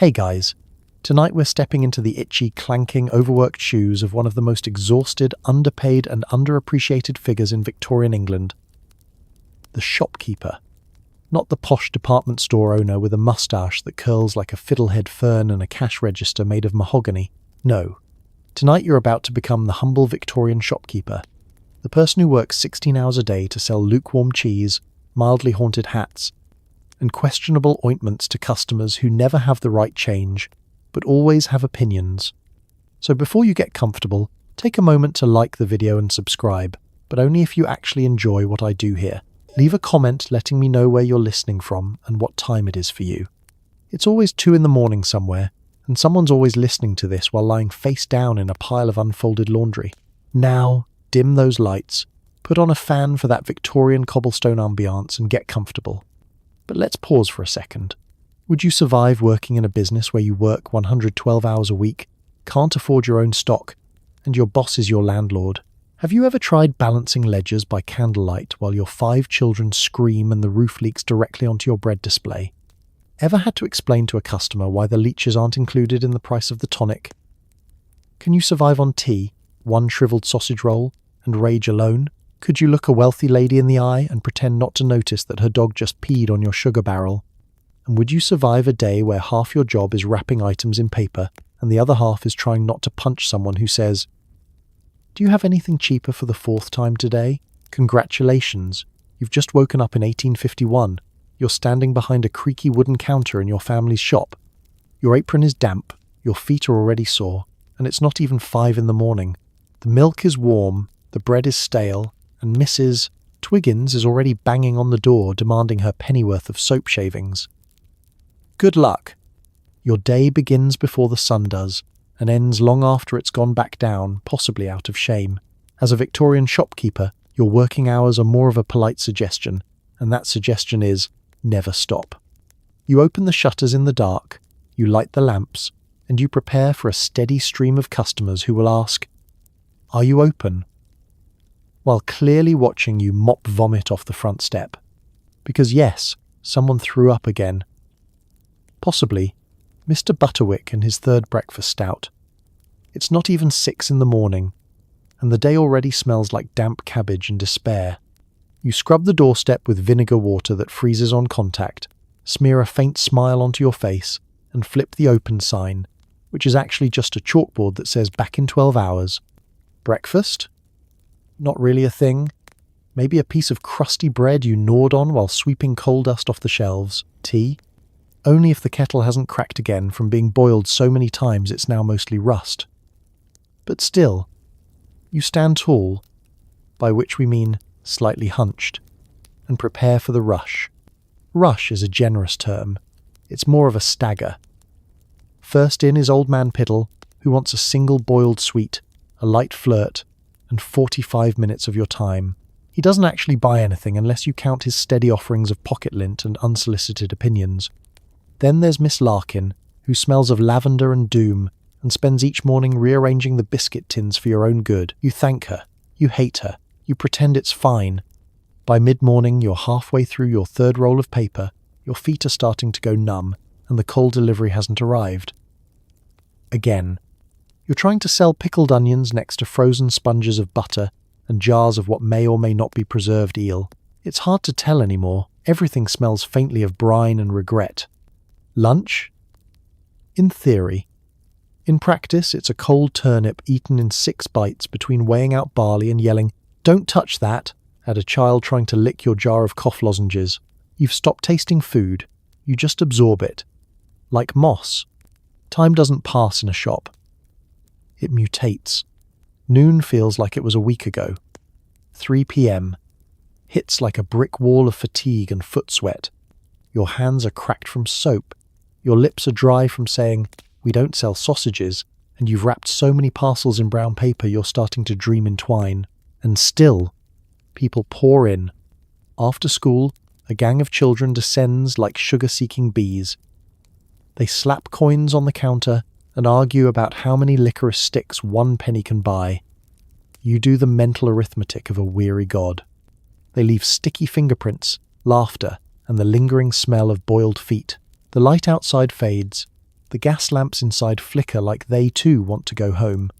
Hey guys, tonight we're stepping into the itchy, clanking, overworked shoes of one of the most exhausted, underpaid and underappreciated figures in Victorian England. The shopkeeper. Not the posh department store owner with a moustache that curls like a fiddlehead fern and a cash register made of mahogany. No. Tonight you're about to become the humble Victorian shopkeeper. The person who works 16 hours a day to sell lukewarm cheese, mildly haunted hats, and questionable ointments to customers who never have the right change, but always have opinions. So before you get comfortable, take a moment to like the video and subscribe, but only if you actually enjoy what I do here. Leave a comment letting me know where you're listening from and what time it is for you. It's always 2 a.m. somewhere, and someone's always listening to this while lying face down in a pile of unfolded laundry. Now, dim those lights, put on a fan for that Victorian cobblestone ambiance and get comfortable. But let's pause for a second. Would you survive working in a business where you work 112 hours a week, can't afford your own stock, and your boss is your landlord? Have you ever tried balancing ledgers by candlelight while your 5 children scream and the roof leaks directly onto your bread display? Ever had to explain to a customer why the leeches aren't included in the price of the tonic? Can you survive on tea, 1 shriveled sausage roll, and rage alone? Could you look a wealthy lady in the eye and pretend not to notice that her dog just peed on your sugar barrel? And would you survive a day where half your job is wrapping items in paper and the other half is trying not to punch someone who says, "Do you have anything cheaper for the 4th time today? Congratulations, you've just woken up in 1851. You're standing behind a creaky wooden counter in your family's shop. Your apron is damp, your feet are already sore, and it's not even 5 a.m. The milk is warm, the bread is stale, and Mrs. Twiggins is already banging on the door demanding her pennyworth of soap shavings. Good luck. Your day begins before the sun does, and ends long after it's gone back down, possibly out of shame. As a Victorian shopkeeper, your working hours are more of a polite suggestion, and that suggestion is, never stop. You open the shutters in the dark, you light the lamps, and you prepare for a steady stream of customers who will ask, "Are you open?" while clearly watching you mop vomit off the front step. Because yes, someone threw up again. Possibly Mr. Butterwick and his 3rd breakfast stout. It's not even 6 a.m, and the day already smells like damp cabbage and despair. You scrub the doorstep with vinegar water that freezes on contact, smear a faint smile onto your face, and flip the open sign, which is actually just a chalkboard that says back in 12 hours. Breakfast? Not really a thing. Maybe a piece of crusty bread you gnawed on while sweeping coal dust off the shelves. Tea? Only if the kettle hasn't cracked again from being boiled so many times it's now mostly rust. But still, you stand tall, by which we mean slightly hunched, and prepare for the rush. Rush is a generous term. It's more of a stagger. First in is Old Man Piddle, who wants a single boiled sweet, a light flirt, and 45 minutes of your time. He doesn't actually buy anything unless you count his steady offerings of pocket lint and unsolicited opinions. Then there's Miss Larkin, who smells of lavender and doom, and spends each morning rearranging the biscuit tins for your own good. You thank her. You hate her. You pretend it's fine. By mid-morning, you're halfway through your 3rd roll of paper, your feet are starting to go numb, and the coal delivery hasn't arrived. Again. You're trying to sell pickled onions next to frozen sponges of butter and jars of what may or may not be preserved eel. It's hard to tell anymore. Everything smells faintly of brine and regret. Lunch? In theory. In practice, it's a cold turnip eaten in 6 bites between weighing out barley and yelling, "Don't touch that," at a child trying to lick your jar of cough lozenges. You've stopped tasting food. You just absorb it. Like moss. Time doesn't pass in a shop. It mutates. Noon feels like it was a week ago. 3 p.m. hits like a brick wall of fatigue and foot sweat. Your hands are cracked from soap. Your lips are dry from saying, "We don't sell sausages," and you've wrapped so many parcels in brown paper you're starting to dream in twine. And still, people pour in. After school, a gang of children descends like sugar-seeking bees. They slap coins on the counter and argue about how many licorice sticks 1 penny can buy. You do the mental arithmetic of a weary god. They leave sticky fingerprints, laughter, and the lingering smell of boiled feet. The light outside fades. The gas lamps inside flicker like they too want to go home.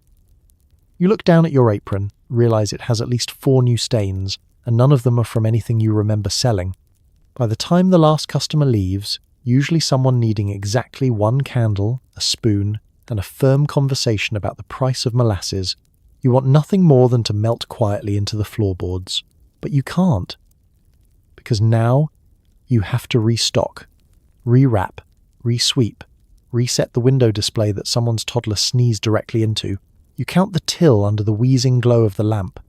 You look down at your apron, realize it has at least 4 new stains, and none of them are from anything you remember selling. By the time the last customer leaves, usually someone needing exactly 1 candle, a spoon, and a firm conversation about the price of molasses, you want nothing more than to melt quietly into the floorboards. But you can't. Because now you have to restock, rewrap, resweep, reset the window display that someone's toddler sneezed directly into. You count the till under the wheezing glow of the lamp.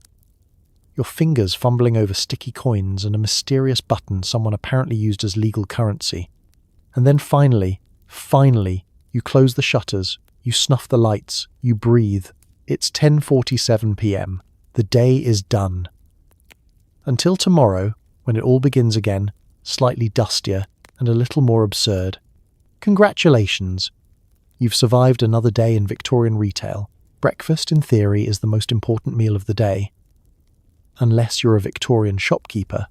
Your fingers fumbling over sticky coins and a mysterious button someone apparently used as legal currency. And then finally, you close the shutters, you snuff the lights, you breathe. It's 10:47 p.m. The day is done. Until tomorrow, when it all begins again, slightly dustier and a little more absurd. Congratulations! You've survived another day in Victorian retail. Breakfast, in theory, is the most important meal of the day. Unless you're a Victorian shopkeeper.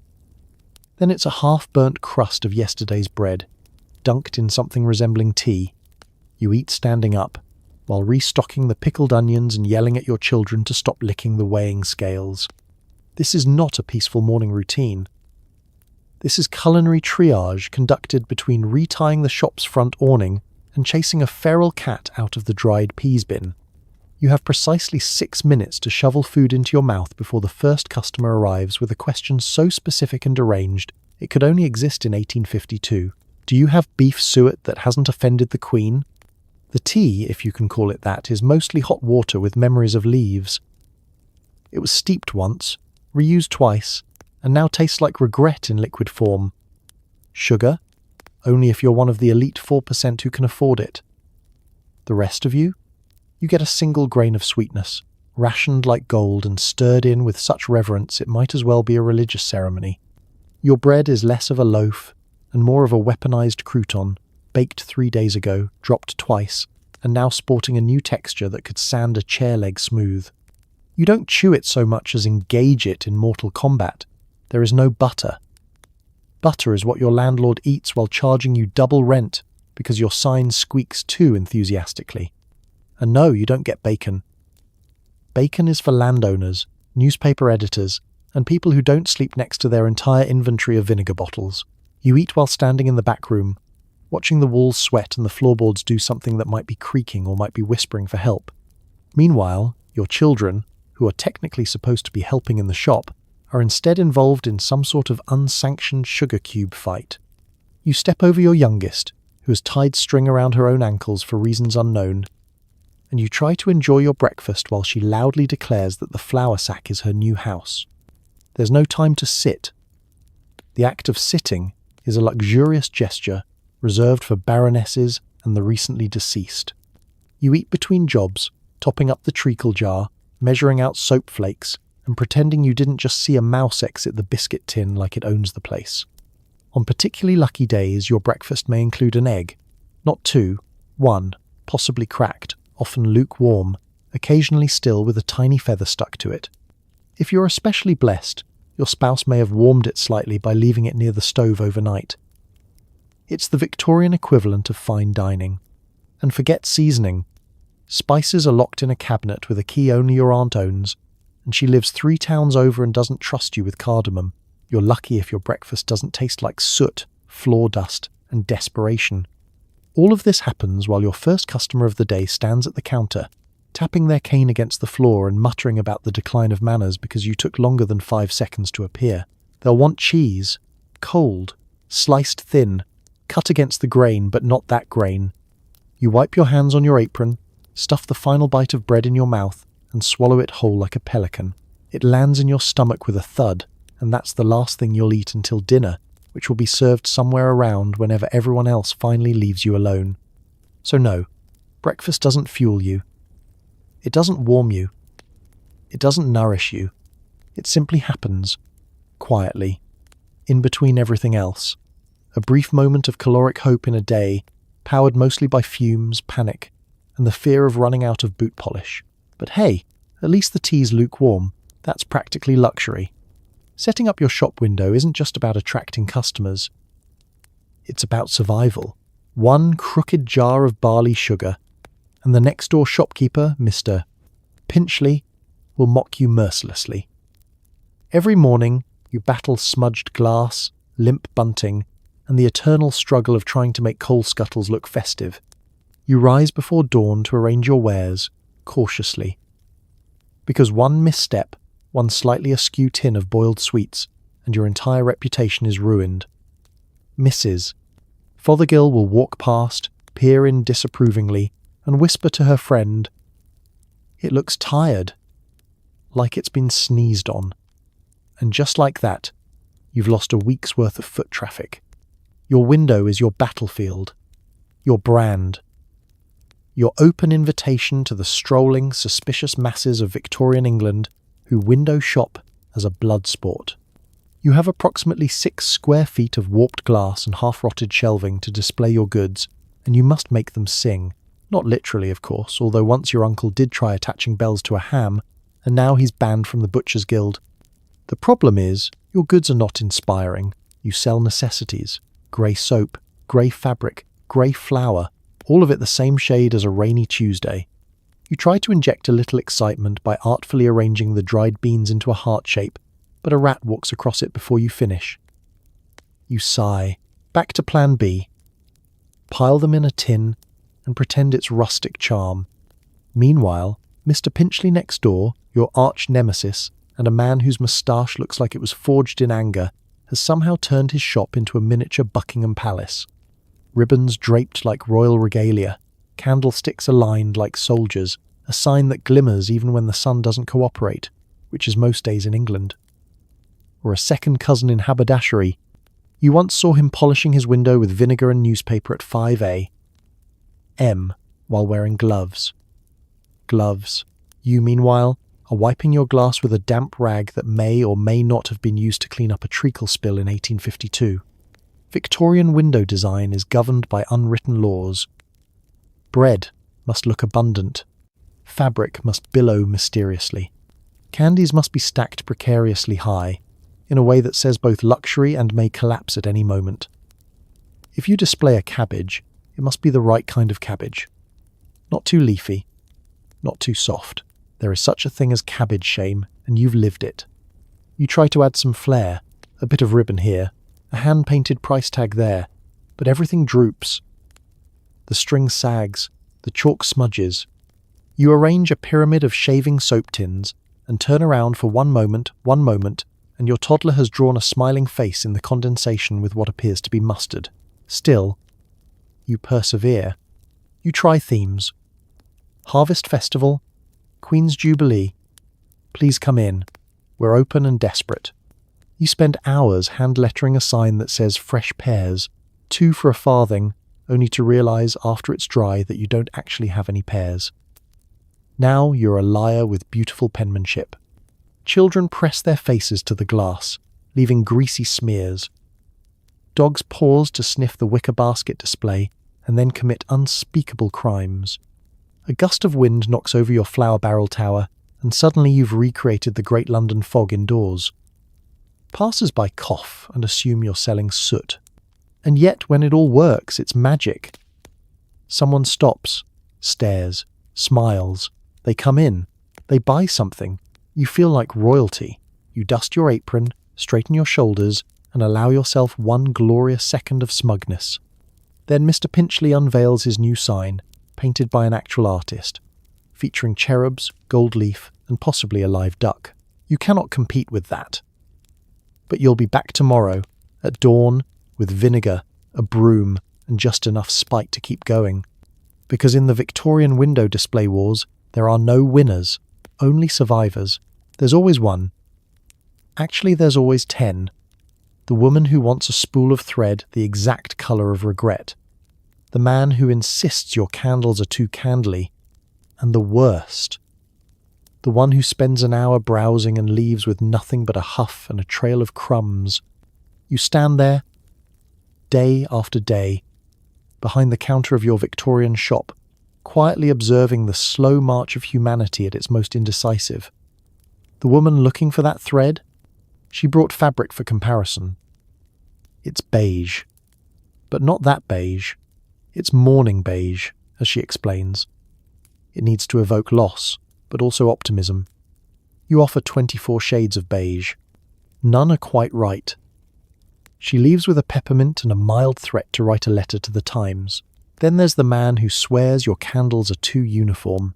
Then it's a half-burnt crust of yesterday's bread, dunked in something resembling tea. You eat standing up, while restocking the pickled onions and yelling at your children to stop licking the weighing scales. This is not a peaceful morning routine. This is culinary triage conducted between retying the shop's front awning and chasing a feral cat out of the dried peas bin. You have precisely 6 minutes to shovel food into your mouth before the first customer arrives with a question so specific and deranged it could only exist in 1852. Do you have beef suet that hasn't offended the Queen? The tea, if you can call it that, is mostly hot water with memories of leaves. It was steeped once, reused twice, and now tastes like regret in liquid form. Sugar? Only if you're one of the elite 4% who can afford it. The rest of you? You get a single grain of sweetness, rationed like gold and stirred in with such reverence it might as well be a religious ceremony. Your bread is less of a loaf and more of a weaponized crouton, baked 3 days ago, dropped twice, and now sporting a new texture that could sand a chair leg smooth. You don't chew it so much as engage it in mortal combat. There is no butter. Butter is what your landlord eats while charging you double rent because your sign squeaks too enthusiastically. And no, you don't get bacon. Bacon is for landowners, newspaper editors, and people who don't sleep next to their entire inventory of vinegar bottles. You eat while standing in the back room, watching the walls sweat and the floorboards do something that might be creaking or might be whispering for help. Meanwhile, your children, who are technically supposed to be helping in the shop, are instead involved in some sort of unsanctioned sugar cube fight. You step over your youngest, who has tied string around her own ankles for reasons unknown, and you try to enjoy your breakfast while she loudly declares that the flour sack is her new house. There's no time to sit. The act of sitting is a luxurious gesture reserved for baronesses and the recently deceased. You eat between jobs, topping up the treacle jar, measuring out soap flakes, and pretending you didn't just see a mouse exit the biscuit tin like it owns the place. On particularly lucky days, your breakfast may include an egg. Not 2, 1, possibly cracked, often lukewarm, occasionally still with a tiny feather stuck to it. If you're especially blessed, your spouse may have warmed it slightly by leaving it near the stove overnight. It's the Victorian equivalent of fine dining. And forget seasoning. Spices are locked in a cabinet with a key only your aunt owns, and she lives 3 towns over and doesn't trust you with cardamom. You're lucky if your breakfast doesn't taste like soot, floor dust, and desperation. All of this happens while your first customer of the day stands at the counter, tapping their cane against the floor and muttering about the decline of manners because you took longer than 5 seconds to appear. They'll want cheese, cold, sliced thin, cut against the grain but not that grain. You wipe your hands on your apron, stuff the final bite of bread in your mouth, and swallow it whole like a pelican. It lands in your stomach with a thud, and that's the last thing you'll eat until dinner, which will be served somewhere around whenever everyone else finally leaves you alone. So no, breakfast doesn't fuel you. It doesn't warm you. It doesn't nourish you. It simply happens, quietly, in between everything else. A brief moment of caloric hope in a day, powered mostly by fumes, panic, and the fear of running out of boot polish. But hey, at least the tea's lukewarm. That's practically luxury. Setting up your shop window isn't just about attracting customers. It's about survival. one crooked jar of barley sugar, and the next-door shopkeeper, Mr. Pinchley, will mock you mercilessly. Every morning, you battle smudged glass, limp bunting, and the eternal struggle of trying to make coal scuttles look festive. You rise before dawn to arrange your wares, cautiously. Because one misstep, one slightly askew tin of boiled sweets, and your entire reputation is ruined. Mrs. Fothergill will walk past, peer in disapprovingly, and whisper to her friend, "It looks tired," like it's been sneezed on. And just like that, you've lost a week's worth of foot traffic. Your window is your battlefield, your brand, your open invitation to the strolling, suspicious masses of Victorian England who window shop as a blood sport. You have approximately 6 square feet of warped glass and half-rotted shelving to display your goods, and you must make them sing. Not literally, of course, although once your uncle did try attaching bells to a ham, and now he's banned from the Butcher's Guild. The problem is, your goods are not inspiring. You sell necessities. Grey soap, grey fabric, grey flour, all of it the same shade as a rainy Tuesday. You try to inject a little excitement by artfully arranging the dried beans into a heart shape, but a rat walks across it before you finish. You sigh. Back to plan B. Pile them in a tin and pretend it's rustic charm. Meanwhile, Mr. Pinchley next door, your arch nemesis, and a man whose moustache looks like it was forged in anger, has somehow turned his shop into a miniature Buckingham Palace. Ribbons draped like royal regalia, candlesticks aligned like soldiers, a sign that glimmers even when the sun doesn't cooperate, which is most days in England. Or a second cousin in haberdashery. You once saw him polishing his window with vinegar and newspaper at 5 a.m. while wearing gloves. Gloves. You, meanwhile, are wiping your glass with a damp rag that may or may not have been used to clean up a treacle spill in 1852. Victorian window design is governed by unwritten laws. Bread must look abundant. Fabric must billow mysteriously. Candies must be stacked precariously high, in a way that says both luxury and may collapse at any moment. If you display a cabbage, it must be the right kind of cabbage. Not too leafy, not too soft. There is such a thing as cabbage shame, and you've lived it. You try to add some flair, a bit of ribbon here, a hand-painted price tag there, but everything droops. The string sags, the chalk smudges. You arrange a pyramid of shaving soap tins, and turn around for one moment, and your toddler has drawn a smiling face in the condensation with what appears to be mustard. Still, you persevere. You try themes. Harvest Festival, Queen's Jubilee. Please come in. We're open and desperate. You spend hours hand-lettering a sign that says fresh pears, 2 for a farthing, only to realise after it's dry that you don't actually have any pears. Now you're a liar with beautiful penmanship. Children press their faces to the glass, leaving greasy smears. Dogs pause to sniff the wicker basket display and then commit unspeakable crimes. A gust of wind knocks over your flour barrel tower, and suddenly you've recreated the Great London fog indoors. Passers-by cough and assume you're selling soot. And yet, when it all works, it's magic. Someone stops, stares, smiles. They come in. They buy something. You feel like royalty. You dust your apron, straighten your shoulders, and allow yourself one glorious second of smugness. Then Mr. Pinchley unveils his new sign, painted by an actual artist, featuring cherubs, gold leaf, and possibly a live duck. You cannot compete with that. But you'll be back tomorrow, at dawn, with vinegar, a broom, and just enough spite to keep going. Because in the Victorian window display wars, there are no winners, only survivors. There's always one. Actually, there's always 10. The woman who wants a spool of thread the exact colour of regret. The man who insists your candles are too candly. And the worst. The one who spends an hour browsing and leaves with nothing but a huff and a trail of crumbs. You stand there, day after day, behind the counter of your Victorian shop, quietly observing the slow march of humanity at its most indecisive. The woman looking for that thread? She brought fabric for comparison. It's beige. But not that beige. It's mourning beige, as she explains. It needs to evoke loss, but also optimism. You offer 24 shades of beige. None are quite right. She leaves with a peppermint and a mild threat to write a letter to the Times. Then there's the man who swears your candles are too uniform.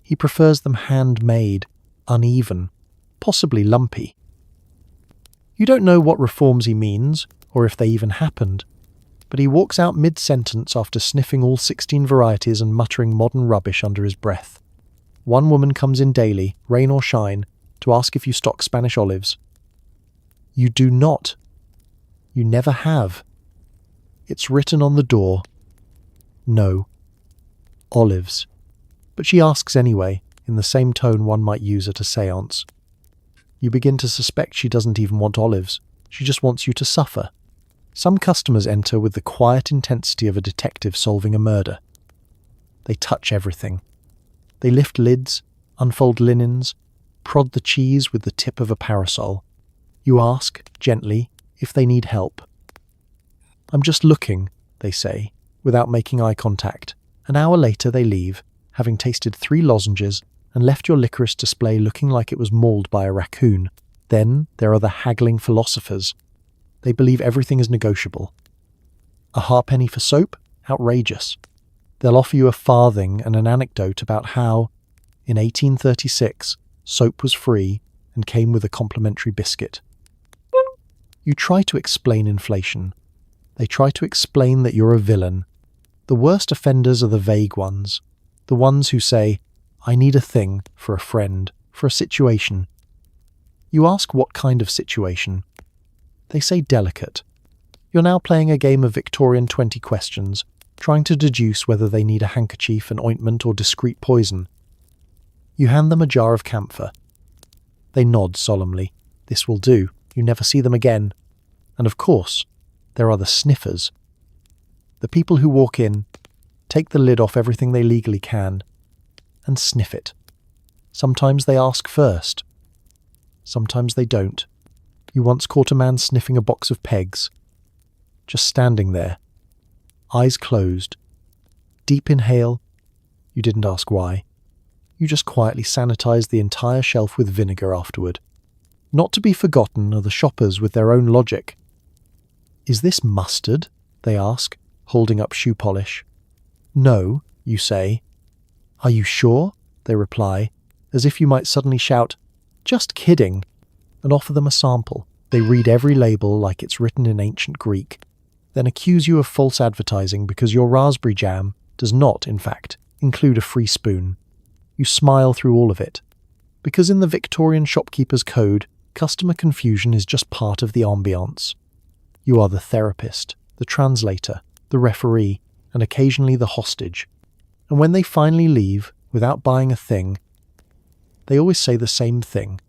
He prefers them handmade, uneven, possibly lumpy. You don't know what reforms he means, or if they even happened, but he walks out mid-sentence after sniffing all 16 varieties and muttering modern rubbish under his breath. One woman comes in daily, rain or shine, to ask if you stock Spanish olives. You do not. You never have. It's written on the door. No. Olives. But she asks anyway, in the same tone one might use at a séance. You begin to suspect she doesn't even want olives. She just wants you to suffer. Some customers enter with the quiet intensity of a detective solving a murder. They touch everything. They lift lids, unfold linens, prod the cheese with the tip of a parasol. You ask, gently, if they need help. I'm just looking, they say, without making eye contact. An hour later they leave, having tasted 3 lozenges and left your licorice display looking like it was mauled by a raccoon. Then there are the haggling philosophers. They believe everything is negotiable. A halfpenny for soap? Outrageous. They'll offer you a farthing and an anecdote about how, in 1836, soap was free and came with a complimentary biscuit. You try to explain inflation. They try to explain that you're a villain. The worst offenders are the vague ones. The ones who say, I need a thing for a friend, for a situation. You ask what kind of situation. They say delicate. You're now playing a game of Victorian 20 questions, trying to deduce whether they need a handkerchief, an ointment, or discreet poison. You hand them a jar of camphor. They nod solemnly. This will do. You never see them again. And of course, there are the sniffers. The people who walk in, take the lid off everything they legally can, and sniff it. Sometimes they ask first. Sometimes they don't. You once caught a man sniffing a box of pegs. Just standing there, eyes closed. Deep inhale. You didn't ask why. You just quietly sanitized the entire shelf with vinegar afterward. Not to be forgotten are the shoppers with their own logic. Is this mustard? They ask, holding up shoe polish. No, you say. Are you sure? They reply, as if you might suddenly shout, just kidding, and offer them a sample. They read every label like it's written in ancient Greek, then accuse you of false advertising because your raspberry jam does not, in fact, include a free spoon. You smile through all of it, because in the Victorian shopkeeper's code, customer confusion is just part of the ambiance. You are the therapist, the translator, the referee, and occasionally the hostage. And when they finally leave, without buying a thing, they always say the same thing.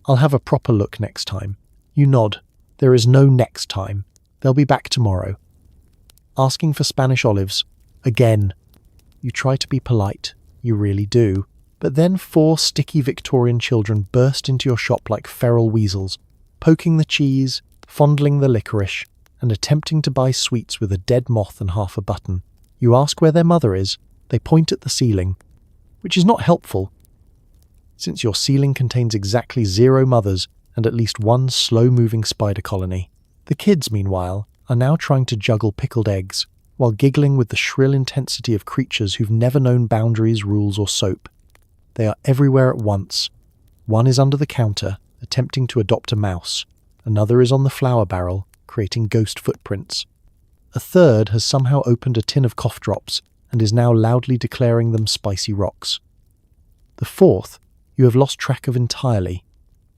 I'll have a proper look next time. You nod. There is no next time. They'll be back tomorrow. Asking for Spanish olives. Again. You try to be polite. You really do. But then 4 sticky Victorian children burst into your shop like feral weasels, poking the cheese, fondling the licorice, and attempting to buy sweets with a dead moth and half a button. You ask where their mother is. They point at the ceiling, which is not helpful, since your ceiling contains exactly 0 mothers and at least 1 slow-moving spider colony. The kids, meanwhile, are now trying to juggle pickled eggs, while giggling with the shrill intensity of creatures who've never known boundaries, rules, or soap. They are everywhere at once. One is under the counter, attempting to adopt a mouse. Another is on the flour barrel, creating ghost footprints. A third has somehow opened a tin of cough drops and is now loudly declaring them spicy rocks. The fourth, you have lost track of entirely.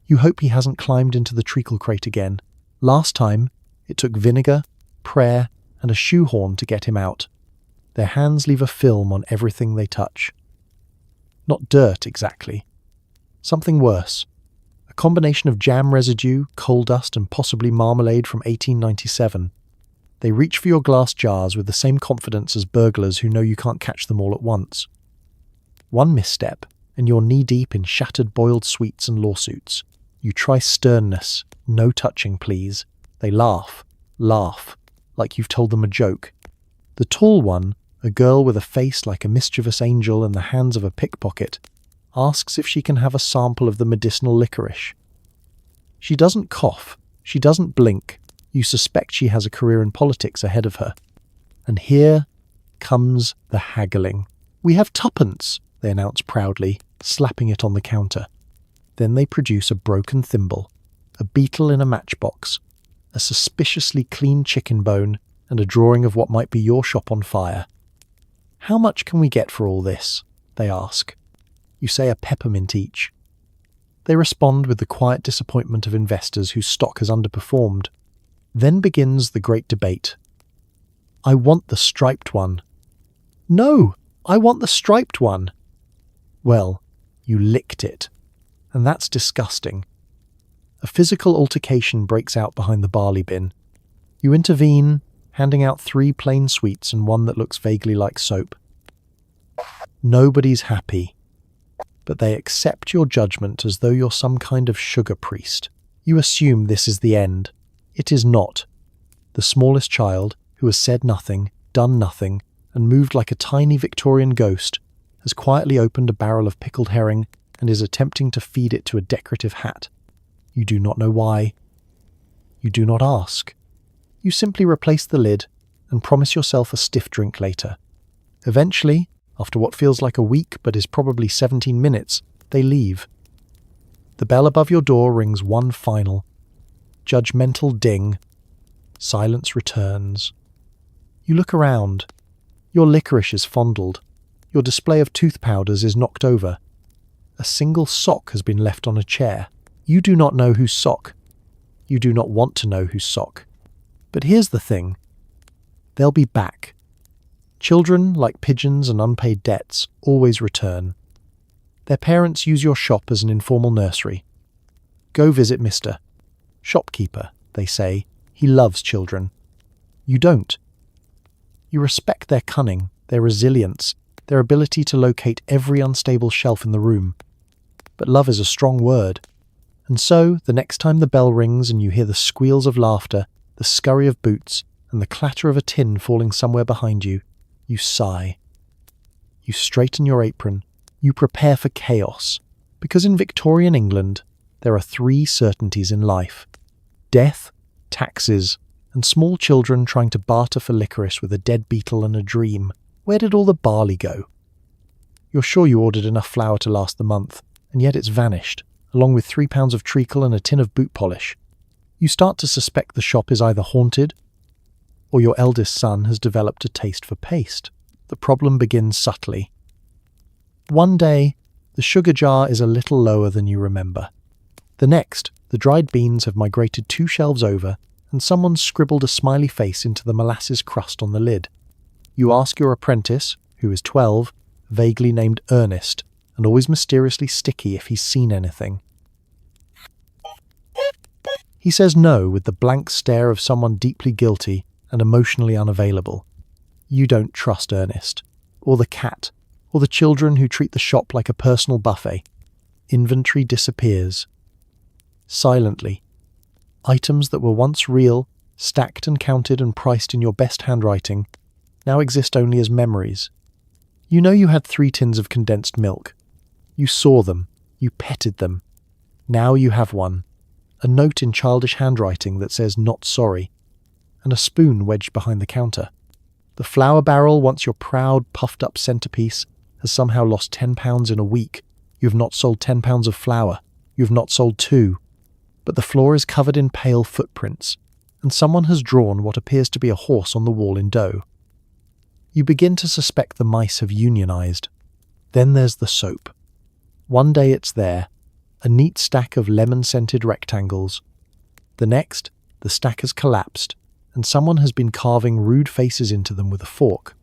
You hope he hasn't climbed into the treacle crate again. Last time, it took vinegar, prayer, and a shoehorn to get him out. Their hands leave a film on everything they touch. Not dirt, exactly. Something worse. A combination of jam residue, coal dust, and possibly marmalade from 1897. They reach for your glass jars with the same confidence as burglars who know you can't catch them all at once. One misstep, and you're knee-deep in shattered boiled sweets and lawsuits. You try sternness. No touching, please. They laugh, like you've told them a joke. The tall one, a girl with a face like a mischievous angel and the hands of a pickpocket, asks if she can have a sample of the medicinal licorice. She doesn't cough, she doesn't blink. You suspect she has a career in politics ahead of her. And here comes the haggling. "We have tuppence," they announce proudly, slapping it on the counter. Then they produce a broken thimble, a beetle in a matchbox, a suspiciously clean chicken bone, and a drawing of what might be your shop on fire. "How much can we get for all this?" they ask. You say a peppermint each. They respond with the quiet disappointment of investors whose stock has underperformed. Then begins the great debate. "I want the striped one." "No, I want the striped one." Well, you licked it. And that's disgusting. A physical altercation breaks out behind the barley bin. You intervene, handing out 3 plain sweets and one that looks vaguely like soap. Nobody's happy. But they accept your judgment as though you're some kind of sugar priest. You assume this is the end. It is not. The smallest child, who has said nothing, done nothing, and moved like a tiny Victorian ghost, has quietly opened a barrel of pickled herring and is attempting to feed it to a decorative hat. You do not know why. You do not ask. You simply replace the lid and promise yourself a stiff drink later. Eventually, after what feels like a week but is probably 17 minutes, they leave. The bell above your door rings one final, judgmental ding. Silence returns. You look around. Your licorice is fondled. Your display of tooth powders is knocked over. A single sock has been left on a chair. You do not know whose sock. You do not want to know whose sock. But here's the thing. They'll be back. Children, like pigeons and unpaid debts, always return. Their parents use your shop as an informal nursery. "Go visit Mr. Shopkeeper," they say. "He loves children." You don't. You respect their cunning, their resilience, their ability to locate every unstable shelf in the room. But love is a strong word. And so, the next time the bell rings and you hear the squeals of laughter, the scurry of boots, and the clatter of a tin falling somewhere behind you, you sigh. You straighten your apron. You prepare for chaos. Because in Victorian England, there are 3 certainties in life: death, taxes, and small children trying to barter for licorice with a dead beetle and a dream. Where did all the barley go? You're sure you ordered enough flour to last the month, and yet it's vanished, along with 3 pounds of treacle and a tin of boot polish. You start to suspect the shop is either haunted, or your eldest son has developed a taste for paste. The problem begins subtly. One day, the sugar jar is a little lower than you remember. The next, the dried beans have migrated 2 shelves over, and someone scribbled a smiley face into the molasses crust on the lid. You ask your apprentice, who is 12, vaguely named Ernest, and always mysteriously sticky if he's seen anything. He says no with the blank stare of someone deeply guilty and emotionally unavailable. You don't trust Ernest, or the cat, or the children who treat the shop like a personal buffet. Inventory disappears. Silently. Items that were once real, stacked and counted and priced in your best handwriting, now exist only as memories. You know you had 3 tins of condensed milk. You saw them. You petted them. Now you have one. A note in childish handwriting that says "not sorry," and a spoon wedged behind the counter. The flour barrel, once your proud, puffed-up centerpiece, has somehow lost 10 pounds in a week. You have not sold 10 pounds of flour. You have not sold 2. But the floor is covered in pale footprints, and someone has drawn what appears to be a horse on the wall in dough. You begin to suspect the mice have unionized. Then there's the soap. One day it's there, a neat stack of lemon-scented rectangles. The next, the stack has collapsed, and someone has been carving rude faces into them with a fork.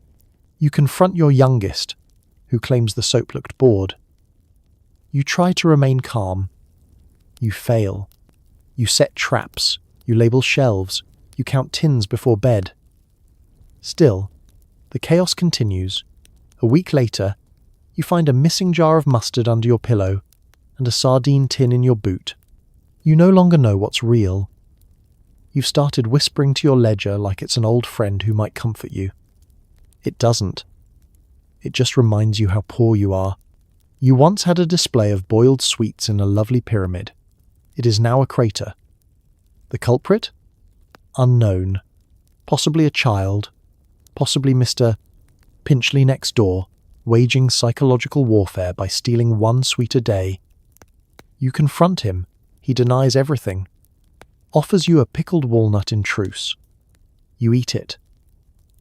You confront your youngest, who claims the soap looked bored. You try to remain calm. You fail. You set traps. You label shelves. You count tins before bed. Still, the chaos continues. A week later, you find a missing jar of mustard under your pillow and a sardine tin in your boot. You no longer know what's real. You've started whispering to your ledger like it's an old friend who might comfort you. It doesn't. It just reminds you how poor you are. You once had a display of boiled sweets in a lovely pyramid. It is now a crater. The culprit? Unknown. Possibly a child. Possibly Mr. Pinchley next door, waging psychological warfare by stealing one sweet a day. You confront him. He denies everything. Offers you a pickled walnut in truce. You eat it.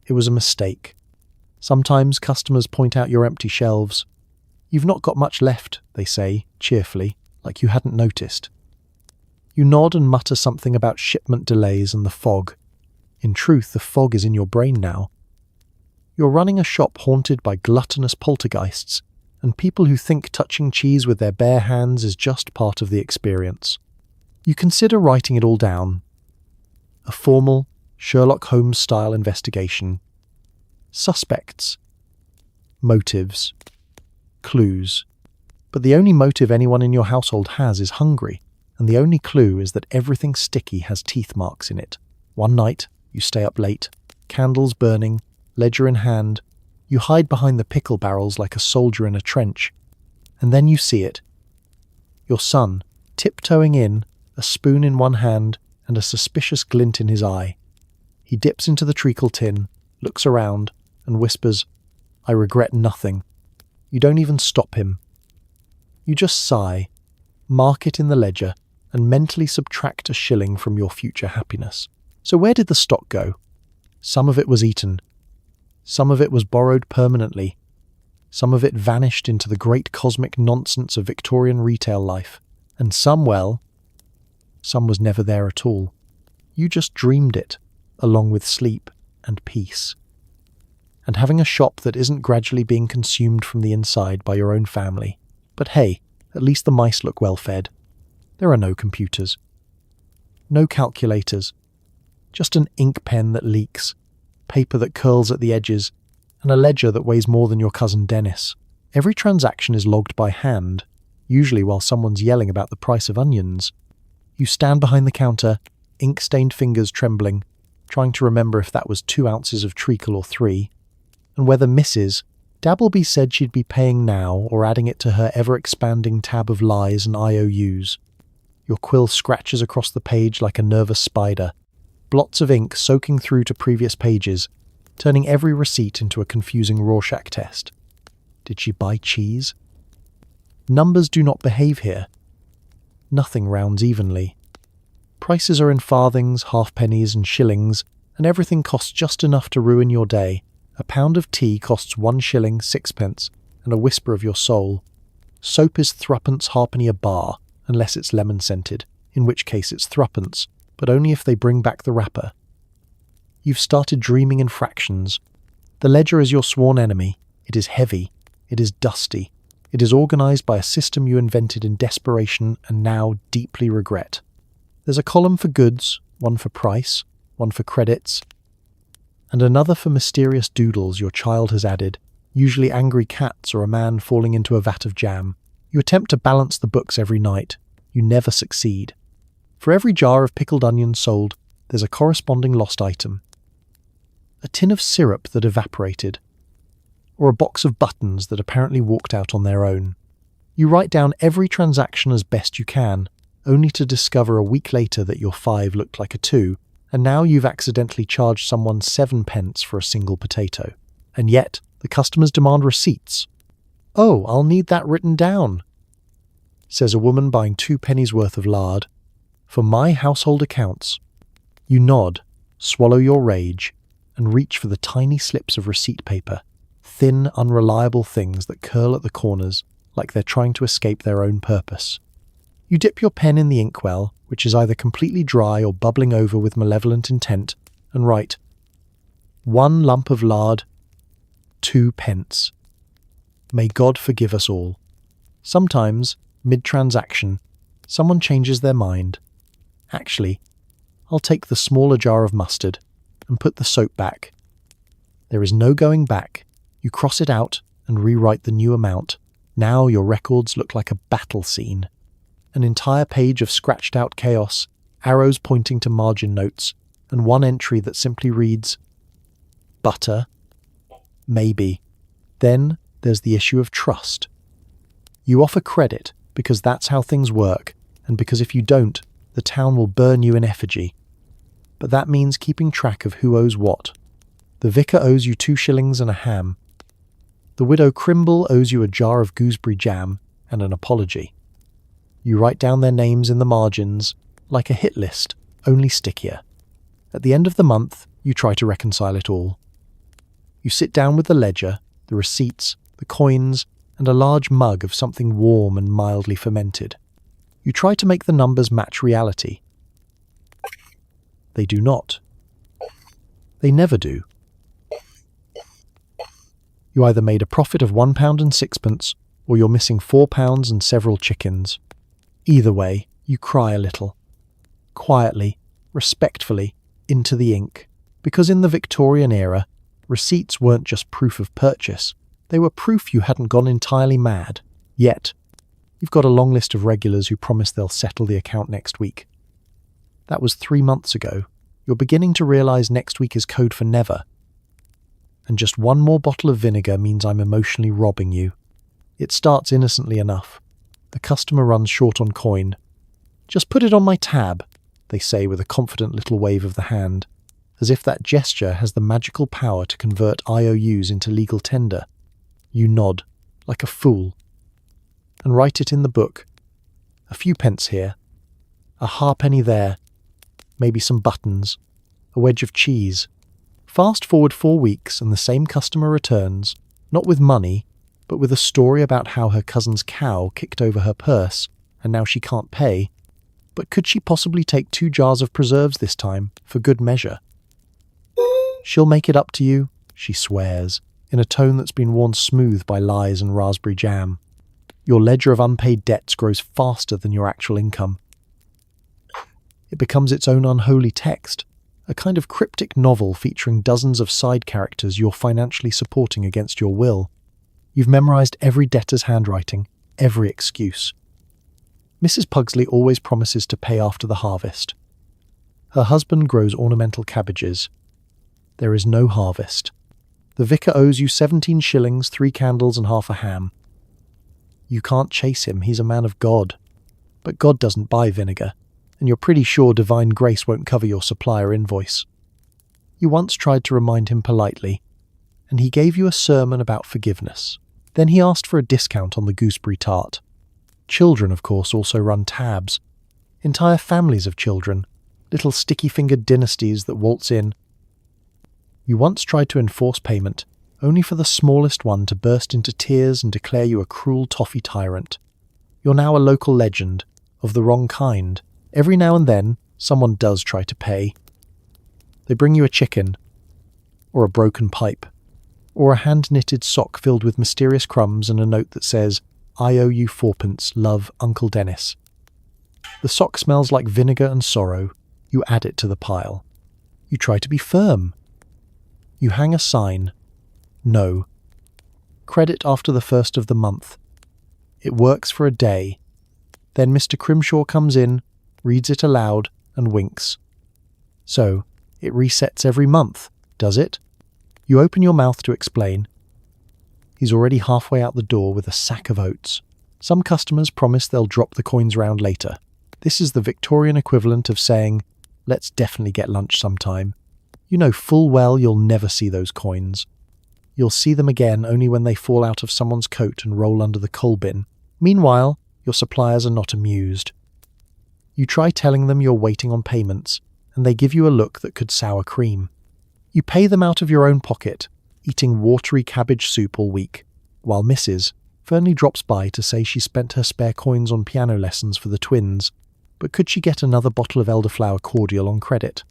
It was a mistake. Sometimes customers point out your empty shelves. You've not got much left, they say, cheerfully, like you hadn't noticed. You nod and mutter something about shipment delays and the fog. In truth, the fog is in your brain now. You're running a shop haunted by gluttonous poltergeists and people who think touching cheese with their bare hands is just part of the experience. You consider writing it all down. A formal, Sherlock Holmes-style investigation. Suspects. Motives. Clues. But the only motive anyone in your household has is hungry, and the only clue is that everything sticky has teeth marks in it. One night, you stay up late, candles burning, ledger in hand. You hide behind the pickle barrels like a soldier in a trench, and then you see it. Your son, tiptoeing in, a spoon in one hand and a suspicious glint in his eye. He dips into the treacle tin, looks around, and whispers, "I regret nothing." You don't even stop him. You just sigh, mark it in the ledger, and mentally subtract a shilling from your future happiness. So where did the stock go? Some of it was eaten. Some of it was borrowed permanently. Some of it vanished into the great cosmic nonsense of Victorian retail life. And some was never there at all. You just dreamed it, along with sleep and peace. And having a shop that isn't gradually being consumed from the inside by your own family. But hey, at least the mice look well fed. There are no computers. No calculators. Just an ink pen that leaks, paper that curls at the edges, and a ledger that weighs more than your cousin Dennis. Every transaction is logged by hand, usually while someone's yelling about the price of onions. You stand behind the counter, ink-stained fingers trembling, trying to remember if that was 2 ounces of treacle or 3, and whether Mrs. Dabbleby said she'd be paying now or adding it to her ever-expanding tab of lies and IOUs. Your quill scratches across the page like a nervous spider, blots of ink soaking through to previous pages, turning every receipt into a confusing Rorschach test. Did she buy cheese? Numbers do not behave here. Nothing rounds evenly. Prices are in farthings, halfpennies and shillings, and everything costs just enough to ruin your day. A pound of tea costs 1 shilling 6 and a whisper of your soul. Soap is 3 halfpenny a bar, unless it's lemon-scented, in which case it's 3, but only if they bring back the wrapper. You've started dreaming in fractions. The ledger is your sworn enemy. It is heavy. It is dusty. It is organised by a system you invented in desperation and now deeply regret. There's a column for goods, one for price, one for credits, and another for mysterious doodles your child has added, usually angry cats or a man falling into a vat of jam. You attempt to balance the books every night. You never succeed. For every jar of pickled onions sold, there's a corresponding lost item. A tin of syrup that evaporated, or a box of buttons that apparently walked out on their own. You write down every transaction as best you can, only to discover a week later that your 5 looked like a 2, and now you've accidentally charged someone 7 pence for a single potato. And yet, the customers demand receipts. "Oh, I'll need that written down," says a woman buying 2 pennies worth of lard. "For my household accounts." You nod, swallow your rage, and reach for the tiny slips of receipt paper, thin, unreliable things that curl at the corners like they're trying to escape their own purpose. You dip your pen in the inkwell, which is either completely dry or bubbling over with malevolent intent, and write, 1 lump of lard, 2 pence. May God forgive us all. Sometimes, mid-transaction, someone changes their mind. Actually, I'll take the smaller jar of mustard and put the soap back. There is no going back. You cross it out and rewrite the new amount. Now your records look like a battle scene. An entire page of scratched-out chaos, arrows pointing to margin notes, and one entry that simply reads, "Butter, Maybe. Then there's the issue of trust. You offer credit because that's how things work, and because if you don't, the town will burn you in effigy. But that means keeping track of who owes what. The vicar owes you 2 shillings and a ham. The widow Crimble owes you a jar of gooseberry jam and an apology. You write down their names in the margins, like a hit list, only stickier. At the end of the month, you try to reconcile it all. You sit down with the ledger, the receipts, the coins, and a large mug of something warm and mildly fermented. You try to make the numbers match reality. They do not. They never do. You either made a profit of £1.06, or you're missing £4 and several chickens. Either way, you cry a little. Quietly, respectfully, into the ink. Because in the Victorian era, receipts weren't just proof of purchase. They were proof you hadn't gone entirely mad. Yet, you've got a long list of regulars who promise they'll settle the account next week. That was 3 months ago. You're beginning to realise next week is code for never. And just one more bottle of vinegar means I'm emotionally robbing you. It starts innocently enough. The customer runs short on coin. "Just put it on my tab," they say with a confident little wave of the hand, as if that gesture has the magical power to convert IOUs into legal tender. You nod, like a fool, and write it in the book. A few pence here, a halfpenny there, maybe some buttons, a wedge of cheese. Fast forward 4 weeks and the same customer returns, not with money, but with a story about how her cousin's cow kicked over her purse and now she can't pay. But could she possibly take 2 jars of preserves this time, for good measure? "She'll make it up to you," she swears, in a tone that's been worn smooth by lies and raspberry jam. Your ledger of unpaid debts grows faster than your actual income. It becomes its own unholy text, a kind of cryptic novel featuring dozens of side characters you're financially supporting against your will. You've memorised every debtor's handwriting, every excuse. Mrs. Pugsley always promises to pay after the harvest. Her husband grows ornamental cabbages. There is no harvest. The vicar owes you 17 shillings, 3 candles and half a ham. You can't chase him, he's a man of God. But God doesn't buy vinegar, and you're pretty sure divine grace won't cover your supplier invoice. You once tried to remind him politely, and he gave you a sermon about forgiveness. Then he asked for a discount on the gooseberry tart. Children, of course, also run tabs. Entire families of children, little sticky-fingered dynasties that waltz in. You once tried to enforce payment, only for the smallest one to burst into tears and declare you a cruel toffee tyrant. You're now a local legend, of the wrong kind. Every now and then, someone does try to pay. They bring you a chicken, or a broken pipe, or a hand-knitted sock filled with mysterious crumbs and a note that says, "I owe you 4pence, love, Uncle Dennis." The sock smells like vinegar and sorrow. You add it to the pile. You try to be firm. You hang a sign. No. Credit after the 1st of the month. It works for a day. Then Mr. Crimshaw comes in, reads it aloud, and winks. So, it resets every month, does it? You open your mouth to explain. He's already halfway out the door with a sack of oats. Some customers promise they'll drop the coins round later. This is the Victorian equivalent of saying, "Let's definitely get lunch sometime." You know full well you'll never see those coins. You'll see them again only when they fall out of someone's coat and roll under the coal bin. Meanwhile, your suppliers are not amused. You try telling them you're waiting on payments, and they give you a look that could sour cream. You pay them out of your own pocket, eating watery cabbage soup all week, while Mrs. Fernley drops by to say she spent her spare coins on piano lessons for the twins, but could she get another bottle of elderflower cordial on credit?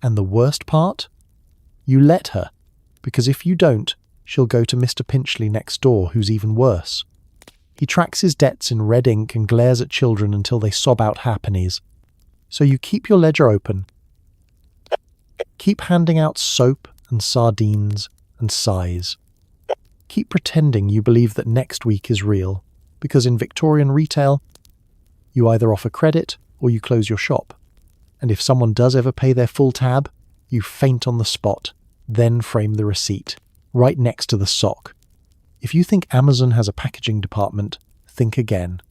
And the worst part? You let her, because if you don't, she'll go to Mr. Pinchley next door, who's even worse. He tracks his debts in red ink and glares at children until they sob out halfpennies. So you keep your ledger open. Keep handing out soap and sardines and sighs. Keep pretending you believe that next week is real, because in Victorian retail, you either offer credit or you close your shop. And if someone does ever pay their full tab, you faint on the spot, then frame the receipt. right next to the sock. If you think Amazon has a packaging department, think again.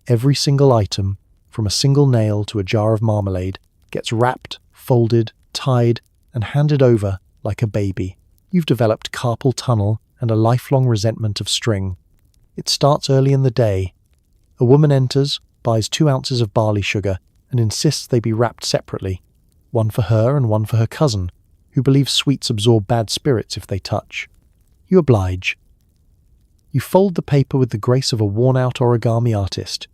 Every single item, from a single nail to a jar of marmalade, gets wrapped, folded, tied, and handed over like a baby. You've developed carpal tunnel and a lifelong resentment of string. It starts early in the day. A woman enters, buys 2 ounces of barley sugar, and insists they be wrapped separately, one for her and one for her cousin, who believes sweets absorb bad spirits if they touch. You oblige. You fold the paper with the grace of a worn-out origami artist.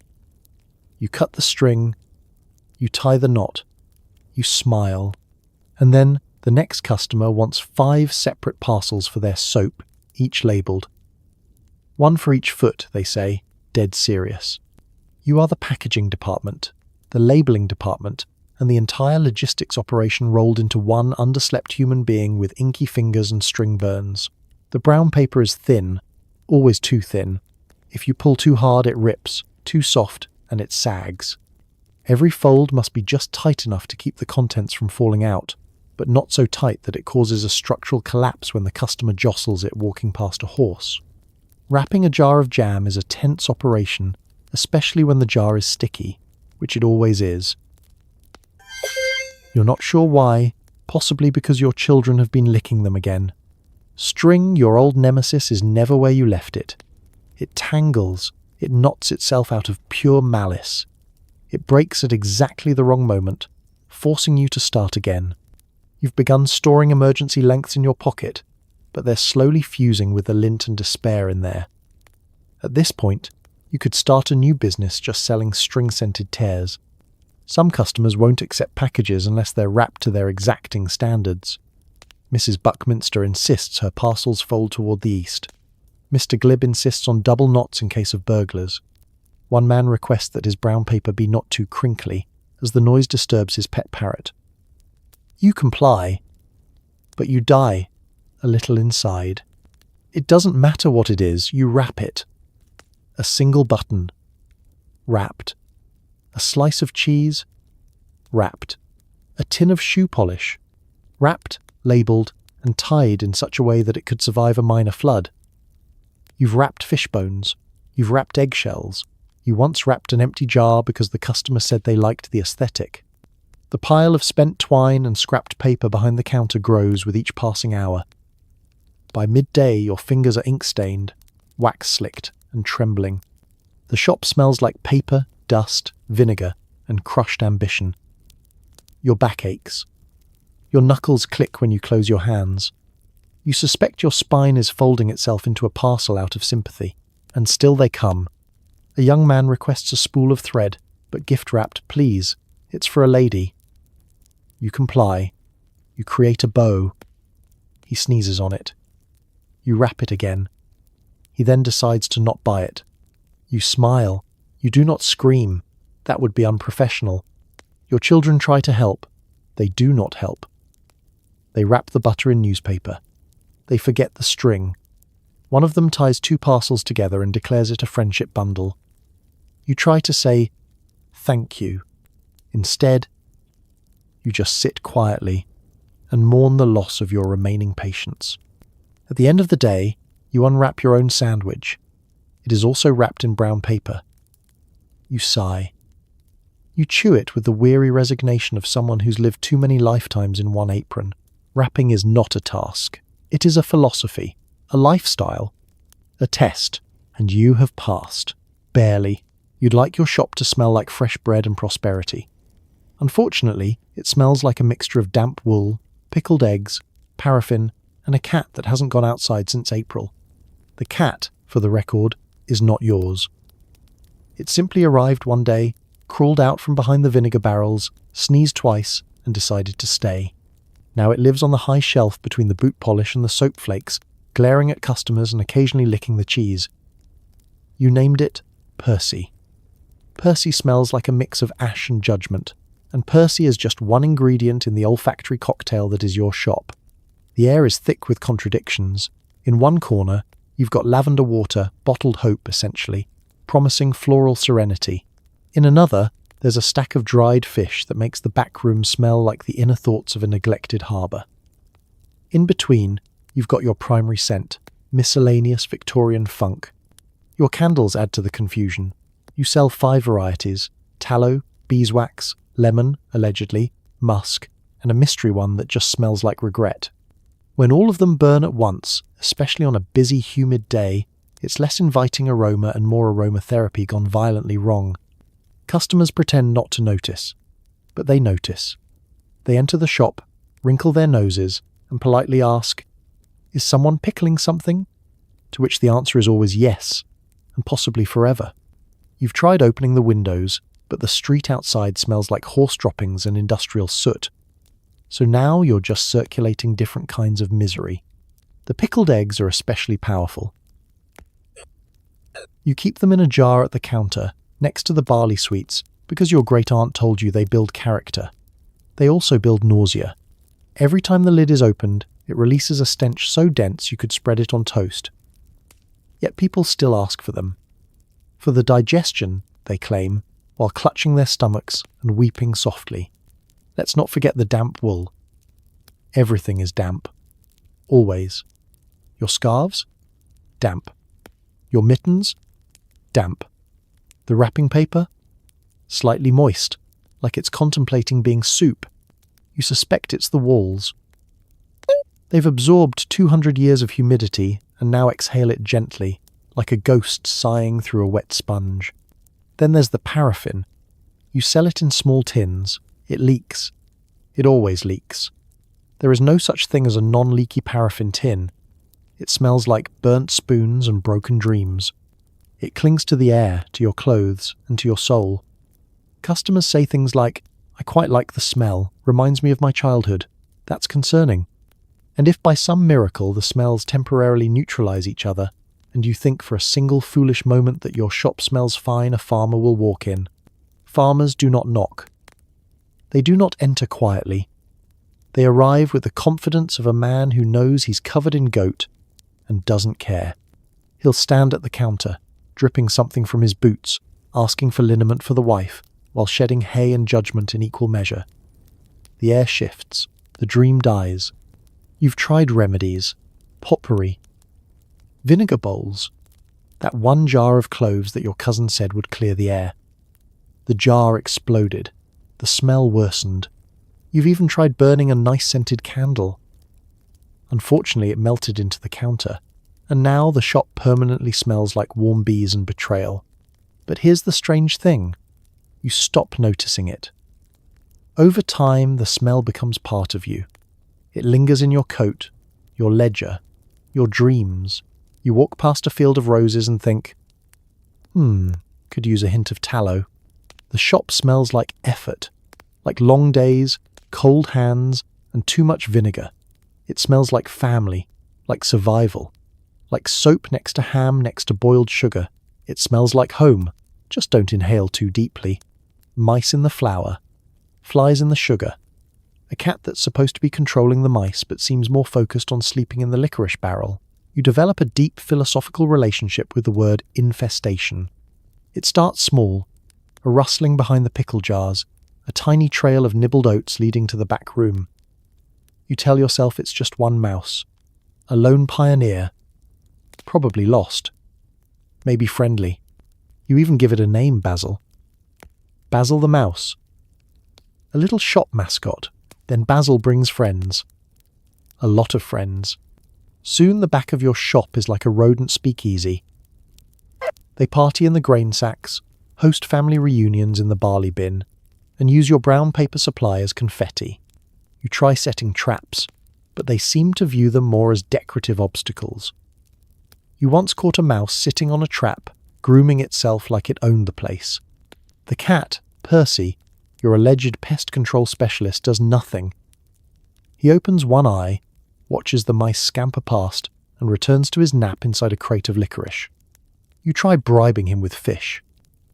You cut the string, you tie the knot, you smile, and then the next customer wants 5 separate parcels for their soap, each labelled. One for each foot, they say, dead serious. You are the packaging department, the labelling department, and the entire logistics operation rolled into one underslept human being with inky fingers and string burns. The brown paper is thin, always too thin. If you pull too hard, it rips, too soft, and it sags. Every fold must be just tight enough to keep the contents from falling out, but not so tight that it causes a structural collapse when the customer jostles it walking past a horse. Wrapping a jar of jam is a tense operation, especially when the jar is sticky, which it always is. You're not sure why, possibly because your children have been licking them again. String, your old nemesis, is never where you left it. It tangles, it knots itself out of pure malice. It breaks at exactly the wrong moment, forcing you to start again. You've begun storing emergency lengths in your pocket, but they're slowly fusing with the lint and despair in there. At this point, you could start a new business just selling string-scented tears. Some customers won't accept packages unless they're wrapped to their exacting standards. Mrs. Buckminster insists her parcels fold toward the east. Mr. Glib insists on double knots in case of burglars. One man requests that his brown paper be not too crinkly, as the noise disturbs his pet parrot. You comply, but you die a little inside. It doesn't matter what it is, you wrap it. A single button. Wrapped. A slice of cheese. Wrapped. A tin of shoe polish. Wrapped, labelled, and tied in such a way that it could survive a minor flood. You've wrapped fish bones. You've wrapped eggshells. You once wrapped an empty jar because the customer said they liked the aesthetic. The pile of spent twine and scrapped paper behind the counter grows with each passing hour. By midday, your fingers are ink-stained, wax-slicked, and trembling. The shop smells like paper, dust, vinegar, and crushed ambition. Your back aches. Your knuckles click when you close your hands. You suspect your spine is folding itself into a parcel out of sympathy, and still they come. A young man requests a spool of thread, but gift-wrapped, please. It's for a lady. You comply. You create a bow. He sneezes on it. You wrap it again. He then decides to not buy it. You smile. You do not scream. That would be unprofessional. Your children try to help. They do not help. They wrap the butter in newspaper. They forget the string. One of them ties 2 parcels together and declares it a friendship bundle. You try to say, thank you. Instead, you just sit quietly and mourn the loss of your remaining patience. At the end of the day, you unwrap your own sandwich. It is also wrapped in brown paper. You sigh. You chew it with the weary resignation of someone who's lived too many lifetimes in one apron. Wrapping is not a task. It is a philosophy, a lifestyle, a test, and you have passed. Barely. You'd like your shop to smell like fresh bread and prosperity. Unfortunately, it smells like a mixture of damp wool, pickled eggs, paraffin, and a cat that hasn't gone outside since April. The cat, for the record, is not yours. It simply arrived one day, crawled out from behind the vinegar barrels, sneezed twice, and decided to stay. Now it lives on the high shelf between the boot polish and the soap flakes, glaring at customers and occasionally licking the cheese. You named it Percy. Percy smells like a mix of ash and judgment, and Percy is just one ingredient in the olfactory cocktail that is your shop. The air is thick with contradictions. In one corner, you've got lavender water, bottled hope essentially, promising floral serenity. In another, there's a stack of dried fish that makes the back room smell like the inner thoughts of a neglected harbour. In between, You've got your primary scent, miscellaneous Victorian funk. Your candles add to the confusion. You sell 5 varieties: tallow, beeswax, lemon, allegedly, musk, and a mystery one that just smells like regret. When all of them burn at once, especially on a busy, humid day, it's less inviting aroma and more aromatherapy gone violently wrong. Customers pretend not to notice, but they notice. They enter the shop, wrinkle their noses, and politely ask, "Is someone pickling something?" To which the answer is always yes, and possibly forever. You've tried opening the windows, but the street outside smells like horse droppings and industrial soot. So now you're just circulating different kinds of misery. The pickled eggs are especially powerful. You keep them in a jar at the counter, next to the barley sweets, because your great-aunt told you they build character. They also build nausea. Every time the lid is opened, it releases a stench so dense you could spread it on toast. Yet people still ask for them. For the digestion, they claim, while clutching their stomachs and weeping softly. Let's not forget the damp wool. Everything is damp. Always. Your scarves? Damp. Your mittens? Damp. The wrapping paper? Slightly moist, like it's contemplating being soup. You suspect it's the walls. They've absorbed 200 years of humidity and now exhale it gently, like a ghost sighing through a wet sponge. Then there's the paraffin. You sell it in small tins. It leaks. It always leaks. There is no such thing as a non-leaky paraffin tin. It smells like burnt spoons and broken dreams. It clings to the air, to your clothes, and to your soul. Customers say things like, "I quite like the smell, reminds me of my childhood." That's concerning. And if by some miracle the smells temporarily neutralize each other, and you think for a single foolish moment that your shop smells fine, a farmer will walk in. Farmers do not knock. They do not enter quietly. They arrive with the confidence of a man who knows he's covered in goat and doesn't care. He'll stand at the counter, dripping something from his boots, asking for liniment for the wife, while shedding hay and judgment in equal measure. The air shifts. The dream dies. You've tried remedies, potpourri, vinegar bowls, that one jar of cloves that your cousin said would clear the air. The jar exploded. The smell worsened. You've even tried burning a nice scented candle. Unfortunately, it melted into the counter, and now the shop permanently smells like warm bees and betrayal. But here's the strange thing. You stop noticing it. Over time, the smell becomes part of you. It lingers in your coat, your ledger, your dreams. You walk past a field of roses and think, could use a hint of tallow. The shop smells like effort, like long days, cold hands, and too much vinegar. It smells like family, like survival, like soap next to ham next to boiled sugar. It smells like home. Just don't inhale too deeply. Mice in the flour, flies in the sugar, a cat that's supposed to be controlling the mice but seems more focused on sleeping in the licorice barrel. You develop a deep philosophical relationship with the word infestation. It starts small, a rustling behind the pickle jars, a tiny trail of nibbled oats leading to the back room. You tell yourself it's just one mouse, a lone pioneer, probably lost, maybe friendly. You even give it a name, Basil. Basil the mouse. A little shop mascot. Then Basil brings friends. A lot of friends. Soon the back of your shop is like a rodent speakeasy. They party in the grain sacks, host family reunions in the barley bin, and use your brown paper supply as confetti. You try setting traps, but they seem to view them more as decorative obstacles. You once caught a mouse sitting on a trap, grooming itself like it owned the place. The cat, Percy, your alleged pest control specialist, does nothing. He opens one eye, watches the mice scamper past, and returns to his nap inside a crate of licorice. You try bribing him with fish.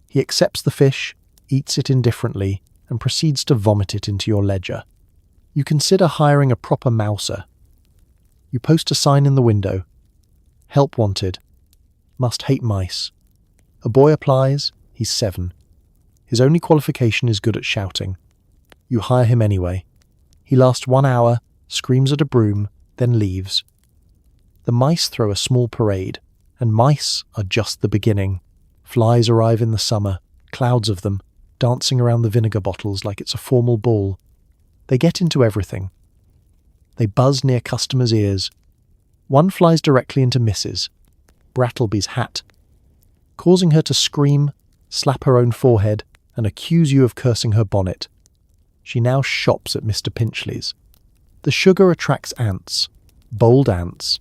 He accepts the fish, eats it indifferently, and proceeds to vomit it into your ledger. You consider hiring a proper mouser. You post a sign in the window. Help wanted. Must hate mice. A boy applies. He's 7. His only qualification is good at shouting. You hire him anyway. He lasts 1 hour, screams at a broom, then leaves. The mice throw a small parade, and mice are just the beginning. Flies arrive in the summer, clouds of them, dancing around the vinegar bottles like it's a formal ball. They get into everything. They buzz near customers' ears. One flies directly into Mrs. Brattleby's hat, causing her to scream, slap her own forehead, and accuse you of cursing her bonnet. She now shops at Mr. Pinchley's. The sugar attracts ants, bold ants,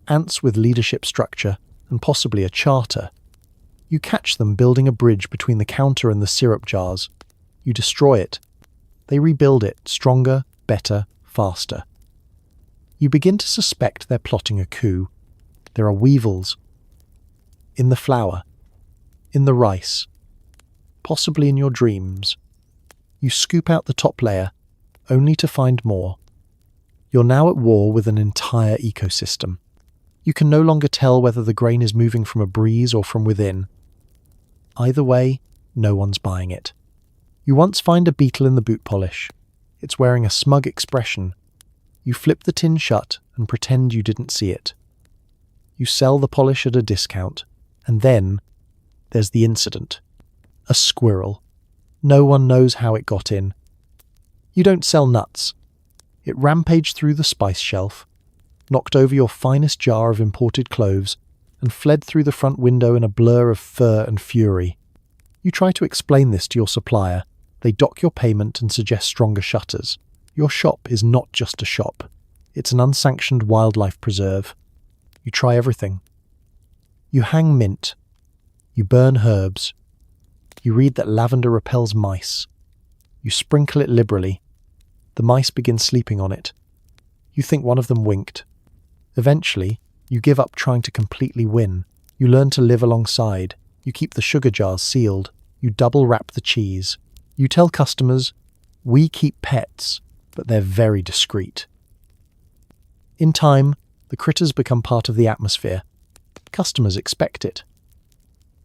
ants with leadership structure and possibly a charter. You catch them building a bridge between the counter and the syrup jars. You destroy it. They rebuild it, stronger, better, faster. You begin to suspect they're plotting a coup. There are weevils. In the flour. In the rice. Possibly in your dreams. You scoop out the top layer, only to find more. You're now at war with an entire ecosystem. You can no longer tell whether the grain is moving from a breeze or from within. Either way, no one's buying it. You once find a beetle in the boot polish. It's wearing a smug expression. You flip the tin shut and pretend you didn't see it. You sell the polish at a discount, and then there's the incident. A squirrel. No one knows how it got in. You don't sell nuts. It rampaged through the spice shelf, knocked over your finest jar of imported cloves, and fled through the front window in a blur of fur and fury. You try to explain this to your supplier. They dock your payment and suggest stronger shutters. Your shop is not just a shop. It's an unsanctioned wildlife preserve. You try everything. You hang mint. You burn herbs. You read that lavender repels mice. You sprinkle it liberally. The mice begin sleeping on it. You think one of them winked. Eventually, you give up trying to completely win. You learn to live alongside. You keep the sugar jars sealed. You double wrap the cheese. You tell customers, we keep pets, but they're very discreet. In time, the critters become part of the atmosphere. Customers expect it.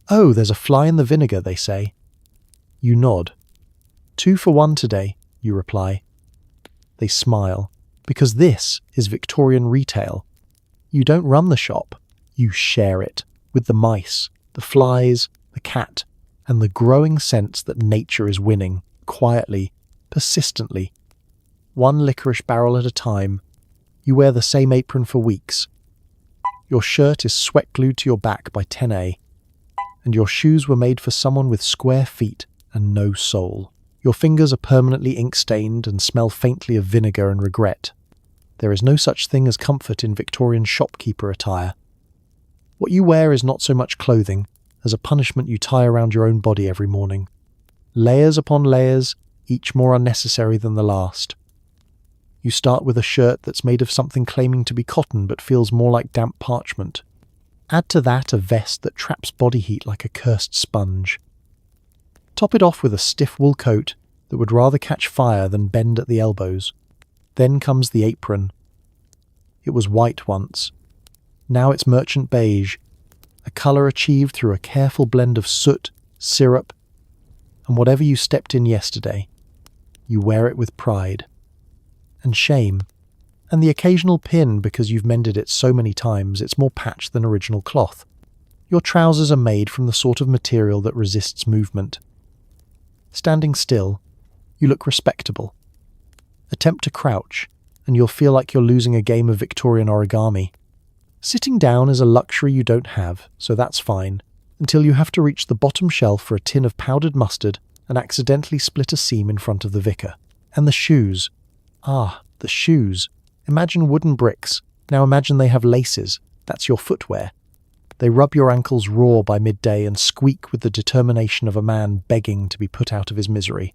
Oh, there's a fly in the vinegar, they say. You nod. 2 for 1 today, you reply. They smile, because this is Victorian retail. You don't run the shop, you share it, with the mice, the flies, the cat, and the growing sense that nature is winning, quietly, persistently. 1 licorice barrel at a time. You wear the same apron for weeks. Your shirt is sweat glued to your back by 10A, and your shoes were made for someone with square feet and no soul. Your fingers are permanently ink-stained and smell faintly of vinegar and regret. There is no such thing as comfort in Victorian shopkeeper attire. What you wear is not so much clothing as a punishment you tie around your own body every morning. Layers upon layers, each more unnecessary than the last. You start with a shirt that's made of something claiming to be cotton but feels more like damp parchment. Add to that a vest that traps body heat like a cursed sponge. Top it off with a stiff wool coat that would rather catch fire than bend at the elbows. Then comes the apron. It was white once. Now it's merchant beige, a colour achieved through a careful blend of soot, syrup, and whatever you stepped in yesterday. You wear it with pride. And shame. And the occasional pin because you've mended it so many times it's more patched than original cloth. Your trousers are made from the sort of material that resists movement. Standing still, you look respectable. Attempt to crouch, and you'll feel like you're losing a game of Victorian origami. Sitting down is a luxury you don't have, so that's fine, until you have to reach the bottom shelf for a tin of powdered mustard and accidentally split a seam in front of the vicar. And the shoes. Ah, the shoes. Imagine wooden bricks. Now imagine they have laces. That's your footwear. They rub your ankles raw by midday and squeak with the determination of a man begging to be put out of his misery.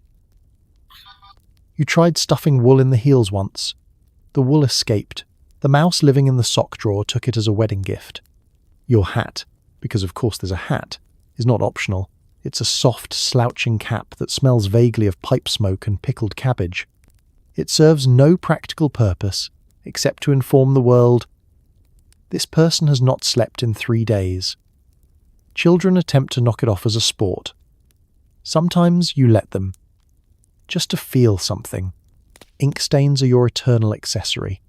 You tried stuffing wool in the heels once. The wool escaped. The mouse living in the sock drawer took it as a wedding gift. Your hat, because of course there's a hat, is not optional. It's a soft, slouching cap that smells vaguely of pipe smoke and pickled cabbage. It serves no practical purpose except to inform the world, this person has not slept in 3 days. Children attempt to knock it off as a sport. Sometimes you let them. Just to feel something. Ink stains are your eternal accessory.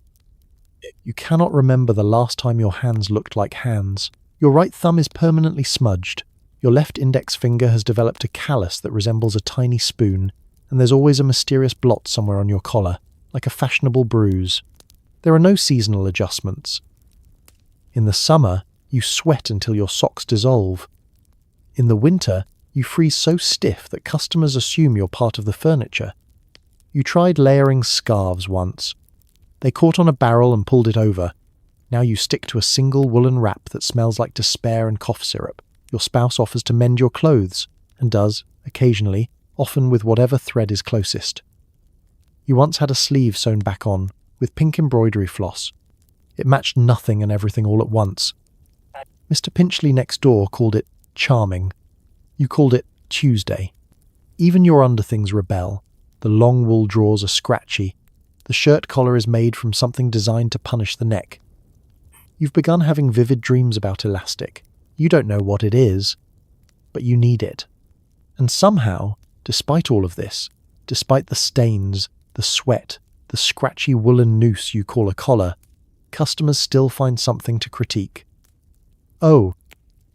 You cannot remember the last time your hands looked like hands. Your right thumb is permanently smudged. Your left index finger has developed a callus that resembles a tiny spoon, and there's always a mysterious blot somewhere on your collar, like a fashionable bruise. There are no seasonal adjustments. In the summer, you sweat until your socks dissolve. In the winter, you freeze so stiff that customers assume you're part of the furniture. You tried layering scarves once. They caught on a barrel and pulled it over. Now you stick to a single woolen wrap that smells like despair and cough syrup. Your spouse offers to mend your clothes, and does, occasionally, often with whatever thread is closest. You once had a sleeve sewn back on, with pink embroidery floss. It matched nothing and everything all at once. Mr. Pinchley next door called it charming. You called it Tuesday. Even your underthings rebel. The long wool drawers are scratchy. The shirt collar is made from something designed to punish the neck. You've begun having vivid dreams about elastic. You don't know what it is, but you need it. And somehow, despite all of this, despite the stains, the sweat, the scratchy woolen noose you call a collar, customers still find something to critique. "Oh,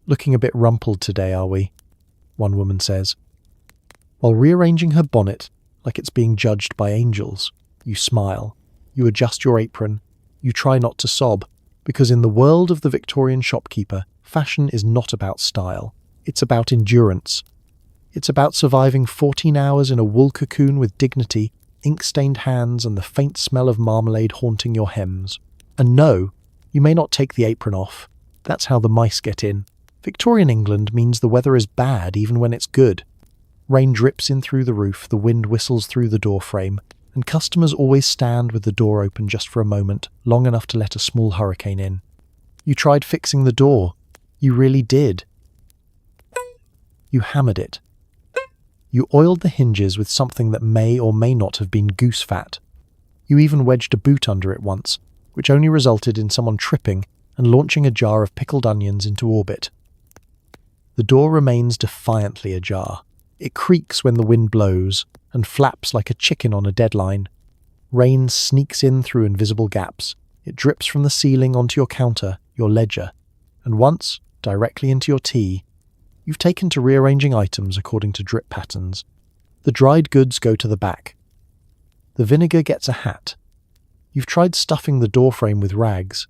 looking a bit rumpled today, are we?" one woman says. While rearranging her bonnet like it's being judged by angels, you smile, you adjust your apron, you try not to sob, because in the world of the Victorian shopkeeper, fashion is not about style. It's about endurance. It's about surviving 14 hours in a wool cocoon with dignity, ink-stained hands, and the faint smell of marmalade haunting your hems. And no, you may not take the apron off. That's how the mice get in. Victorian England means the weather is bad even when it's good. Rain drips in through the roof, the wind whistles through the door frame, and customers always stand with the door open just for a moment, long enough to let a small hurricane in. You tried fixing the door. You really did. You hammered it. You oiled the hinges with something that may or may not have been goose fat. You even wedged a boot under it once, which only resulted in someone tripping and launching a jar of pickled onions into orbit. The door remains defiantly ajar. It creaks when the wind blows and flaps like a chicken on a deadline. Rain sneaks in through invisible gaps. It drips from the ceiling onto your counter, your ledger, and once, directly into your tea. You've taken to rearranging items according to drip patterns. The dried goods go to the back. The vinegar gets a hat. You've tried stuffing the doorframe with rags,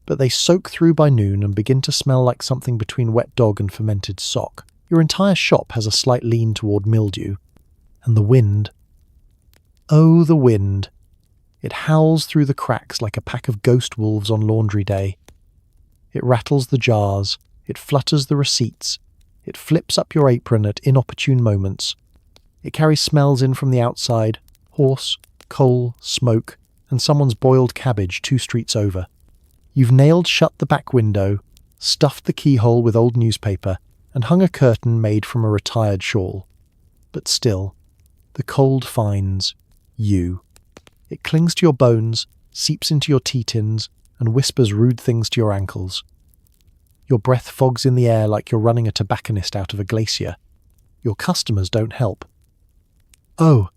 but they soak through by noon and begin to smell like something between wet dog and fermented sock. Your entire shop has a slight lean toward mildew. And the wind. Oh, the wind. It howls through the cracks like a pack of ghost wolves on laundry day. It rattles the jars. It flutters the receipts. It flips up your apron at inopportune moments. It carries smells in from the outside, horse, coal, smoke, and someone's boiled cabbage 2 streets over. You've nailed shut the back window, stuffed the keyhole with old newspaper, and hung a curtain made from a retired shawl. But still, the cold finds you. It clings to your bones, seeps into your tea tins, and whispers rude things to your ankles. Your breath fogs in the air like you're running a tobacconist out of a glacier. Your customers don't help. "Oh,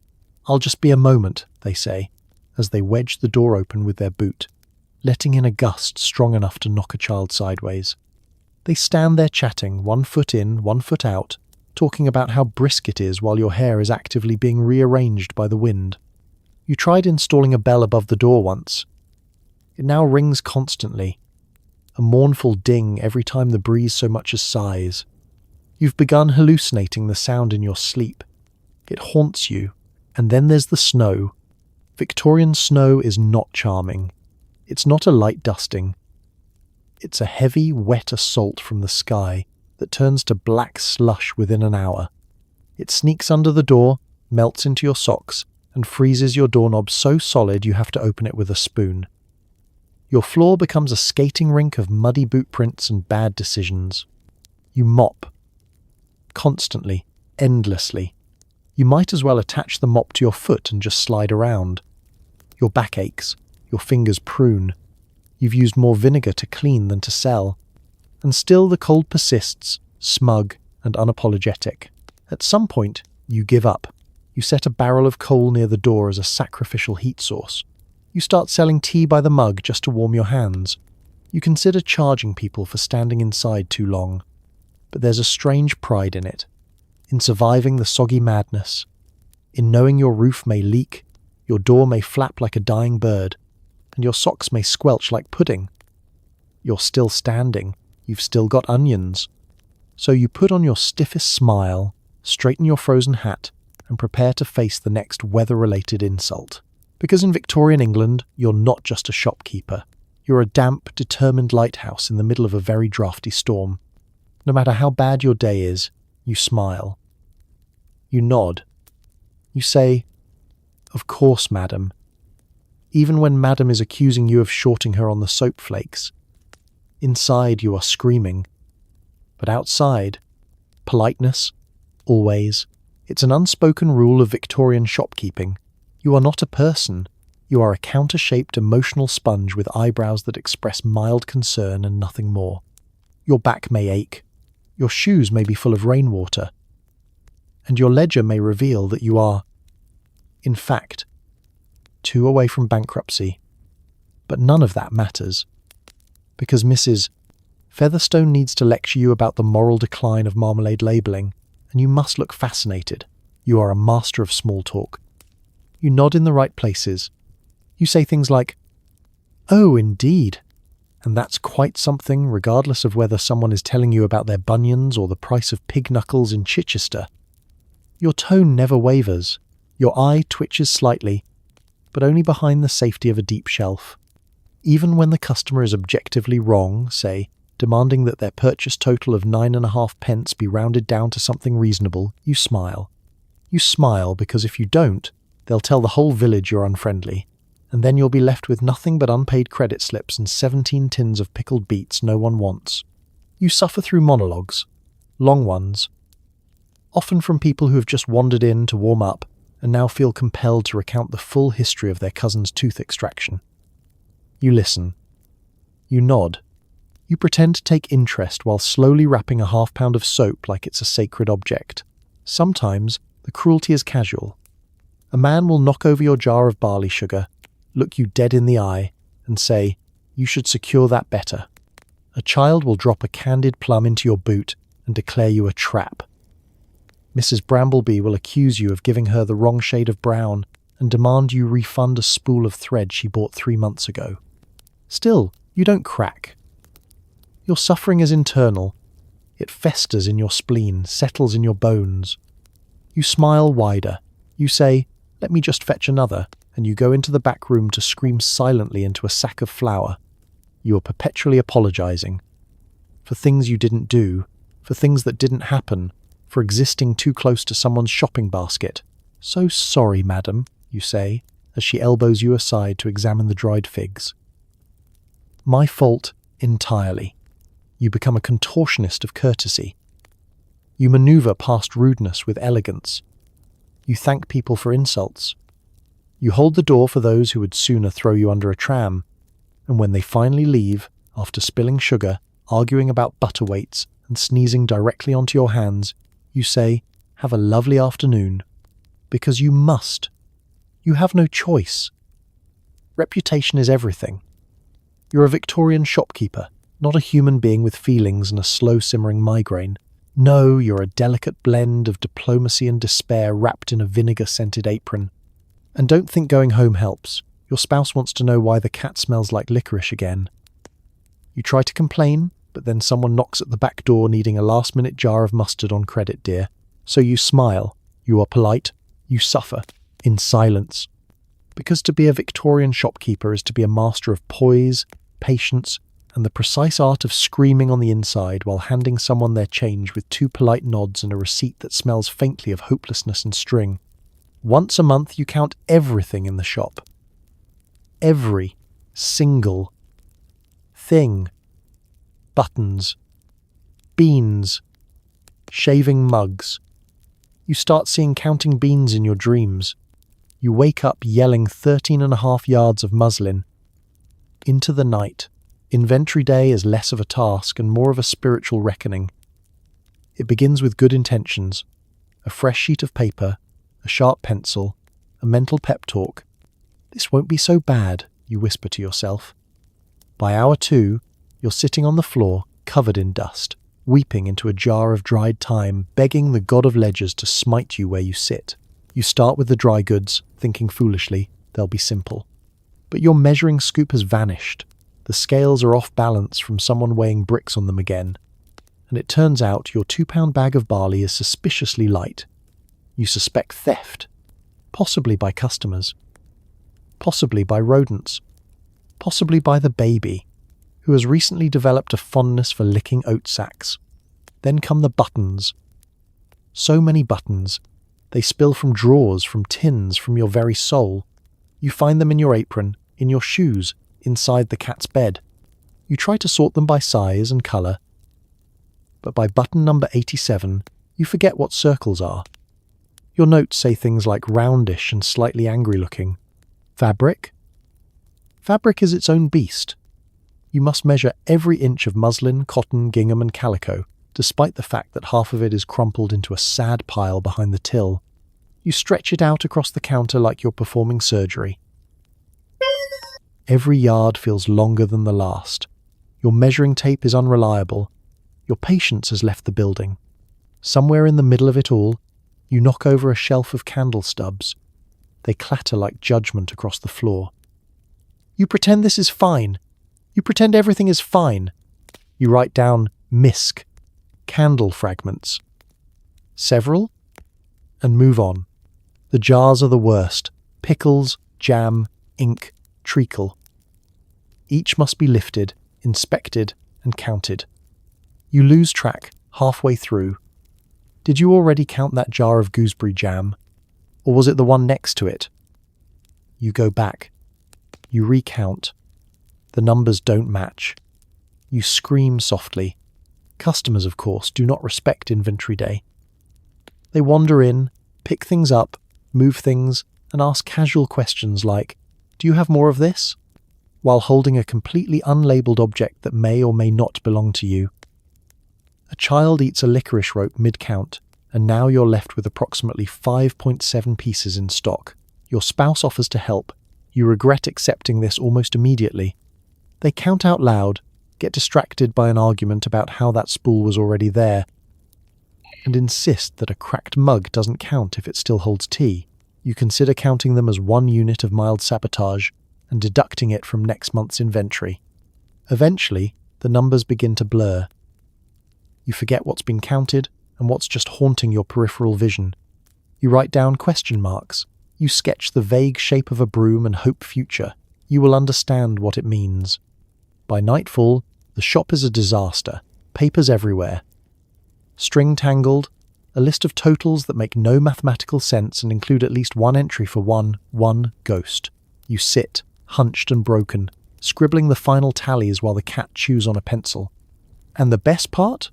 I'll just be a moment," they say, as they wedge the door open with their boot, letting in a gust strong enough to knock a child sideways. They stand there chatting, 1 foot in, 1 foot out, talking about how brisk it is while your hair is actively being rearranged by the wind. You tried installing a bell above the door once. It now rings constantly, a mournful ding every time the breeze so much as sighs. You've begun hallucinating the sound in your sleep. It haunts you. And then there's the snow. Victorian snow is not charming. It's not a light dusting. It's a heavy, wet assault from the sky that turns to black slush within an hour. It sneaks under the door, melts into your socks, and freezes your doorknob so solid you have to open it with a spoon. Your floor becomes a skating rink of muddy boot prints and bad decisions. You mop. Constantly, endlessly. You might as well attach the mop to your foot and just slide around. Your back aches. Your fingers prune. You've used more vinegar to clean than to sell. And still the cold persists, smug and unapologetic. At some point, you give up. You set a barrel of coal near the door as a sacrificial heat source. You start selling tea by the mug just to warm your hands. You consider charging people for standing inside too long. But there's a strange pride in it, in surviving the soggy madness, in knowing your roof may leak, your door may flap like a dying bird, and your socks may squelch like pudding. You're still standing, you've still got onions. So you put on your stiffest smile, straighten your frozen hat, and prepare to face the next weather-related insult. Because in Victorian England, you're not just a shopkeeper. You're a damp, determined lighthouse in the middle of a very drafty storm. No matter how bad your day is, you smile. You nod. You say, "Of course, madam," even when madam is accusing you of shorting her on the soap flakes. Inside you are screaming. But outside, politeness, always. It's an unspoken rule of Victorian shopkeeping. You are not a person. You are a counter-shaped emotional sponge with eyebrows that express mild concern and nothing more. Your back may ache. Your shoes may be full of rainwater. And your ledger may reveal that you are, in fact, 2 away from bankruptcy. But none of that matters. Because Mrs. Featherstone needs to lecture you about the moral decline of marmalade labelling, and you must look fascinated. You are a master of small talk. You nod in the right places. You say things like, "Oh, indeed," and that's quite something regardless of whether someone is telling you about their bunions or the price of pig knuckles in Chichester. Your tone never wavers. Your eye twitches slightly, but only behind the safety of a deep shelf. Even when the customer is objectively wrong, say, demanding that their purchase total of 9.5 pence be rounded down to something reasonable, you smile. You smile because if you don't, they'll tell the whole village you're unfriendly, and then you'll be left with nothing but unpaid credit slips and 17 tins of pickled beets no one wants. You suffer through monologues, long ones, often from people who have just wandered in to warm up and now feel compelled to recount the full history of their cousin's tooth extraction. You listen. You nod. You pretend to take interest while slowly wrapping a half-pound of soap like it's a sacred object. Sometimes the cruelty is casual. A man will knock over your jar of barley sugar, look you dead in the eye, and say, "You should secure that better." A child will drop a candied plum into your boot and declare you a trap. Mrs. Brambleby will accuse you of giving her the wrong shade of brown and demand you refund a spool of thread she bought 3 months ago. Still, you don't crack. Your suffering is internal. It festers in your spleen, settles in your bones. You smile wider. You say, "Let me just fetch another," and you go into the back room to scream silently into a sack of flour. You are perpetually apologizing. For things you didn't do, for things that didn't happen, for existing too close to someone's shopping basket. "So sorry, madam," you say, as she elbows you aside to examine the dried figs. "My fault entirely." You become a contortionist of courtesy. You maneuver past rudeness with elegance. You thank people for insults. You hold the door for those who would sooner throw you under a tram, and when they finally leave, after spilling sugar, arguing about butter weights, and sneezing directly onto your hands, you say, "Have a lovely afternoon." Because you must. You have no choice. Reputation is everything. You're a Victorian shopkeeper, not a human being with feelings and a slow-simmering migraine. No, you're a delicate blend of diplomacy and despair wrapped in a vinegar-scented apron. And don't think going home helps. Your spouse wants to know why the cat smells like licorice again. You try to complain, but then someone knocks at the back door needing a last-minute jar of mustard on credit, dear. So you smile. You are polite. You suffer. In silence. Because to be a Victorian shopkeeper is to be a master of poise, patience, and the precise art of screaming on the inside while handing someone their change with 2 polite nods and a receipt that smells faintly of hopelessness and string. Once a month you count everything in the shop. Every single thing. Buttons. Beans. Shaving mugs. You start seeing counting beans in your dreams. You wake up yelling 13.5 yards of muslin. Into the night. Inventory day is less of a task and more of a spiritual reckoning. It begins with good intentions, a fresh sheet of paper, a sharp pencil, a mental pep talk. This won't be so bad, you whisper to yourself. By hour 2, you're sitting on the floor, covered in dust, weeping into a jar of dried thyme, begging the god of ledgers to smite you where you sit. You start with the dry goods, thinking foolishly, they'll be simple. But your measuring scoop has vanished. The scales are off balance from someone weighing bricks on them again. And it turns out your 2-pound bag of barley is suspiciously light. You suspect theft, possibly by customers, possibly by rodents, possibly by the baby, who has recently developed a fondness for licking oat sacks. Then come the buttons. So many buttons. They spill from drawers, from tins, from your very soul. You find them in your apron, in your shoes, inside the cat's bed. You try to sort them by size and colour. But by button number 87, you forget what circles are. Your notes say things like roundish and slightly angry-looking. Fabric? Fabric is its own beast. You must measure every inch of muslin, cotton, gingham and calico, despite the fact that half of it is crumpled into a sad pile behind the till. You stretch it out across the counter like you're performing surgery. Every yard feels longer than the last. Your measuring tape is unreliable. Your patience has left the building. Somewhere in the middle of it all, you knock over a shelf of candle stubs. They clatter like judgment across the floor. You pretend this is fine. You pretend everything is fine. You write down misc, candle fragments. Several? And move on. The jars are the worst. Pickles, jam, ink, treacle. Each must be lifted, inspected, and counted. You lose track halfway through. Did you already count that jar of gooseberry jam? Or was it the one next to it? You go back. You recount. The numbers don't match. You scream softly. Customers, of course, do not respect inventory day. They wander in, pick things up, move things, and ask casual questions like, "Do you have more of this?" while holding a completely unlabeled object that may or may not belong to you. A child eats a licorice rope mid-count, and now you're left with approximately 5.7 pieces in stock. Your spouse offers to help. You regret accepting this almost immediately. They count out loud, get distracted by an argument about how that spool was already there, and insist that a cracked mug doesn't count if it still holds tea. You consider counting them as one unit of mild sabotage and deducting it from next month's inventory. Eventually, the numbers begin to blur. You forget what's been counted and what's just haunting your peripheral vision. You write down question marks. You sketch the vague shape of a broom and hope future. You will understand what it means. By nightfall, the shop is a disaster. Papers everywhere. String tangled, a list of totals that make no mathematical sense and include at least one entry for one ghost. You sit, hunched and broken, scribbling the final tallies while the cat chews on a pencil. And the best part?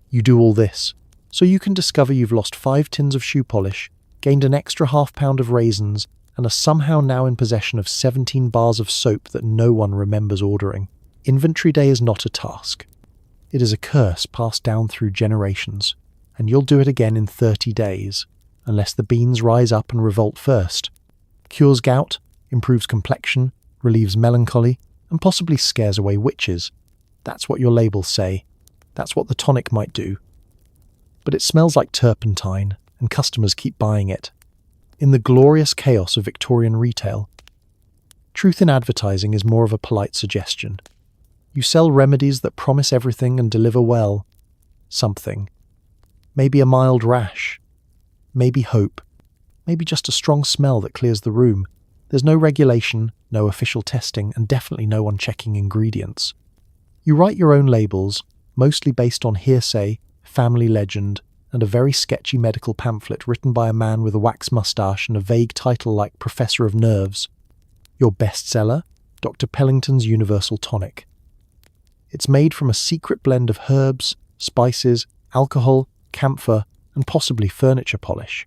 You do all this, so you can discover you've lost 5 tins of shoe polish, gained an extra half-pound of raisins, and are somehow now in possession of 17 bars of soap that no one remembers ordering. Inventory day is not a task. It is a curse passed down through generations, and you'll do it again in 30 days, unless the beans rise up and revolt first. Cures gout, improves complexion, relieves melancholy, and possibly scares away witches. That's what your labels say. That's what the tonic might do. But it smells like turpentine, and customers keep buying it. In the glorious chaos of Victorian retail, truth in advertising is more of a polite suggestion. You sell remedies that promise everything and deliver well. Something. Maybe a mild rash. Maybe hope. Maybe just a strong smell that clears the room. There's no regulation, no official testing, and definitely no one checking ingredients. You write your own labels, mostly based on hearsay, family legend, and a very sketchy medical pamphlet written by a man with a wax moustache and a vague title like Professor of Nerves. Your bestseller, Dr. Pellington's Universal Tonic. It's made from a secret blend of herbs, spices, alcohol, camphor, and possibly furniture polish.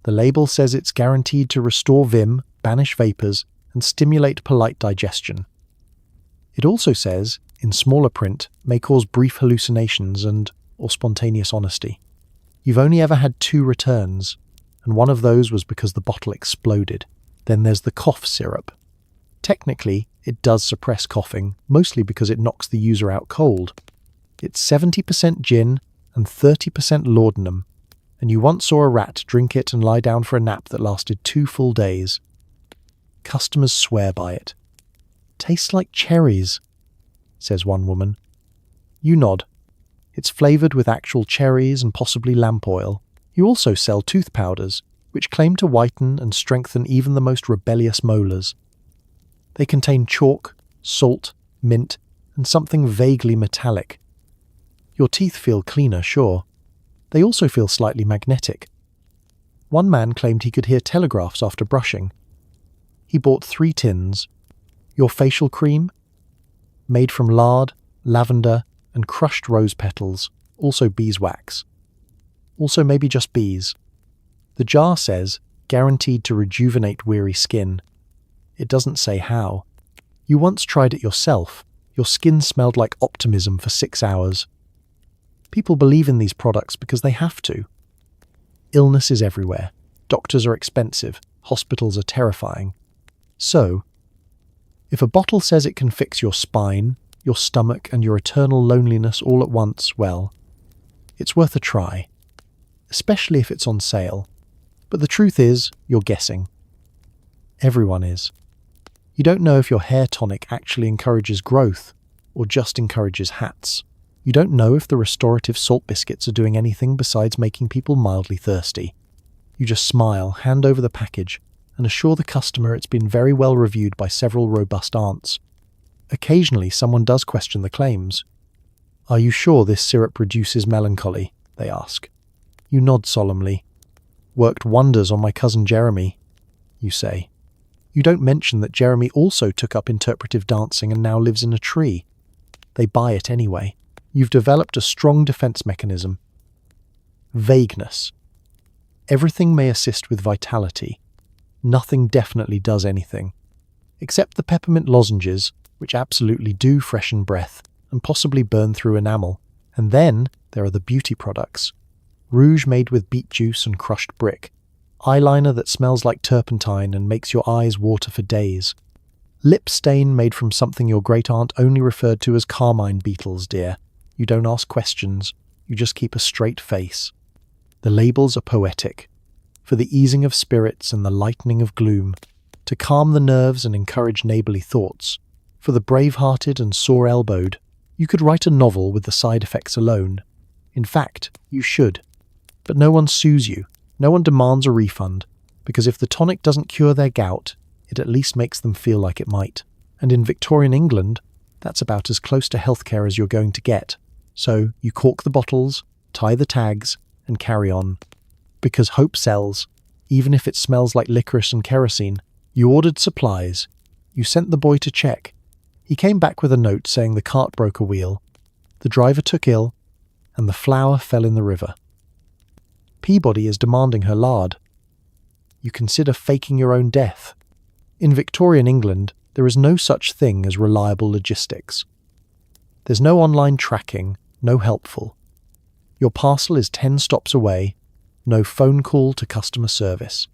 The label says it's guaranteed to restore vim, banish vapours, and stimulate polite digestion. It also says, in smaller print, may cause brief hallucinations or spontaneous honesty. You've only ever had 2 returns, and one of those was because the bottle exploded. Then there's the cough syrup. Technically, it does suppress coughing, mostly because it knocks the user out cold. It's 70% gin and 30% laudanum, and you once saw a rat drink it and lie down for a nap that lasted 2 full days. Customers swear by it. "Tastes like cherries," says one woman. You nod. It's flavoured with actual cherries and possibly lamp oil. You also sell tooth powders, which claim to whiten and strengthen even the most rebellious molars. They contain chalk, salt, mint, and something vaguely metallic. Your teeth feel cleaner, sure. They also feel slightly magnetic. One man claimed he could hear telegraphs after brushing. He bought 3 tins. Your facial cream? Made from lard, lavender, and crushed rose petals, also beeswax. Also maybe just bees. The jar says, guaranteed to rejuvenate weary skin. It doesn't say how. You once tried it yourself. Your skin smelled like optimism for 6 hours. People believe in these products because they have to. Illness is everywhere. Doctors are expensive. Hospitals are terrifying. So, if a bottle says it can fix your spine, your stomach, and your eternal loneliness all at once, well, it's worth a try. Especially if it's on sale. But the truth is, you're guessing. Everyone is. You don't know if your hair tonic actually encourages growth or just encourages hats. You don't know if the restorative salt biscuits are doing anything besides making people mildly thirsty. You just smile, hand over the package, and assure the customer it's been very well reviewed by several robust aunts. Occasionally, someone does question the claims. "Are you sure this syrup reduces melancholy?" they ask. You nod solemnly. "Worked wonders on my cousin Jeremy," you say. You don't mention that Jeremy also took up interpretive dancing and now lives in a tree. They buy it anyway. You've developed a strong defense mechanism. Vagueness. Everything may assist with vitality. Nothing definitely does anything. Except the peppermint lozenges, which absolutely do freshen breath and possibly burn through enamel. And then there are the beauty products. Rouge made with beet juice and crushed brick. Eyeliner that smells like turpentine and makes your eyes water for days. Lip stain made from something your great-aunt only referred to as carmine beetles, dear. You don't ask questions, you just keep a straight face. The labels are poetic. For the easing of spirits and the lightening of gloom. To calm the nerves and encourage neighbourly thoughts. For the brave-hearted and sore-elbowed. You could write a novel with the side effects alone. In fact, you should. But no one sues you. No one demands a refund. Because if the tonic doesn't cure their gout, it at least makes them feel like it might. And in Victorian England, that's about as close to healthcare as you're going to get. So you cork the bottles, tie the tags, and carry on. Because hope sells, even if it smells like licorice and kerosene. You ordered supplies. You sent the boy to check. He came back with a note saying the cart broke a wheel. The driver took ill, and the flour fell in the river. Peabody is demanding her lard. You consider faking your own death. In Victorian England, there is no such thing as reliable logistics. There's no online tracking, no helpful. Your parcel is 10 stops away, no phone call to customer service.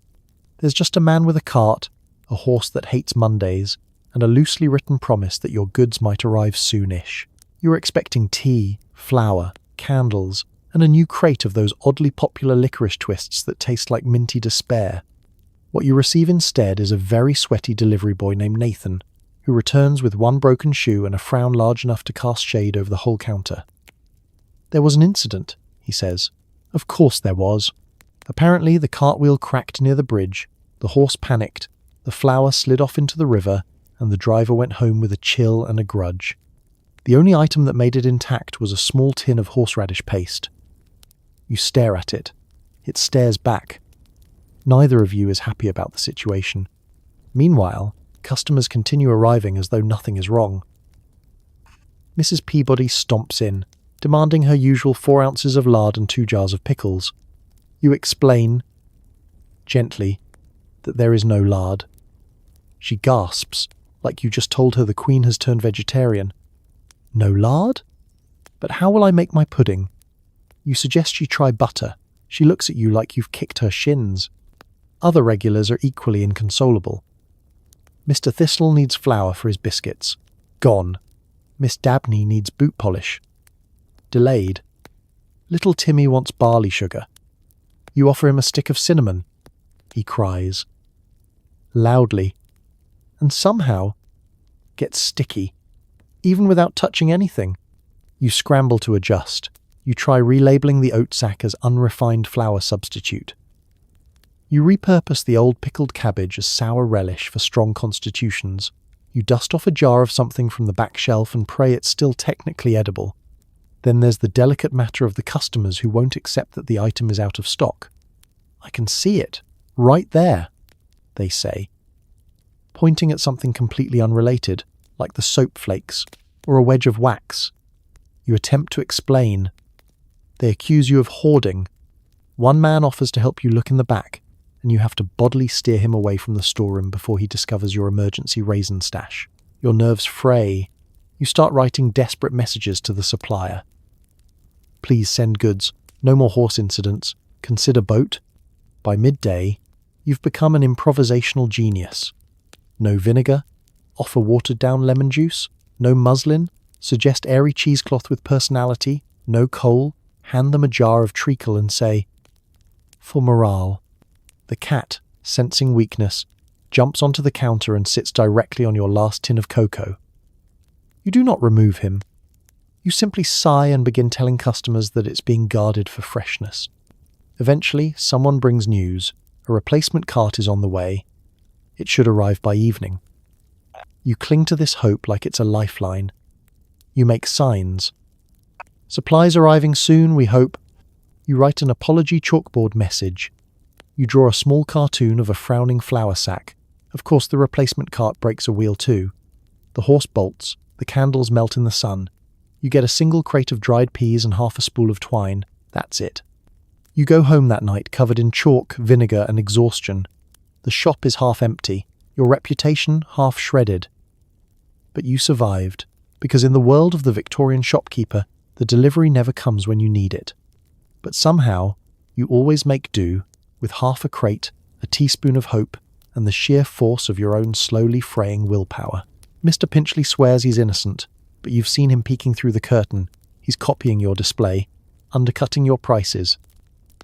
There's just a man with a cart, a horse that hates Mondays, and a loosely written promise that your goods might arrive soonish. You're expecting tea, flour, candles, and a new crate of those oddly popular licorice twists that taste like minty despair. What you receive instead is a very sweaty delivery boy named Nathan, who returns with one broken shoe and a frown large enough to cast shade over the whole counter. "There was an incident," he says. Of course there was. Apparently the cartwheel cracked near the bridge, the horse panicked, the flour slid off into the river, and the driver went home with a chill and a grudge. The only item that made it intact was a small tin of horseradish paste. You stare at it. It stares back. Neither of you is happy about the situation. Meanwhile, customers continue arriving as though nothing is wrong. Mrs. Peabody stomps in, demanding her usual 4 ounces of lard and 2 jars of pickles. You explain, gently, that there is no lard. She gasps, like you just told her the Queen has turned vegetarian. No lard? But how will I make my pudding? You suggest she try butter. She looks at you like you've kicked her shins. Other regulars are equally inconsolable. Mr. Thistle needs flour for his biscuits. Gone. Miss Dabney needs boot polish. Delayed. Little Timmy wants barley sugar. You offer him a stick of cinnamon. He cries. Loudly. And somehow gets sticky. Even without touching anything. You scramble to adjust. You try relabeling the oat sack as unrefined flour substitute. You repurpose the old pickled cabbage as sour relish for strong constitutions. You dust off a jar of something from the back shelf and pray it's still technically edible. Then there's the delicate matter of the customers who won't accept that the item is out of stock. I can see it. Right there, they say, pointing at something completely unrelated, like the soap flakes or a wedge of wax. You attempt to explain. They accuse you of hoarding. One man offers to help you look in the back, and you have to bodily steer him away from the storeroom before he discovers your emergency raisin stash. Your nerves fray. You start writing desperate messages to the supplier. Please send goods. No more horse incidents. Consider boat. By midday, you've become an improvisational genius. No vinegar. Offer watered-down lemon juice. No muslin. Suggest airy cheesecloth with personality. No coal. Hand them a jar of treacle and say, for morale. The cat, sensing weakness, jumps onto the counter and sits directly on your last tin of cocoa. You do not remove him. You simply sigh and begin telling customers that it's being guarded for freshness. Eventually, someone brings news. A replacement cart is on the way. It should arrive by evening. You cling to this hope like it's a lifeline. You make signs. Supplies arriving soon, we hope. You write an apology chalkboard message. You draw a small cartoon of a frowning flour sack. Of course, the replacement cart breaks a wheel too. The horse bolts. The candles melt in the sun. You get a single crate of dried peas and half a spool of twine. That's it. You go home that night covered in chalk, vinegar, and exhaustion. The shop is half empty. Your reputation half shredded. But you survived, because in the world of the Victorian shopkeeper, the delivery never comes when you need it. But somehow, you always make do with half a crate, a teaspoon of hope, and the sheer force of your own slowly fraying willpower. Mr. Pinchley swears he's innocent, but you've seen him peeking through the curtain. He's copying your display, undercutting your prices,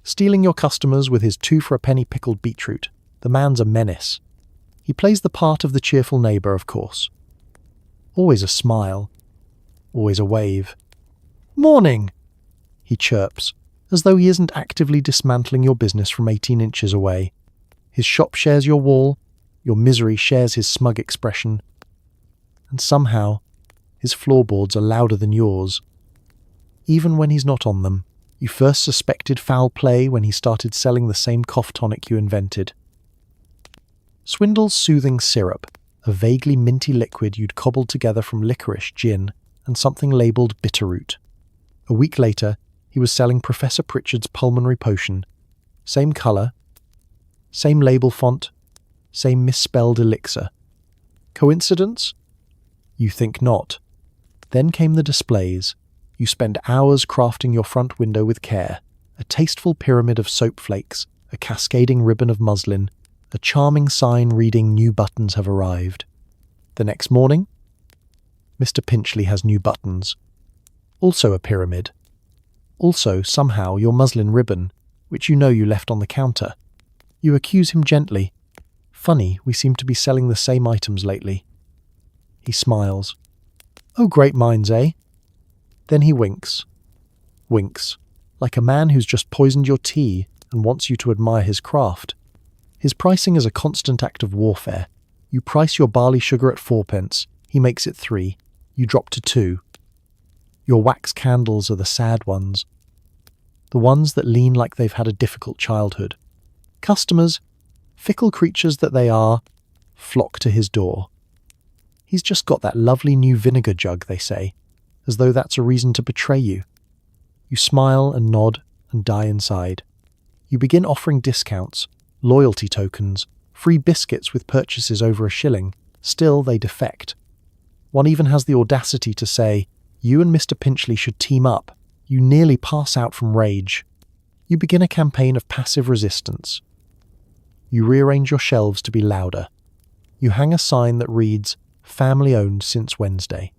stealing your customers with his 2 for a penny pickled beetroot. The man's a menace. He plays the part of the cheerful neighbour, of course. Always a smile. Always a wave. Morning, he chirps, as though he isn't actively dismantling your business from 18 inches away. His shop shares your wall, your misery shares his smug expression, and somehow his floorboards are louder than yours. Even when he's not on them, you first suspected foul play when he started selling the same cough tonic you invented. Swindle's soothing syrup, a vaguely minty liquid you'd cobbled together from licorice, gin, and something labelled bitterroot. A week later, he was selling Professor Pritchard's pulmonary potion. Same colour, same label font, same misspelled elixir. Coincidence? You think not. Then came the displays. You spend hours crafting your front window with care. A tasteful pyramid of soap flakes, a cascading ribbon of muslin, a charming sign reading "New buttons have arrived." The next morning, Mr. Pinchley has new buttons. Also a pyramid. Also, somehow, your muslin ribbon, which you know you left on the counter. You accuse him gently. Funny, we seem to be selling the same items lately. He smiles. Oh, great minds, eh? Then he winks. Winks, like a man who's just poisoned your tea and wants you to admire his craft. His pricing is a constant act of warfare. You price your barley sugar at 4p. He makes it 3. You drop to 2. Your wax candles are the sad ones. The ones that lean like they've had a difficult childhood. Customers, fickle creatures that they are, flock to his door. He's just got that lovely new vinegar jug, they say, as though that's a reason to betray you. You smile and nod and die inside. You begin offering discounts, loyalty tokens, free biscuits with purchases over $1. Still, they defect. One even has the audacity to say, you and Mr. Pinchley should team up. You nearly pass out from rage. You begin a campaign of passive resistance. You rearrange your shelves to be louder. You hang a sign that reads, "Family owned since Wednesday."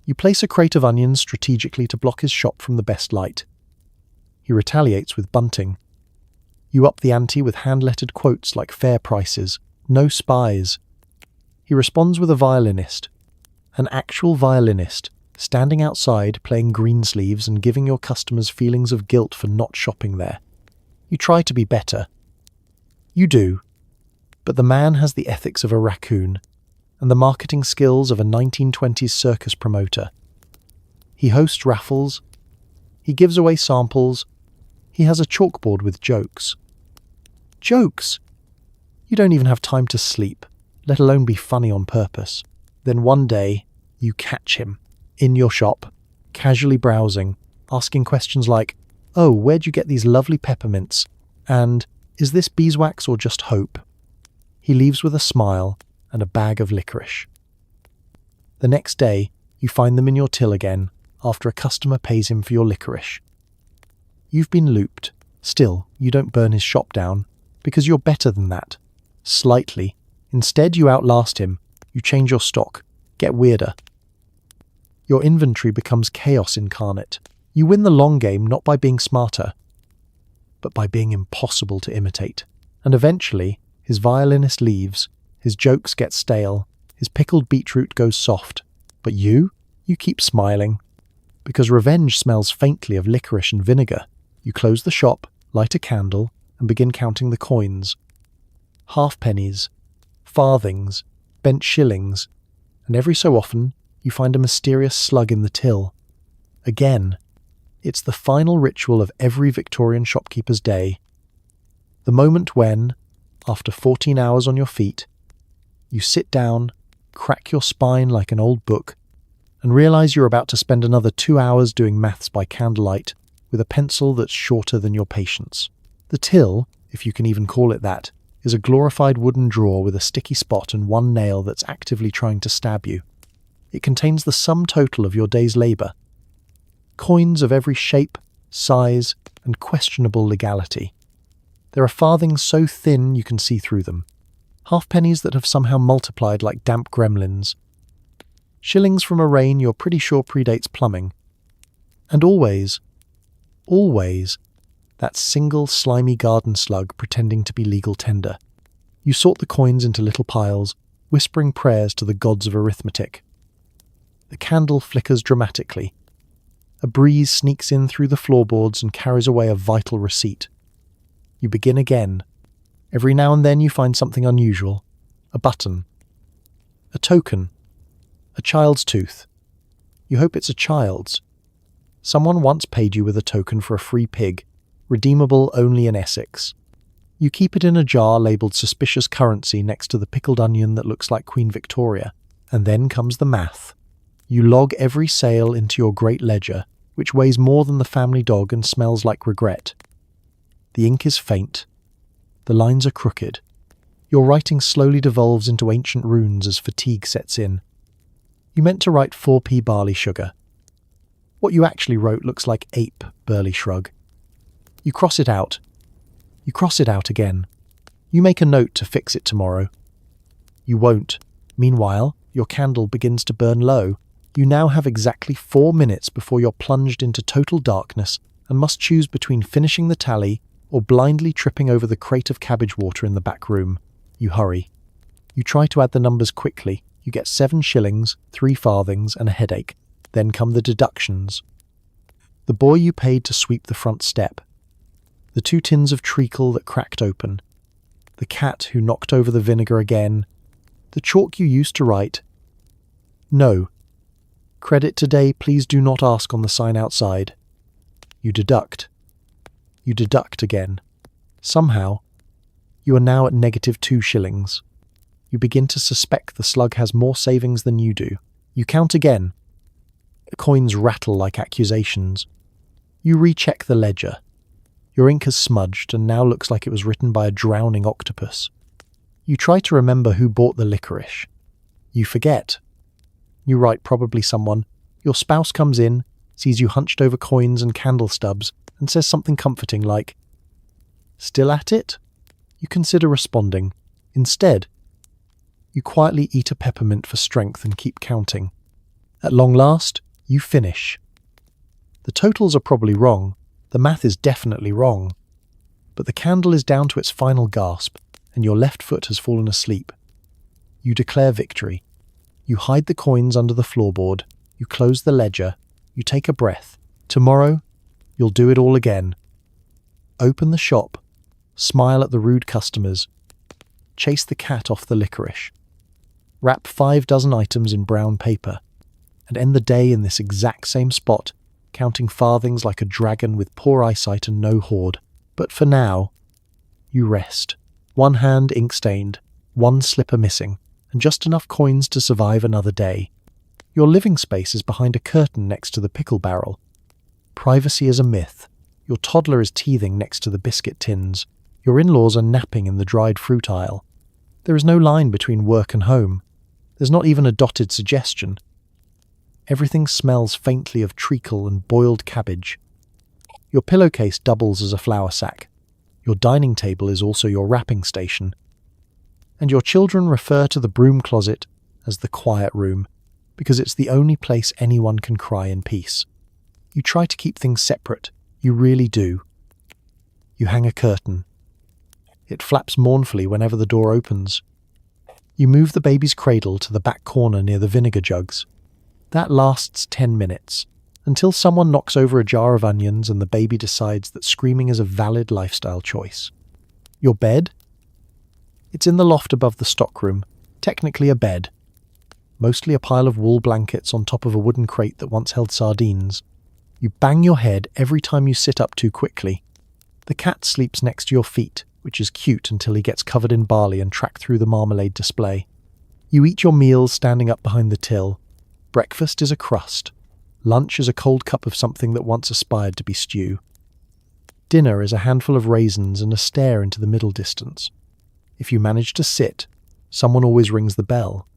You place a crate of onions strategically to block his shop from the best light. He retaliates with bunting. You up the ante with hand-lettered quotes like fair prices, no spies. He responds with a violinist, an actual violinist, standing outside playing Greensleeves and giving your customers feelings of guilt for not shopping there. You try to be better. You do. But the man has the ethics of a raccoon and the marketing skills of a 1920s circus promoter. He hosts raffles. He gives away samples. He has a chalkboard with jokes. Jokes? You don't even have time to sleep, let alone be funny on purpose. Then one day, you catch him, in your shop, casually browsing, asking questions like, "Oh, where'd you get these lovely peppermints?" And, "Is this beeswax or just hope?" He leaves with a smile and a bag of licorice. The next day, you find them in your till again, after a customer pays him for your licorice. You've been looped. Still, you don't burn his shop down, because you're better than that. Slightly. Instead, you outlast him. You change your stock. Get weirder. Your inventory becomes chaos incarnate. You win the long game not by being smarter, but by being impossible to imitate. And eventually, his violinist leaves, his jokes get stale, his pickled beetroot goes soft. But you keep smiling. Because revenge smells faintly of licorice and vinegar. You close the shop, light a candle, and begin counting the coins. Halfpennies, farthings, bent shillings, and every so often you find a mysterious slug in the till. Again, it's the final ritual of every Victorian shopkeeper's day. The moment when, after 14 hours on your feet, you sit down, crack your spine like an old book, and realize you're about to spend another 2 hours doing maths by candlelight with a pencil that's shorter than your patience. The till, if you can even call it that, is a glorified wooden drawer with a sticky spot and one nail that's actively trying to stab you. It contains the sum total of your day's labour. Coins of every shape, size, and questionable legality. There are farthings so thin you can see through them. Halfpennies that have somehow multiplied like damp gremlins. Shillings from a reign you're pretty sure predates plumbing. And always, that single slimy garden slug pretending to be legal tender. You sort the coins into little piles, whispering prayers to the gods of arithmetic. The candle flickers dramatically. A breeze sneaks in through the floorboards and carries away a vital receipt. You begin again. Every now and then you find something unusual. A button. A token. A child's tooth. You hope it's a child's. Someone once paid you with a token for a free pig, redeemable only in Essex. You keep it in a jar labelled suspicious currency next to the pickled onion that looks like Queen Victoria. And then comes the math. You log every sale into your great ledger, which weighs more than the family dog and smells like regret. The ink is faint. The lines are crooked. Your writing slowly devolves into ancient runes as fatigue sets in. You meant to write 4p barley sugar. What you actually wrote looks like ape, burly shrug. You cross it out. You cross it out again. You make a note to fix it tomorrow. You won't. Meanwhile, your candle begins to burn low. You now have exactly 4 minutes before you're plunged into total darkness and must choose between finishing the tally or blindly tripping over the crate of cabbage water in the back room. You hurry. You try to add the numbers quickly. You get 7 shillings, 3 farthings, and a headache. Then come the deductions. The boy you paid to sweep the front step. The 2 tins of treacle that cracked open. The cat who knocked over the vinegar again. The chalk you used to write. No. Credit today, please do not ask on the sign outside. You deduct. You deduct again. Somehow, you are now at -2 shillings. You begin to suspect the slug has more savings than you do. You count again. Coins rattle like accusations. You recheck the ledger. Your ink has smudged and now looks like it was written by a drowning octopus. You try to remember who bought the licorice. You forget. You write probably someone. Your spouse comes in, sees you hunched over coins and candle stubs, and says something comforting like, "Still at it?" You consider responding. Instead, You quietly eat a peppermint for strength and keep counting. At long last, you finish. The totals are probably wrong. The math is definitely wrong. But the candle is down to its final gasp, and your left foot has fallen asleep. You declare victory. You hide the coins under the floorboard. You close the ledger. You take a breath. Tomorrow, you'll do it all again. Open the shop. Smile at the rude customers. Chase the cat off the licorice. Wrap 5 dozen items in brown paper. And end the day in this exact same spot, counting farthings like a dragon with poor eyesight and no hoard. But for now, you rest. One hand ink-stained, one slipper missing, and just enough coins to survive another day. Your living space is behind a curtain next to the pickle barrel. Privacy is a myth. Your toddler is teething next to the biscuit tins. Your in-laws are napping in the dried fruit aisle. There is no line between work and home. There's not even a dotted suggestion. Everything smells faintly of treacle and boiled cabbage. Your pillowcase doubles as a flour sack. Your dining table is also your wrapping station. And your children refer to the broom closet as the quiet room, because it's the only place anyone can cry in peace. You try to keep things separate. You really do. You hang a curtain. It flaps mournfully whenever the door opens. You move the baby's cradle to the back corner near the vinegar jugs. That lasts 10 minutes, until someone knocks over a jar of onions and the baby decides that screaming is a valid lifestyle choice. Your bed? It's in the loft above the stockroom, technically a bed. Mostly a pile of wool blankets on top of a wooden crate that once held sardines. You bang your head every time you sit up too quickly. The cat sleeps next to your feet, which is cute until he gets covered in barley and tracked through the marmalade display. You eat your meals standing up behind the till. Breakfast is a crust. Lunch is a cold cup of something that once aspired to be stew. Dinner is a handful of raisins and a stare into the middle distance. If you manage to sit, someone always rings the bell,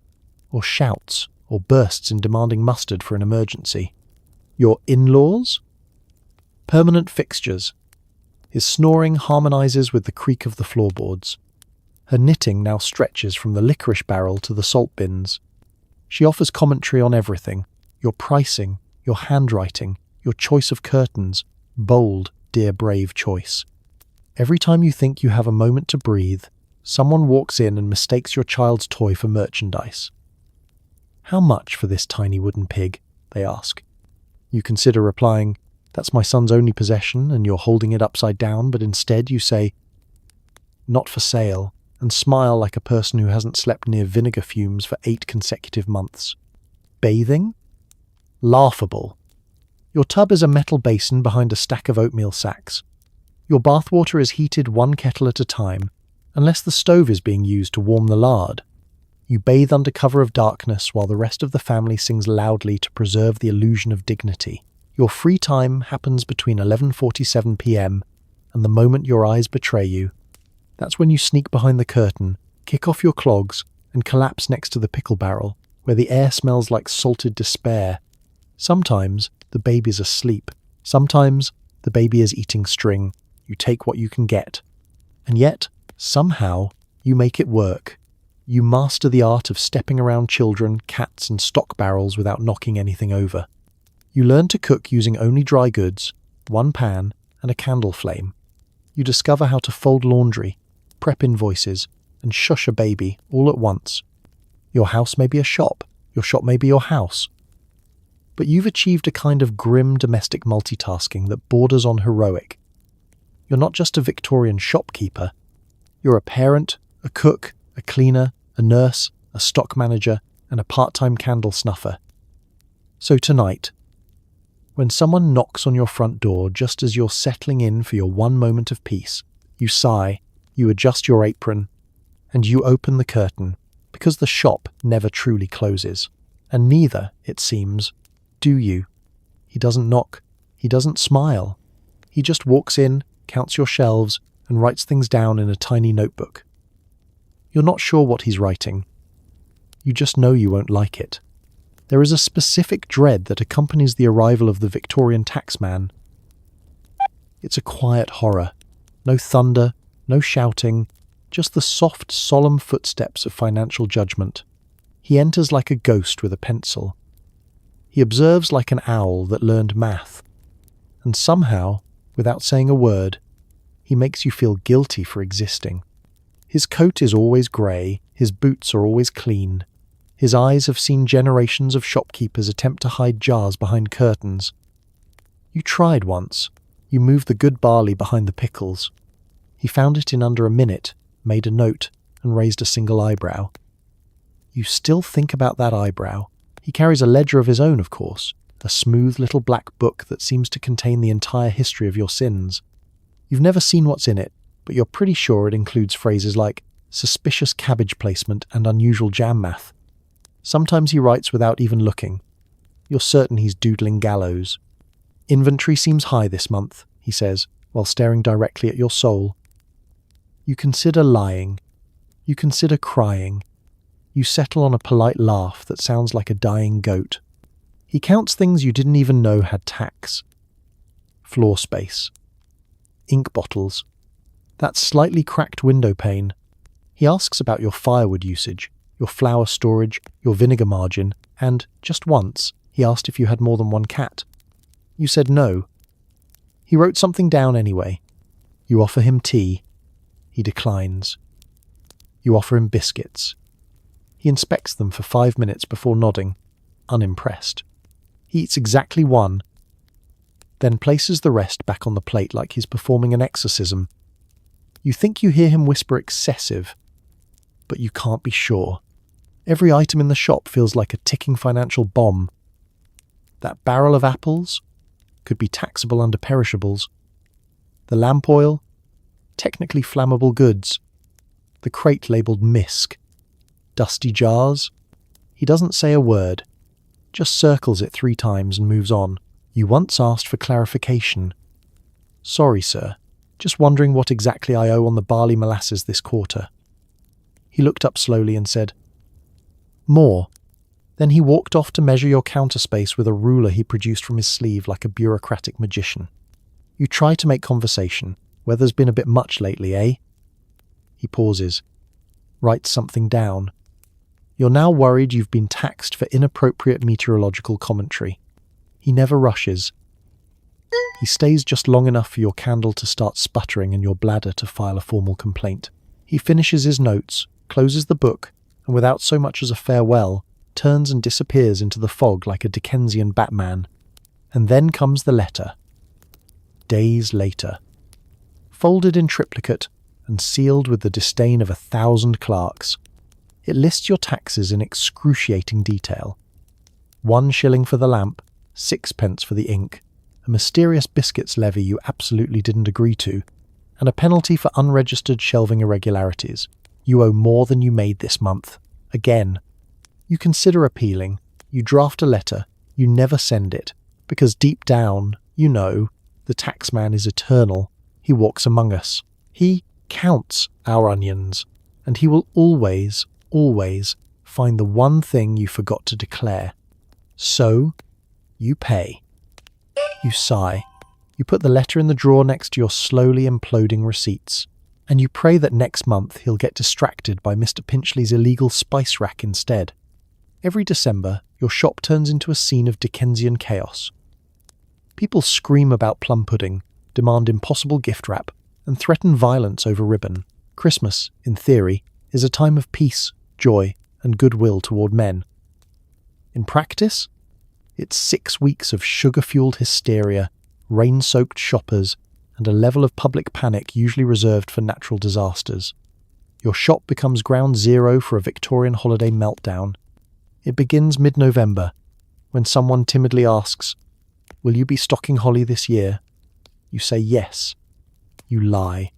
or shouts, or bursts in demanding mustard for an emergency. Your in-laws? Permanent fixtures. His snoring harmonizes with the creak of the floorboards. Her knitting now stretches from the licorice barrel to the salt bins. She offers commentary on everything: your pricing, your handwriting, your choice of curtains. Bold, dear brave choice. Every time you think you have a moment to breathe, someone walks in and mistakes your child's toy for merchandise. "How much for this tiny wooden pig?" they ask. You consider replying, "That's my son's only possession," and you're holding it upside down, but instead you say, "Not for sale," and smile like a person who hasn't slept near vinegar fumes for 8 consecutive months. Bathing? Laughable. Your tub is a metal basin behind a stack of oatmeal sacks. Your bathwater is heated 1 kettle at a time, unless the stove is being used to warm the lard. You bathe under cover of darkness while the rest of the family sings loudly to preserve the illusion of dignity. Your free time happens between 11:47 p.m. and the moment your eyes betray you. That's when you sneak behind the curtain, kick off your clogs, and collapse next to the pickle barrel, where the air smells like salted despair. Sometimes the baby's asleep. Sometimes the baby is eating string. You take what you can get. And yet, somehow, you make it work. You master the art of stepping around children, cats, and stock barrels without knocking anything over. You learn to cook using only dry goods, 1 pan, and a candle flame. You discover how to fold laundry, prep invoices, and shush a baby all at once. Your house may be a shop, your shop may be your house. But you've achieved a kind of grim domestic multitasking that borders on heroic. You're not just a Victorian shopkeeper. You're a parent, a cook, a cleaner, a nurse, a stock manager, and a part-time candle snuffer. So tonight, when someone knocks on your front door just as you're settling in for your 1 moment of peace, you sigh, you adjust your apron, and you open the curtain, because the shop never truly closes. And neither, it seems, do you. He doesn't knock. He doesn't smile. He just walks in, counts your shelves, and writes things down in a tiny notebook. You're not sure what he's writing. You just know you won't like it. There is a specific dread that accompanies the arrival of the Victorian taxman. It's a quiet horror. No thunder, no shouting, just the soft, solemn footsteps of financial judgment. He enters like a ghost with a pencil. He observes like an owl that learned math. And somehow, without saying a word, he makes you feel guilty for existing. His coat is always grey, his boots are always clean. His eyes have seen generations of shopkeepers attempt to hide jars behind curtains. You tried once. You moved the good barley behind the pickles. He found it in under a minute, made a note, and raised a single eyebrow. You still think about that eyebrow. He carries a ledger of his own, of course, a smooth little black book that seems to contain the entire history of your sins. You've never seen what's in it, but you're pretty sure it includes phrases like suspicious cabbage placement and unusual jam math. Sometimes he writes without even looking. You're certain he's doodling gallows. Inventory seems high this month, he says, while staring directly at your soul. You consider lying. You consider crying. You settle on a polite laugh that sounds like a dying goat. He counts things you didn't even know had tax. Floor space. Ink bottles. That slightly cracked window pane. He asks about your firewood usage, your flour storage, your vinegar margin, and, just once, he asked if you had more than one cat. You said no. He wrote something down anyway. You offer him tea. He declines. You offer him biscuits. He inspects them for 5 minutes before nodding, unimpressed. He eats exactly one, then places the rest back on the plate like he's performing an exorcism. You think you hear him whisper excessive, but you can't be sure. Every item in the shop feels like a ticking financial bomb. That barrel of apples could be taxable under perishables. The lamp oil, technically flammable goods. The crate labelled Misk. Dusty jars. He doesn't say a word, just circles it 3 times and moves on. You once asked for clarification. Sorry, sir. Just wondering what exactly I owe on the barley molasses this quarter. He looked up slowly and said, More. Then he walked off to measure your counter space with a ruler he produced from his sleeve like a bureaucratic magician. You try to make conversation. Weather's been a bit much lately, eh? He pauses, writes something down. You're now worried you've been taxed for inappropriate meteorological commentary. He never rushes. He stays just long enough for your candle to start sputtering and your bladder to file a formal complaint. He finishes his notes, closes the book, and without so much as a farewell, turns and disappears into the fog like a Dickensian Batman. And then comes the letter. Days later. Folded in triplicate and sealed with the disdain of 1,000 clerks. It lists your taxes in excruciating detail. 1 shilling for the lamp, 6p for the ink, a mysterious biscuits levy you absolutely didn't agree to, and a penalty for unregistered shelving irregularities. You owe more than you made this month. Again. You consider appealing. You draft a letter. You never send it. Because deep down, you know, the taxman is eternal. He walks among us. He counts our onions. And he will always find the one thing you forgot to declare. So, you pay. You sigh. You put the letter in the drawer next to your slowly imploding receipts. And you pray that next month he'll get distracted by Mr. Pinchley's illegal spice rack instead. Every December, your shop turns into a scene of Dickensian chaos. People scream about plum pudding, demand impossible gift wrap, and threaten violence over ribbon. Christmas, in theory, is a time of peace, joy, and goodwill toward men. In practice, it's 6 weeks of sugar-fueled hysteria, rain-soaked shoppers, and a level of public panic usually reserved for natural disasters. Your shop becomes ground zero for a Victorian holiday meltdown. It begins mid-November, when someone timidly asks, "Will you be stocking holly this year?" You say yes. You lie.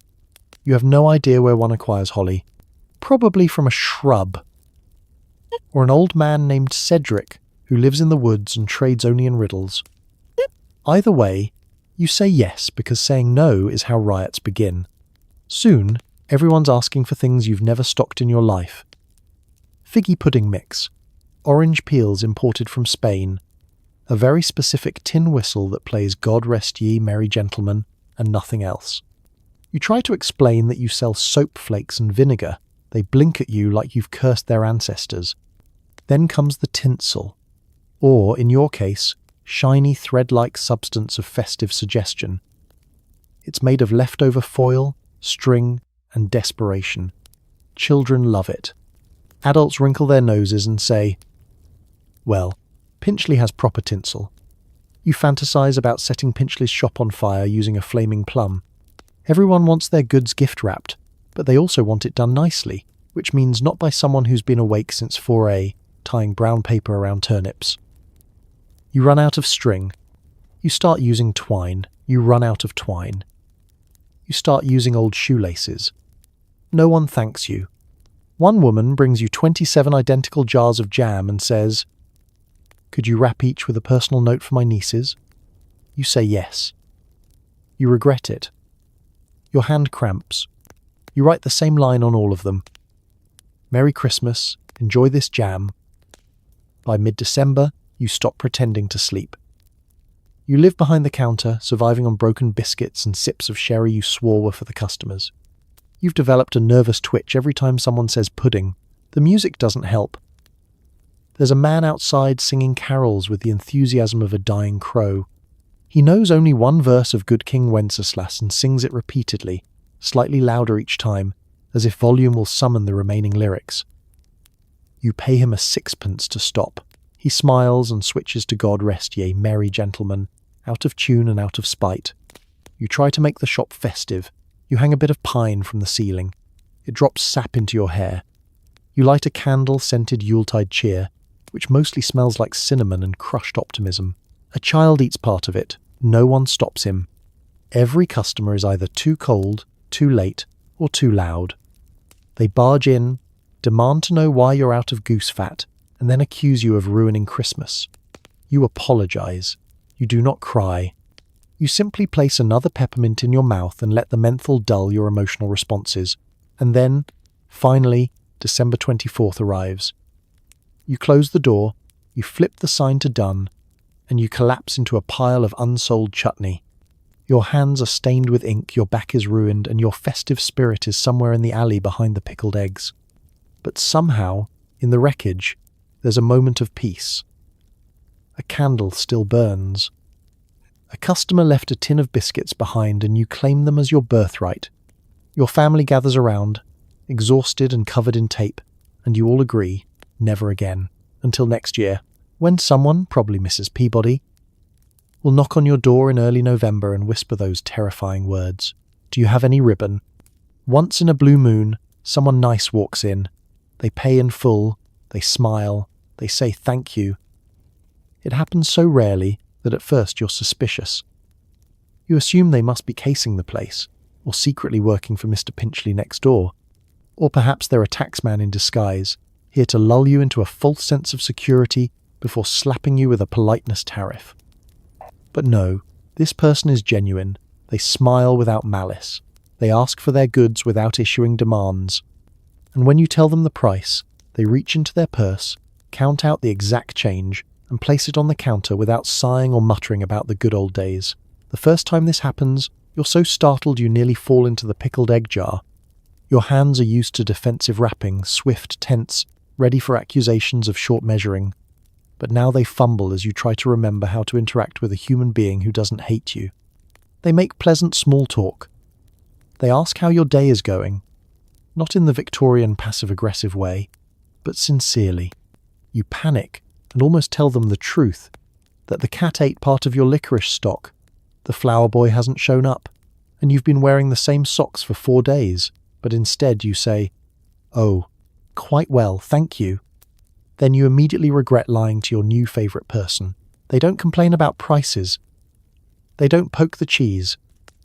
You have no idea where one acquires holly. Probably from a shrub. Or an old man named Cedric, who lives in the woods and trades only in riddles. Either way, you say yes because saying no is how riots begin. Soon, everyone's asking for things you've never stocked in your life. Figgy pudding mix, orange peels imported from Spain, a very specific tin whistle that plays God Rest Ye Merry Gentlemen, and nothing else. You try to explain that you sell soap flakes and vinegar. They blink at you like you've cursed their ancestors. Then comes the tinsel, or, in your case, shiny thread-like substance of festive suggestion. It's made of leftover foil, string, and desperation. Children love it. Adults wrinkle their noses and say, well, Pinchley has proper tinsel. You fantasize about setting Pinchley's shop on fire using a flaming plum. Everyone wants their goods gift-wrapped, but they also want it done nicely, which means not by someone who's been awake since 4 a, tying brown paper around turnips. You run out of string. You start using twine. You run out of twine. You start using old shoelaces. No one thanks you. One woman brings you 27 identical jars of jam and says, "Could you wrap each with a personal note for my nieces?" You say yes. You regret it. Your hand cramps. You write the same line on all of them. "Merry Christmas, enjoy this jam." By mid-December, you stop pretending to sleep. You live behind the counter, surviving on broken biscuits and sips of sherry you swore were for the customers. You've developed a nervous twitch every time someone says pudding. The music doesn't help. There's a man outside singing carols with the enthusiasm of a dying crow. He knows only one verse of Good King Wenceslas and sings it repeatedly, slightly louder each time, as if volume will summon the remaining lyrics. You pay him a sixpence to stop. He smiles and switches to God rest ye merry gentlemen, out of tune and out of spite. You try to make the shop festive. You hang a bit of pine from the ceiling. It drops sap into your hair. You light a candle-scented Yuletide cheer, which mostly smells like cinnamon and crushed optimism. A child eats part of it. No one stops him. Every customer is either too cold, too late, or too loud. They barge in, demand to know why you're out of goose fat, and then accuse you of ruining Christmas. You apologize. You do not cry. You simply place another peppermint in your mouth and let the menthol dull your emotional responses. And then, finally, December 24th arrives. You close the door, you flip the sign to done, and you collapse into a pile of unsold chutney. Your hands are stained with ink, your back is ruined, and your festive spirit is somewhere in the alley behind the pickled eggs. But somehow, in the wreckage, there's a moment of peace. A candle still burns. A customer left a tin of biscuits behind and you claim them as your birthright. Your family gathers around, exhausted and covered in tape, and you all agree, never again, until next year, when someone, probably Mrs. Peabody, will knock on your door in early November and whisper those terrifying words. "Do you have any ribbon?" Once in a blue moon, someone nice walks in. They pay in full, they smile, they say thank you. It happens so rarely that at first you're suspicious. You assume they must be casing the place, or secretly working for Mr. Pinchley next door. Or perhaps they're a taxman in disguise, here to lull you into a false sense of security before slapping you with a politeness tariff. But no, this person is genuine. They smile without malice. They ask for their goods without issuing demands. And when you tell them the price, they reach into their purse, count out the exact change, and place it on the counter without sighing or muttering about the good old days. The first time this happens, you're so startled you nearly fall into the pickled egg jar. Your hands are used to defensive wrapping, swift, tense, ready for accusations of short measuring. But now they fumble as you try to remember how to interact with a human being who doesn't hate you. They make pleasant small talk. They ask how your day is going, not in the Victorian passive-aggressive way, but sincerely. You panic and almost tell them the truth, that the cat ate part of your licorice stock, the flower boy hasn't shown up, and you've been wearing the same socks for 4 days, but instead you say, "Oh, quite well, thank you." Then you immediately regret lying to your new favourite person. They don't complain about prices. They don't poke the cheese.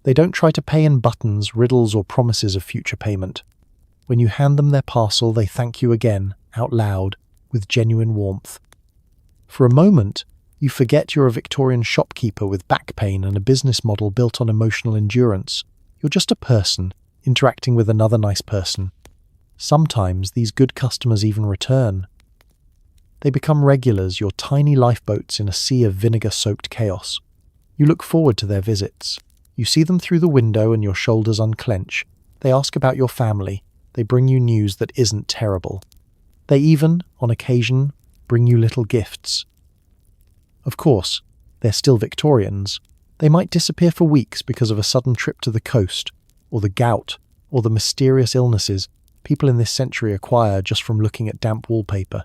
They don't try to pay in buttons, riddles, or promises of future payment. When you hand them their parcel, they thank you again, out loud, with genuine warmth. For a moment, you forget you're a Victorian shopkeeper with back pain and a business model built on emotional endurance. You're just a person, interacting with another nice person. Sometimes these good customers even return. They become regulars, your tiny lifeboats in a sea of vinegar-soaked chaos. You look forward to their visits. You see them through the window and your shoulders unclench. They ask about your family. They bring you news that isn't terrible. They even, on occasion, bring you little gifts. Of course, they're still Victorians. They might disappear for weeks because of a sudden trip to the coast, or the gout, or the mysterious illnesses people in this century acquire just from looking at damp wallpaper.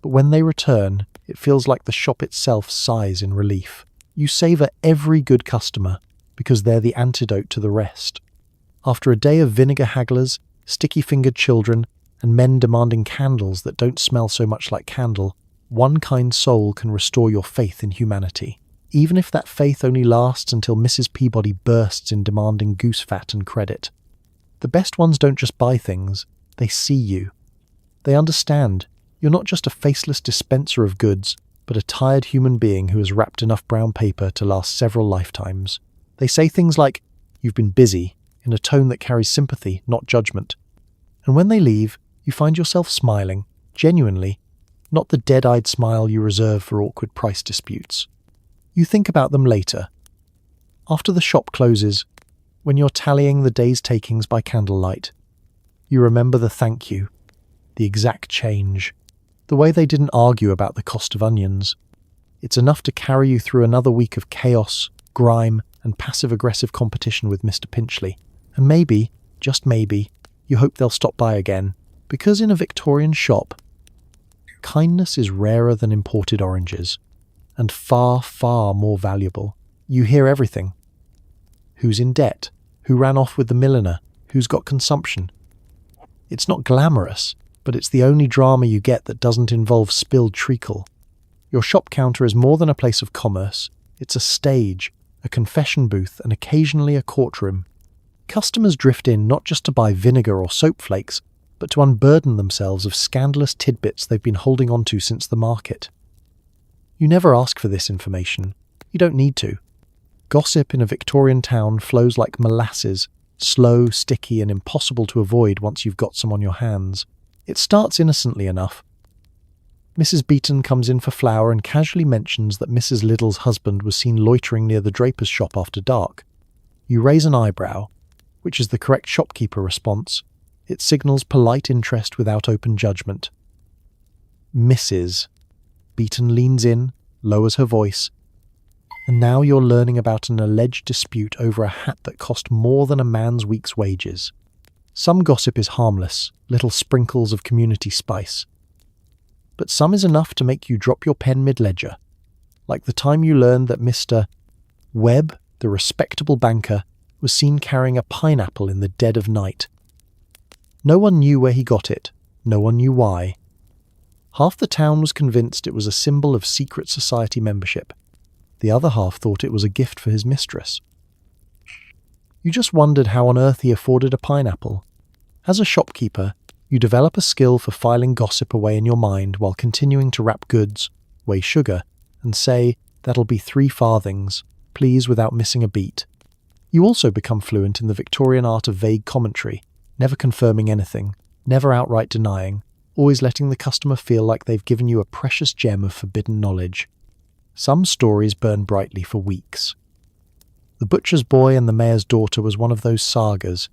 But when they return, it feels like the shop itself sighs in relief. You savour every good customer because they're the antidote to the rest. After a day of vinegar hagglers, sticky-fingered children, and men demanding candles that don't smell so much like candle, one kind soul can restore your faith in humanity, even if that faith only lasts until Mrs. Peabody bursts in demanding goose fat and credit. The best ones don't just buy things, they see you. They understand you're not just a faceless dispenser of goods, but a tired human being who has wrapped enough brown paper to last several lifetimes. They say things like, "You've been busy," in a tone that carries sympathy, not judgment. And when they leave, you find yourself smiling, genuinely, not the dead-eyed smile you reserve for awkward price disputes. You think about them later. After the shop closes, when you're tallying the day's takings by candlelight, you remember the thank you, the exact change, the way they didn't argue about the cost of onions. It's enough to carry you through another week of chaos, grime, and passive-aggressive competition with Mr. Pinchley. And maybe, just maybe, you hope they'll stop by again, because in a Victorian shop, kindness is rarer than imported oranges, and far, far more valuable. You hear everything. Who's in debt? Who ran off with the milliner? Who's got consumption? It's not glamorous, but it's the only drama you get that doesn't involve spilled treacle. Your shop counter is more than a place of commerce. It's a stage, a confession booth, and occasionally a courtroom. Customers drift in not just to buy vinegar or soap flakes, but to unburden themselves of scandalous tidbits they've been holding on to since the market. You never ask for this information. You don't need to. Gossip in a Victorian town flows like molasses, slow, sticky, and impossible to avoid once you've got some on your hands. It starts innocently enough. Mrs. Beeton comes in for flour and casually mentions that Mrs. Liddle's husband was seen loitering near the draper's shop after dark. You raise an eyebrow, which is the correct shopkeeper response. It signals polite interest without open judgment. Mrs. Beeton leans in, lowers her voice, and now you're learning about an alleged dispute over a hat that cost more than a man's week's wages. Some gossip is harmless, little sprinkles of community spice. But some is enough to make you drop your pen mid-ledger, like the time you learned that Mr. Webb, the respectable banker, was seen carrying a pineapple in the dead of night. No one knew where he got it, no one knew why. Half the town was convinced it was a symbol of secret society membership. The other half thought it was a gift for his mistress. You just wondered how on earth he afforded a pineapple. As a shopkeeper, you develop a skill for filing gossip away in your mind while continuing to wrap goods, weigh sugar, and say, "That'll be 3 farthings, please," without missing a beat. You also become fluent in the Victorian art of vague commentary, never confirming anything, never outright denying, always letting the customer feel like they've given you a precious gem of forbidden knowledge. Some stories burn brightly for weeks. The Butcher's Boy and the Mayor's Daughter was one of those sagas,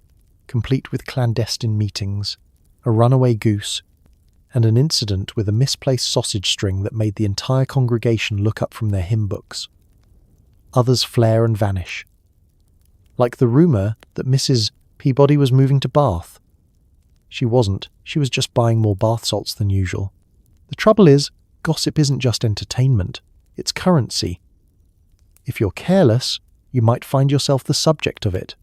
complete with clandestine meetings, a runaway goose, and an incident with a misplaced sausage string that made the entire congregation look up from their hymn books. Others flare and vanish. Like the rumour that Mrs. Peabody was moving to Bath. She wasn't, she was just buying more bath salts than usual. The trouble is, gossip isn't just entertainment, it's currency. If you're careless, you might find yourself the subject of it.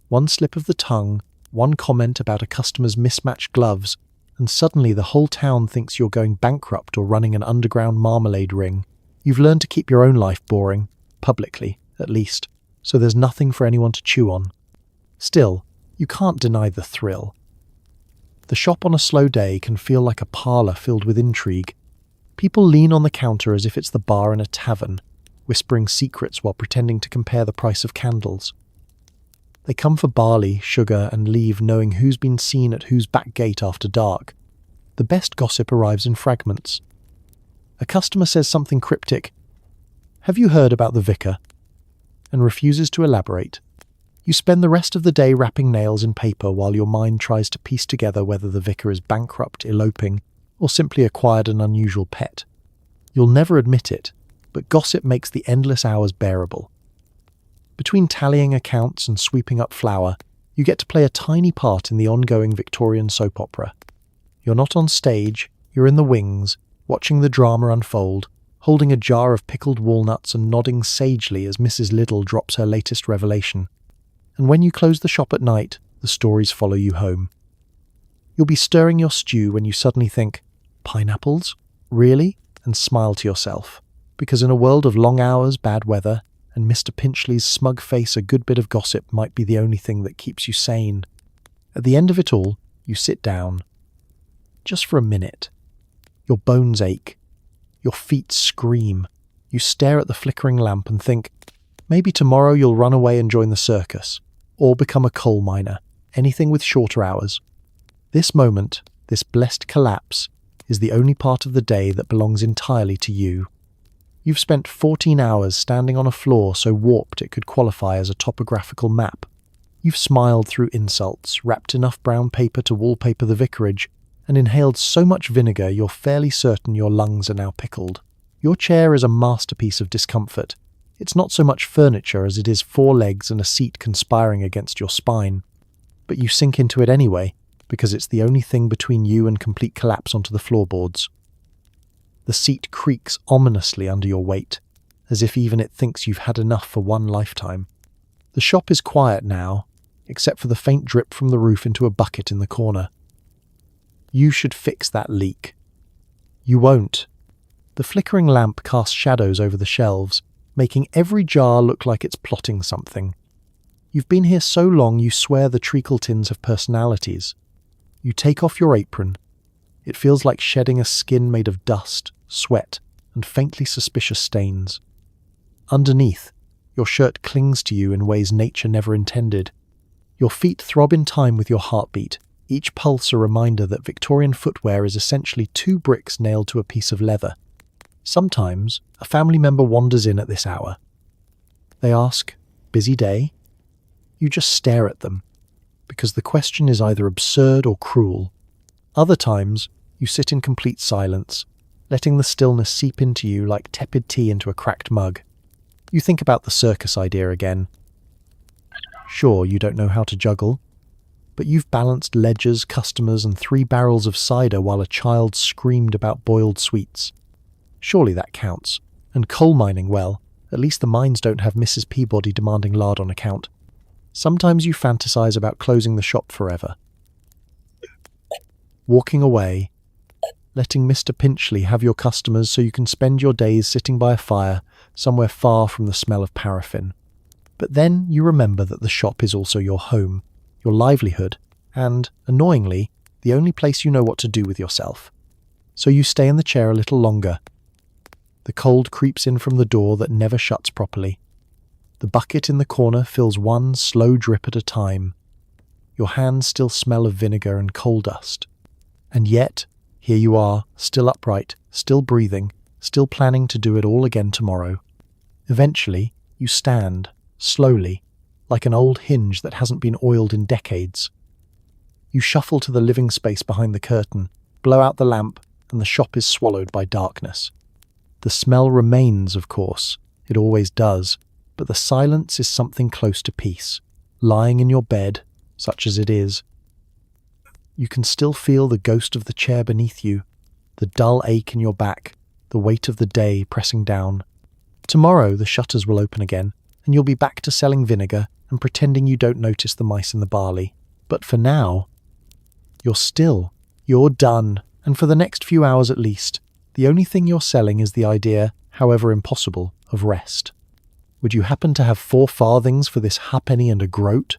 One slip of the tongue, one comment about a customer's mismatched gloves, and suddenly the whole town thinks you're going bankrupt or running an underground marmalade ring. You've learned to keep your own life boring, publicly, at least, so there's nothing for anyone to chew on. Still, you can't deny the thrill. The shop on a slow day can feel like a parlour filled with intrigue. People lean on the counter as if it's the bar in a tavern, whispering secrets while pretending to compare the price of candles. They come for barley, sugar, and leave knowing who's been seen at whose back gate after dark. The best gossip arrives in fragments. A customer says something cryptic, "Have you heard about the vicar?" and refuses to elaborate. You spend the rest of the day wrapping nails in paper while your mind tries to piece together whether the vicar is bankrupt, eloping, or simply acquired an unusual pet. You'll never admit it, but gossip makes the endless hours bearable. Between tallying accounts and sweeping up flour, you get to play a tiny part in the ongoing Victorian soap opera. You're not on stage, you're in the wings, watching the drama unfold, holding a jar of pickled walnuts and nodding sagely as Mrs. Liddle drops her latest revelation. And when you close the shop at night, the stories follow you home. You'll be stirring your stew when you suddenly think, pineapples? Really? And smile to yourself. Because in a world of long hours, bad weather, and Mr. Pinchley's smug face, a good bit of gossip might be the only thing that keeps you sane. At the end of it all, you sit down. Just for a minute. Your bones ache. Your feet scream. You stare at the flickering lamp and think, maybe tomorrow you'll run away and join the circus, or become a coal miner, anything with shorter hours. This moment, this blessed collapse, is the only part of the day that belongs entirely to you. You've spent 14 hours standing on a floor so warped it could qualify as a topographical map. You've smiled through insults, wrapped enough brown paper to wallpaper the vicarage, and inhaled so much vinegar you're fairly certain your lungs are now pickled. Your chair is a masterpiece of discomfort. It's not so much furniture as it is 4 legs and a seat conspiring against your spine. But you sink into it anyway, because it's the only thing between you and complete collapse onto the floorboards. The seat creaks ominously under your weight, as if even it thinks you've had enough for one lifetime. The shop is quiet now, except for the faint drip from the roof into a bucket in the corner. You should fix that leak. You won't. The flickering lamp casts shadows over the shelves, making every jar look like it's plotting something. You've been here so long you swear the treacle tins have personalities. You take off your apron. It feels like shedding a skin made of dust, sweat, and faintly suspicious stains. Underneath, your shirt clings to you in ways nature never intended. Your feet throb in time with your heartbeat, each pulse a reminder that Victorian footwear is essentially 2 bricks nailed to a piece of leather. Sometimes, a family member wanders in at this hour. They ask, "Busy day?" You just stare at them, because the question is either absurd or cruel. Other times, you sit in complete silence, letting the stillness seep into you like tepid tea into a cracked mug. You think about the circus idea again. Sure, you don't know how to juggle, but you've balanced ledgers, customers, and 3 barrels of cider while a child screamed about boiled sweets. Surely that counts. And coal mining, well, at least the mines don't have Mrs. Peabody demanding lard on account. Sometimes you fantasize about closing the shop forever. Walking away, letting Mr. Pinchley have your customers so you can spend your days sitting by a fire somewhere far from the smell of paraffin. But then you remember that the shop is also your home, your livelihood, and, annoyingly, the only place you know what to do with yourself. So you stay in the chair a little longer. The cold creeps in from the door that never shuts properly. The bucket in the corner fills one slow drip at a time. Your hands still smell of vinegar and coal dust. And yet, here you are, still upright, still breathing, still planning to do it all again tomorrow. Eventually, you stand, slowly, like an old hinge that hasn't been oiled in decades. You shuffle to the living space behind the curtain, blow out the lamp, and the shop is swallowed by darkness. The smell remains, of course, it always does, but the silence is something close to peace, lying in your bed, such as it is. You can still feel the ghost of the chair beneath you, the dull ache in your back, the weight of the day pressing down. Tomorrow the shutters will open again, and you'll be back to selling vinegar and pretending you don't notice the mice in the barley. But for now, you're still. You're done, and for the next few hours at least, the only thing you're selling is the idea, however impossible, of rest. Would you happen to have 4 farthings for this ha'penny and a groat?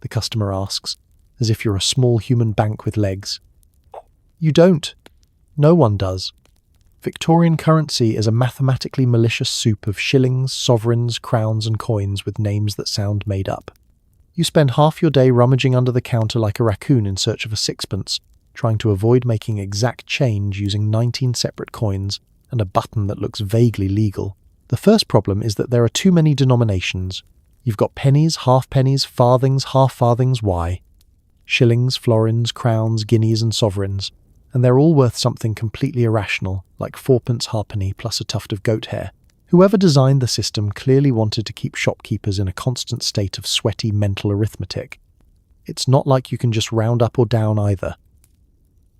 The customer asks, as if you're a small human bank with legs. You don't. No one does. Victorian currency is a mathematically malicious soup of shillings, sovereigns, crowns and coins with names that sound made up. You spend half your day rummaging under the counter like a raccoon in search of a sixpence, trying to avoid making exact change using 19 separate coins and a button that looks vaguely legal. The first problem is that there are too many denominations. You've got pennies, halfpennies, farthings, half-farthings, why? Shillings, florins, crowns, guineas and sovereigns, and they're all worth something completely irrational, like fourpence halfpenny plus a tuft of goat hair. Whoever designed the system clearly wanted to keep shopkeepers in a constant state of sweaty mental arithmetic. It's not like you can just round up or down either.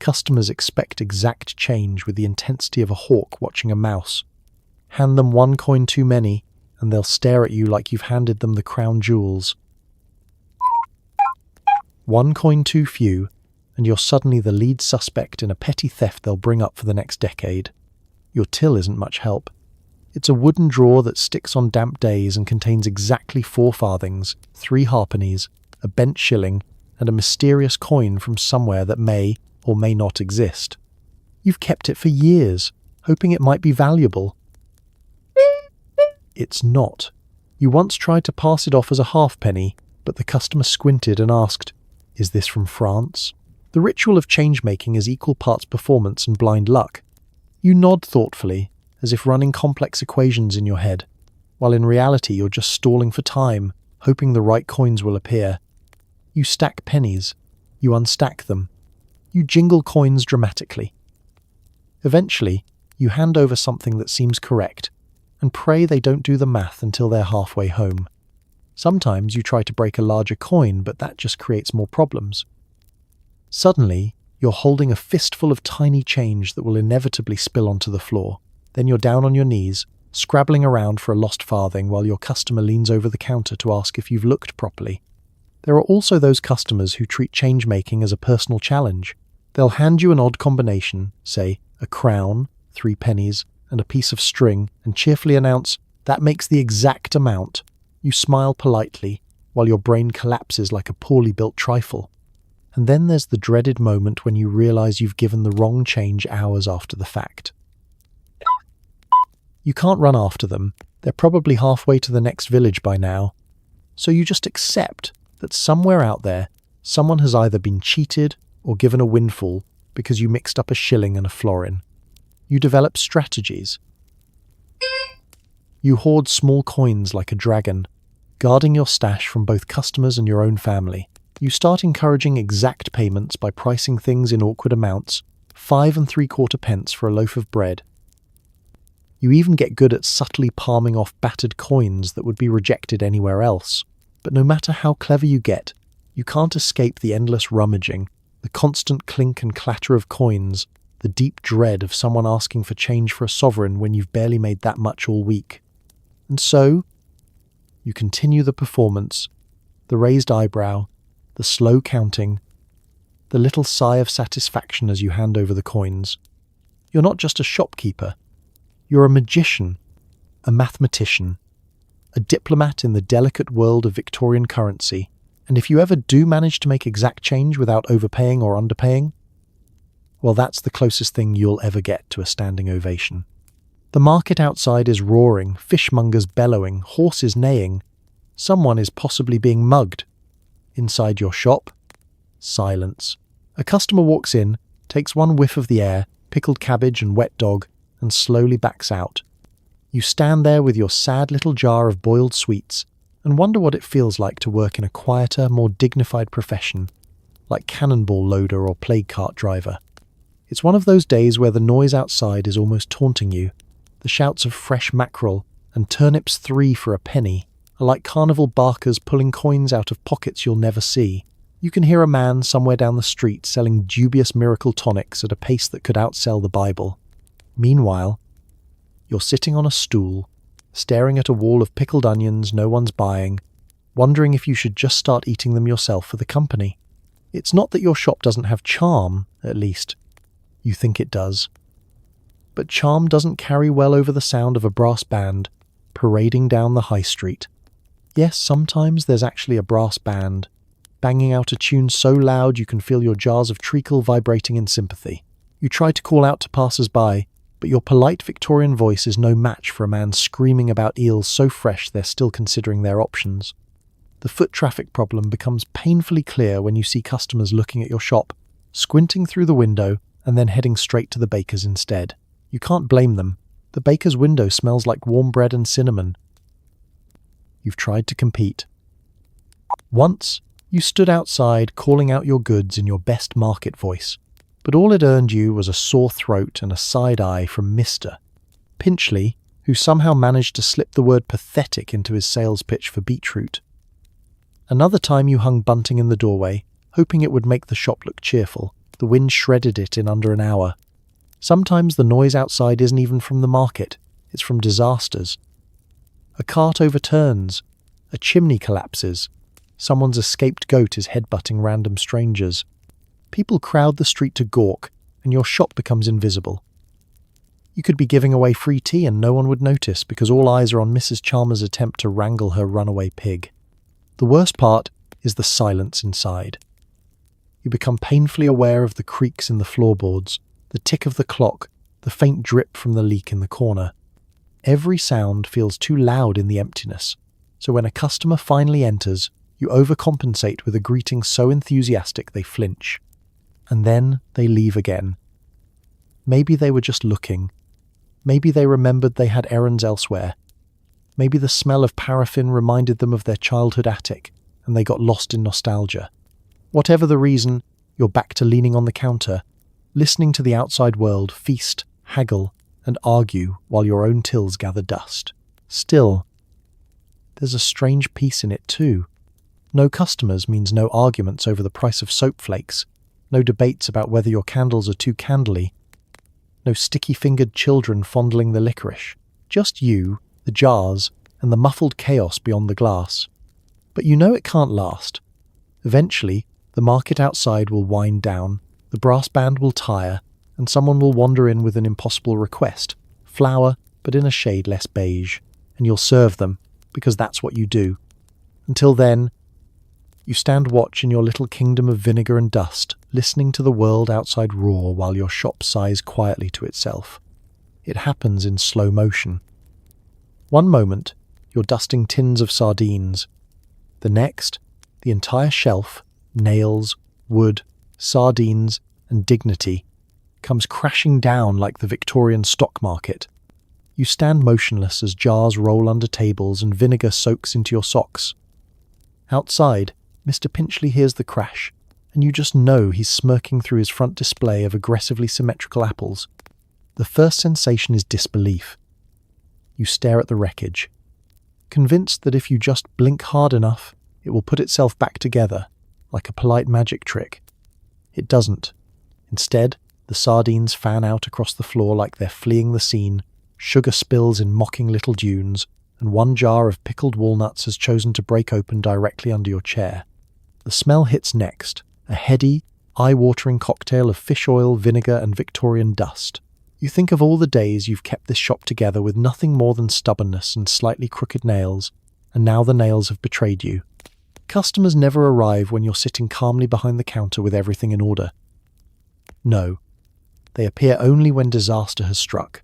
Customers expect exact change with the intensity of a hawk watching a mouse. Hand them one coin too many, and they'll stare at you like you've handed them the crown jewels. One coin too few, and you're suddenly the lead suspect in a petty theft they'll bring up for the next decade. Your till isn't much help. It's a wooden drawer that sticks on damp days and contains exactly 4 farthings, 3 halfpennies, a bent shilling, and a mysterious coin from somewhere that may or may not exist. You've kept it for years, hoping it might be valuable. It's not. You once tried to pass it off as a halfpenny, but the customer squinted and asked, "Is this from France?" The ritual of change-making is equal parts performance and blind luck. You nod thoughtfully, as if running complex equations in your head, while in reality you're just stalling for time, hoping the right coins will appear. You stack pennies. You unstack them. You jingle coins dramatically. Eventually, you hand over something that seems correct, and pray they don't do the math until they're halfway home. Sometimes you try to break a larger coin, but that just creates more problems. Suddenly, you're holding a fistful of tiny change that will inevitably spill onto the floor. Then you're down on your knees, scrabbling around for a lost farthing while your customer leans over the counter to ask if you've looked properly. There are also those customers who treat change-making as a personal challenge. They'll hand you an odd combination, say a crown, 3 pennies, and a piece of string, and cheerfully announce, "That makes the exact amount." You smile politely, while your brain collapses like a poorly built trifle. And then there's the dreaded moment when you realize you've given the wrong change hours after the fact. You can't run after them. They're probably halfway to the next village by now. So you just accept that somewhere out there, someone has either been cheated or given a windfall because you mixed up a shilling and a florin. You develop strategies. You hoard small coins like a dragon, guarding your stash from both customers and your own family. You start encouraging exact payments by pricing things in awkward amounts, 5 3/4 pence for a loaf of bread. You even get good at subtly palming off battered coins that would be rejected anywhere else. But no matter how clever you get, you can't escape the endless rummaging, the constant clink and clatter of coins, the deep dread of someone asking for change for a sovereign when you've barely made that much all week. And so, you continue the performance, the raised eyebrow, the slow counting, the little sigh of satisfaction as you hand over the coins. You're not just a shopkeeper. You're a magician, a mathematician, a diplomat in the delicate world of Victorian currency, and if you ever do manage to make exact change without overpaying or underpaying, well, that's the closest thing you'll ever get to a standing ovation. The market outside is roaring, fishmongers bellowing, horses neighing. Someone is possibly being mugged. Inside your shop, silence. A customer walks in, takes one whiff of the air, pickled cabbage and wet dog, and slowly backs out. You stand there with your sad little jar of boiled sweets and wonder what it feels like to work in a quieter, more dignified profession, like cannonball loader or plague cart driver. It's one of those days where the noise outside is almost taunting you. The shouts of fresh mackerel and turnips 3 for a penny are like carnival barkers pulling coins out of pockets you'll never see. You can hear a man somewhere down the street selling dubious miracle tonics at a pace that could outsell the Bible. Meanwhile, you're sitting on a stool, staring at a wall of pickled onions no one's buying, wondering if you should just start eating them yourself for the company. It's not that your shop doesn't have charm, at least. You think it does. But charm doesn't carry well over the sound of a brass band parading down the high street. Yes, sometimes there's actually a brass band, banging out a tune so loud you can feel your jars of treacle vibrating in sympathy. You try to call out to passers-by, but your polite Victorian voice is no match for a man screaming about eels so fresh they're still considering their options. The foot traffic problem becomes painfully clear when you see customers looking at your shop, squinting through the window, and then heading straight to the baker's instead. You can't blame them. The baker's window smells like warm bread and cinnamon. you've tried to compete. Once, you stood outside calling out your goods in your best market voice, but all it earned you was a sore throat and a side eye from Mr. Pinchley, who somehow managed to slip the word pathetic into his sales pitch for beetroot. Another time you hung bunting in the doorway, hoping it would make the shop look cheerful. The wind shredded it in under an hour. Sometimes the noise outside isn't even from the market, it's from disasters. A cart overturns, a chimney collapses, someone's escaped goat is headbutting random strangers. People crowd the street to gawk, and your shop becomes invisible. You could be giving away free tea and no one would notice because all eyes are on Mrs. Chalmers' attempt to wrangle her runaway pig. The worst part is the silence inside. You become painfully aware of the creaks in the floorboards, the tick of the clock, the faint drip from the leak in the corner. Every sound feels too loud in the emptiness, so when a customer finally enters, you overcompensate with a greeting so enthusiastic they flinch. And then they leave again. Maybe they were just looking. Maybe they remembered they had errands elsewhere. Maybe the smell of paraffin reminded them of their childhood attic, and they got lost in nostalgia. Whatever the reason, you're back to leaning on the counter, listening to the outside world feast, haggle, and argue while your own tills gather dust. Still, there's a strange peace in it too. No customers means no arguments over the price of soap flakes, no debates about whether your candles are too candly, no sticky-fingered children fondling the licorice. Just you, the jars, and the muffled chaos beyond the glass. But you know it can't last. Eventually, the market outside will wind down, the brass band will tire, and someone will wander in with an impossible request, flour, but in a shade less beige, and you'll serve them, because that's what you do. Until then, you stand watch in your little kingdom of vinegar and dust, listening to the world outside roar while your shop sighs quietly to itself. It happens in slow motion. One moment, you're dusting tins of sardines. The next, the entire shelf, nails, wood, sardines, and dignity, comes crashing down like the Victorian stock market. You stand motionless as jars roll under tables and vinegar soaks into your socks. Outside, Mr. Pinchley hears the crash, and you just know he's smirking through his front display of aggressively symmetrical apples. The first sensation is disbelief. You stare at the wreckage, convinced that if you just blink hard enough, it will put itself back together, like a polite magic trick. It doesn't. Instead, the sardines fan out across the floor like they're fleeing the scene, sugar spills in mocking little dunes, and one jar of pickled walnuts has chosen to break open directly under your chair. The smell hits next, a heady, eye-watering cocktail of fish oil, vinegar, and Victorian dust. You think of all the days you've kept this shop together with nothing more than stubbornness and slightly crooked nails, and now the nails have betrayed you. Customers never arrive when you're sitting calmly behind the counter with everything in order. No, they appear only when disaster has struck.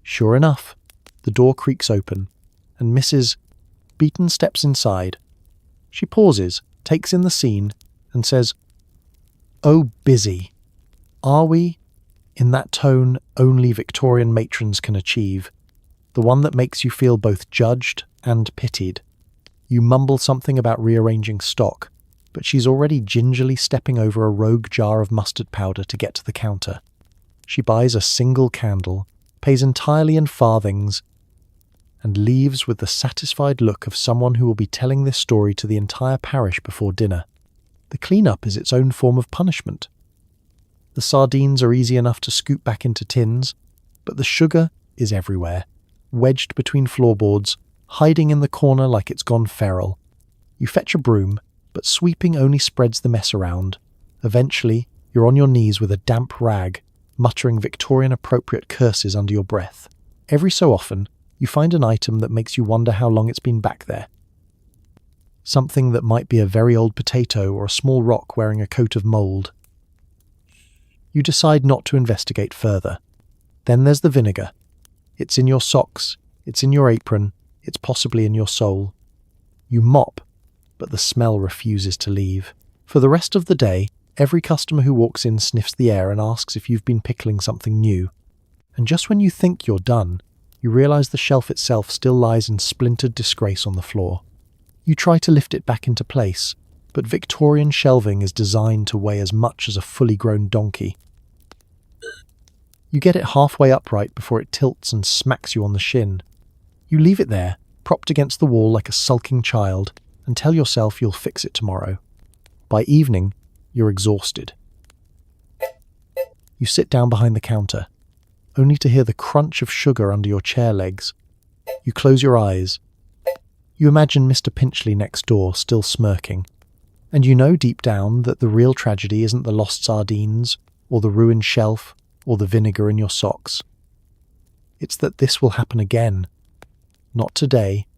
Sure enough, the door creaks open, and Mrs. Beaton steps inside. She pauses, takes in the scene, and says, "Oh, busy. Are we?" in that tone only Victorian matrons can achieve, the one that makes you feel both judged and pitied. You mumble something about rearranging stock, but she's already gingerly stepping over a rogue jar of mustard powder to get to the counter. She buys a single candle, pays entirely in farthings, and leaves with the satisfied look of someone who will be telling this story to the entire parish before dinner. The clean-up is its own form of punishment. The sardines are easy enough to scoop back into tins, but the sugar is everywhere, wedged between floorboards, hiding in the corner like it's gone feral. You fetch a broom, but sweeping only spreads the mess around. Eventually, you're on your knees with a damp rag, muttering Victorian-appropriate curses under your breath. Every so often, you find an item that makes you wonder how long it's been back there. Something that might be a very old potato or a small rock wearing a coat of mould. You decide not to investigate further. Then there's the vinegar. It's in your socks, it's in your apron, it's possibly in your soul. You mop, but the smell refuses to leave. For the rest of the day, every customer who walks in sniffs the air and asks if you've been pickling something new. And just when you think you're done, You realise the shelf itself still lies in splintered disgrace on the floor. You try to lift it back into place, but Victorian shelving is designed to weigh as much as a fully grown donkey. You get it halfway upright before it tilts and smacks you on the shin. You leave it there, propped against the wall like a sulking child, and tell yourself you'll fix it tomorrow. By evening, you're exhausted. You sit down behind the counter, only to hear the crunch of sugar under your chair legs. You close your eyes. You imagine Mr. Pinchley next door still smirking, and you know deep down that the real tragedy isn't the lost sardines, or the ruined shelf, or the vinegar in your socks. It's that this will happen again. Not today,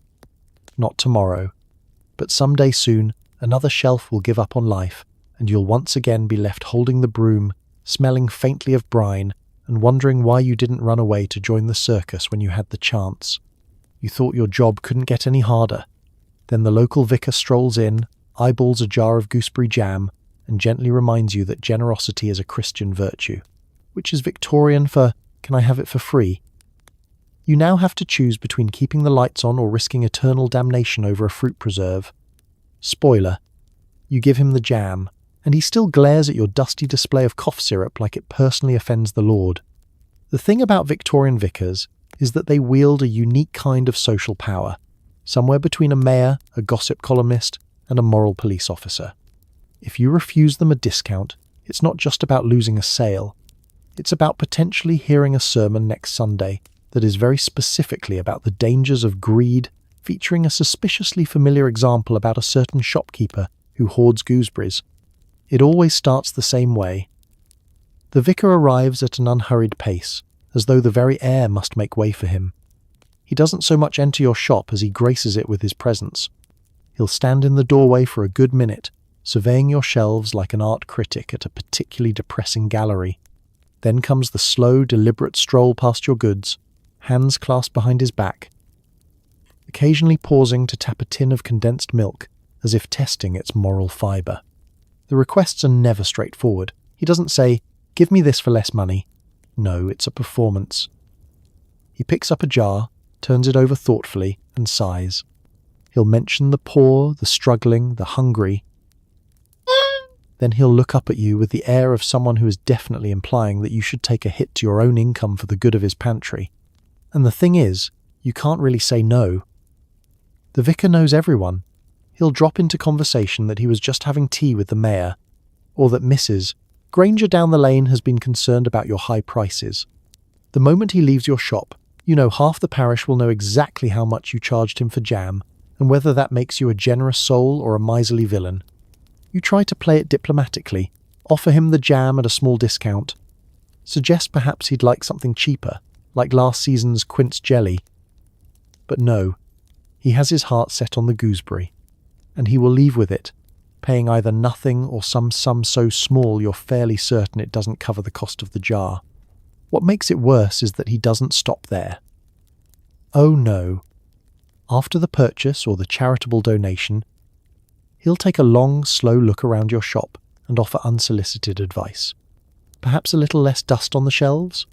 not tomorrow, but someday soon another shelf will give up on life, and you'll once again be left holding the broom, smelling faintly of brine, and wondering why you didn't run away to join the circus when you had the chance. You thought your job couldn't get any harder. Then the local vicar strolls in, eyeballs a jar of gooseberry jam, and gently reminds you that generosity is a Christian virtue, which is Victorian for, "Can I have it for free?" You now have to choose between keeping the lights on or risking eternal damnation over a fruit preserve. Spoiler, you give him the jam, and he still glares at your dusty display of cough syrup like it personally offends the Lord. The thing about Victorian vicars is that they wield a unique kind of social power, somewhere between a mayor, a gossip columnist, and a moral police officer. If you refuse them a discount, it's not just about losing a sale. It's about potentially hearing a sermon next Sunday that is very specifically about the dangers of greed, featuring a suspiciously familiar example about a certain shopkeeper who hoards gooseberries. It always starts the same way. The vicar arrives at an unhurried pace, as though the very air must make way for him. He doesn't so much enter your shop as he graces it with his presence. He'll stand in the doorway for a good minute, surveying your shelves like an art critic at a particularly depressing gallery. Then comes the slow, deliberate stroll past your goods, hands clasped behind his back, occasionally pausing to tap a tin of condensed milk as if testing its moral fibre. The requests are never straightforward. He doesn't say, "Give me this for less money." No, it's a performance. He picks up a jar, turns it over thoughtfully, and sighs. He'll mention the poor, the struggling, the hungry. Then he'll look up at you with the air of someone who is definitely implying that you should take a hit to your own income for the good of his pantry. And the thing is, you can't really say no. The vicar knows everyone. He'll drop into conversation that he was just having tea with the mayor, or that Mrs. Granger down the lane has been concerned about your high prices. The moment he leaves your shop, you know half the parish will know exactly how much you charged him for jam, and whether that makes you a generous soul or a miserly villain. You try to play it diplomatically, offer him the jam at a small discount, suggest perhaps he'd like something cheaper, like last season's quince jelly. But no, he has his heart set on the gooseberry, and he will leave with it, paying either nothing or some sum so small you're fairly certain it doesn't cover the cost of the jar. What makes it worse is that he doesn't stop there. Oh no. After the purchase or the charitable donation, he'll take a long, slow look around your shop and offer unsolicited advice. Perhaps a little less dust on the shelves?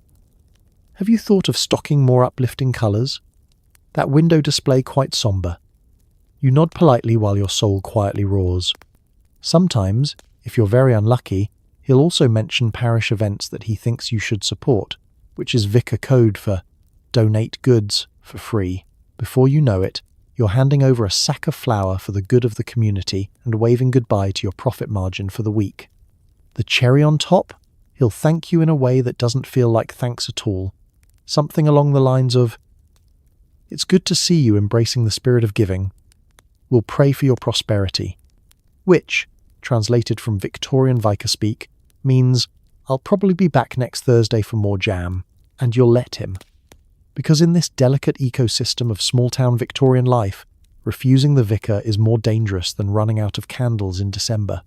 Have you thought of stocking more uplifting colours? That window display quite sombre. You nod politely while your soul quietly roars. Sometimes, if you're very unlucky, he'll also mention parish events that he thinks you should support, which is vicar code for donate goods for free. Before you know it, you're handing over a sack of flour for the good of the community and waving goodbye to your profit margin for the week. The cherry on top? He'll thank you in a way that doesn't feel like thanks at all. Something along the lines of, "It's good to see you embracing the spirit of giving. We'll pray for your prosperity." Which, translated from Victorian vicar speak, means, "I'll probably be back next Thursday for more jam," and you'll let him. Because in this delicate ecosystem of small-town Victorian life, refusing the vicar is more dangerous than running out of candles in December.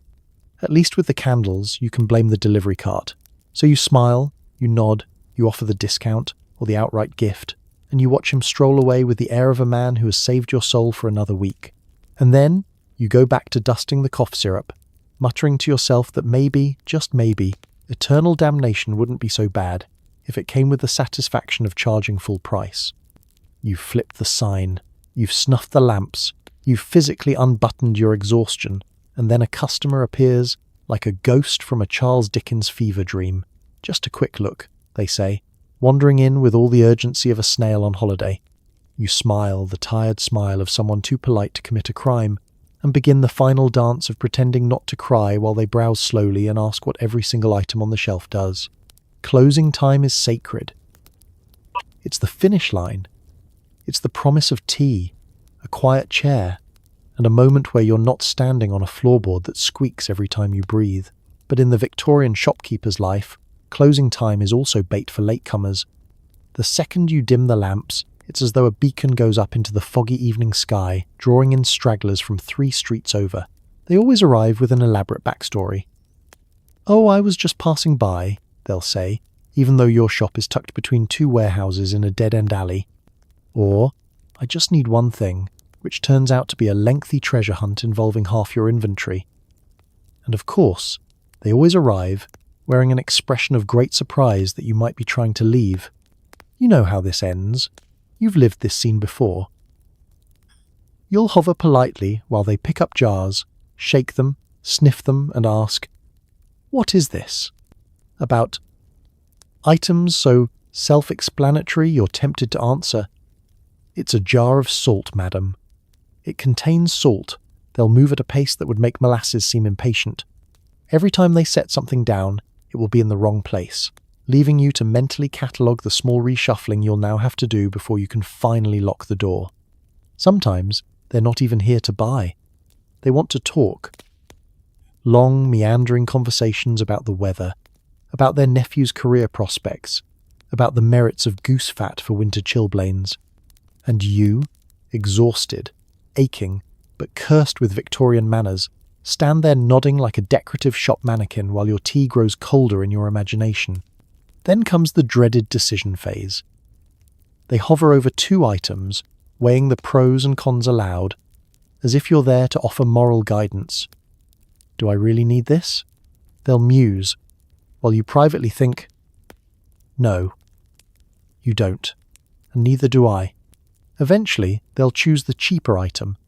At least with the candles, you can blame the delivery cart. So you smile, you nod, you offer the discount or the outright gift, and you watch him stroll away with the air of a man who has saved your soul for another week. And then you go back to dusting the cough syrup, muttering to yourself that maybe, just maybe, eternal damnation wouldn't be so bad if it came with the satisfaction of charging full price. You've flipped the sign, you've snuffed the lamps, you've physically unbuttoned your exhaustion, and then a customer appears like a ghost from a Charles Dickens fever dream. Just a quick look, they say, wandering in with all the urgency of a snail on holiday. You smile, the tired smile of someone too polite to commit a crime, and begin the final dance of pretending not to cry while they browse slowly and ask what every single item on the shelf does. Closing time is sacred. It's the finish line. It's the promise of tea, a quiet chair, and a moment where you're not standing on a floorboard that squeaks every time you breathe. But in the Victorian shopkeeper's life, closing time is also bait for latecomers. The second you dim the lamps, it's as though a beacon goes up into the foggy evening sky, drawing in stragglers from 3 streets over. They always arrive with an elaborate backstory. "Oh, I was just passing by," they'll say, even though your shop is tucked between 2 warehouses in a dead-end alley. Or, "I just need one thing," which turns out to be a lengthy treasure hunt involving half your inventory. And of course, they always arrive wearing an expression of great surprise that you might be trying to leave. You know how this ends. You've lived this scene before. You'll hover politely while they pick up jars, shake them, sniff them, and ask, "What is this?" About items so self-explanatory you're tempted to answer, "It's a jar of salt, madam." It contains salt. They'll move at a pace that would make molasses seem impatient. Every time they set something down, it will be in the wrong place, leaving you to mentally catalogue the small reshuffling you'll now have to do before you can finally lock the door. Sometimes they're not even here to buy. They want to talk. Long, meandering conversations about the weather, about their nephew's career prospects, about the merits of goose fat for winter chilblains. And you, exhausted, aching, but cursed with Victorian manners, stand there nodding like a decorative shop mannequin while your tea grows colder in your imagination. Then comes the dreaded decision phase. They hover over 2 items, weighing the pros and cons aloud, as if you're there to offer moral guidance. Do I really need this? They'll muse, while you privately think, no, you don't, and neither do I. Eventually, they'll choose the cheaper item,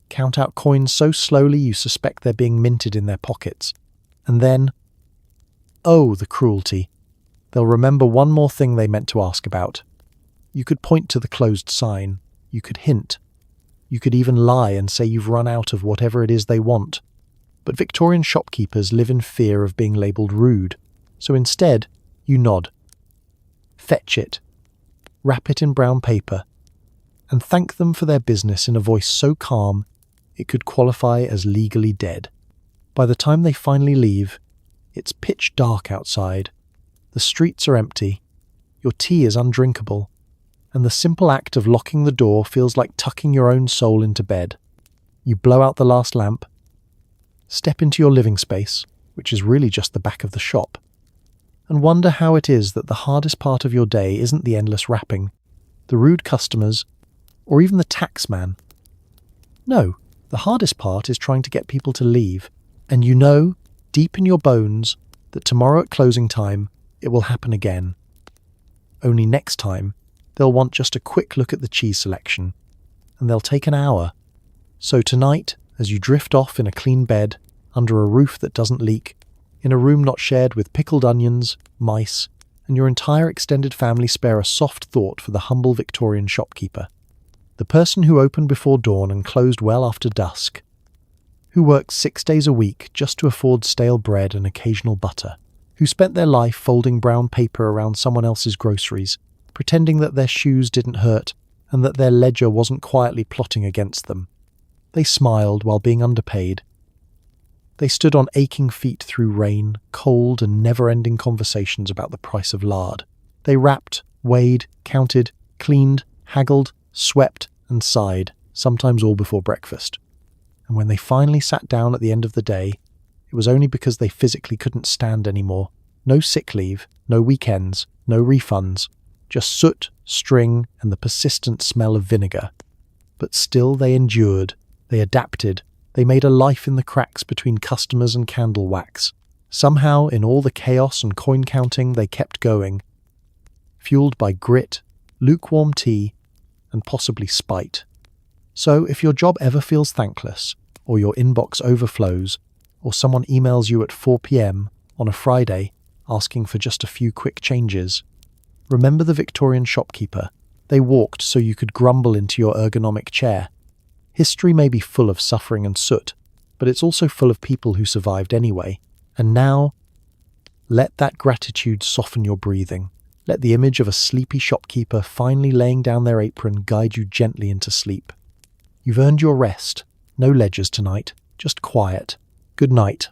count out coins so slowly you suspect they're being minted in their pockets, and then, oh, the cruelty. They'll remember one more thing they meant to ask about. You could point to the closed sign. You could hint. You could even lie and say you've run out of whatever it is they want. But Victorian shopkeepers live in fear of being labelled rude, so instead, you nod. Fetch it. Wrap it in brown paper. And thank them for their business in a voice so calm it could qualify as legally dead. By the time they finally leave, it's pitch dark outside. The streets are empty, your tea is undrinkable, and the simple act of locking the door feels like tucking your own soul into bed. You blow out the last lamp, step into your living space, which is really just the back of the shop, and wonder how it is that the hardest part of your day isn't the endless wrapping, the rude customers, or even the tax man. No, the hardest part is trying to get people to leave, and you know, deep in your bones, that tomorrow at closing time, it will happen again. Only next time, they'll want just a quick look at the cheese selection, and they'll take an hour. So tonight, as you drift off in a clean bed, under a roof that doesn't leak, in a room not shared with pickled onions, mice, and your entire extended family spare a soft thought for the humble Victorian shopkeeper. The person who opened before dawn and closed well after dusk. Who worked 6 days a week just to afford stale bread and occasional butter. Who spent their life folding brown paper around someone else's groceries, pretending that their shoes didn't hurt and that their ledger wasn't quietly plotting against them. They smiled while being underpaid. They stood on aching feet through rain, cold, and never-ending conversations about the price of lard. They wrapped, weighed, counted, cleaned, haggled, swept, and sighed, sometimes all before breakfast. And when they finally sat down at the end of the day, it was only because they physically couldn't stand anymore. No sick leave, no weekends, no refunds, just soot, string, and the persistent smell of vinegar. But still they endured, they adapted, they made a life in the cracks between customers and candle wax. Somehow, in all the chaos and coin counting, they kept going. Fueled by grit, lukewarm tea, and possibly spite. So if your job ever feels thankless, or your inbox overflows, or someone emails you at 4 p.m. on a Friday asking for just a few quick changes, remember the Victorian shopkeeper. They walked so you could grumble into your ergonomic chair. History may be full of suffering and soot, but it's also full of people who survived anyway. And now, let that gratitude soften your breathing. Let the image of a sleepy shopkeeper finally laying down their apron guide you gently into sleep. You've earned your rest. No ledgers tonight, just quiet. Good night.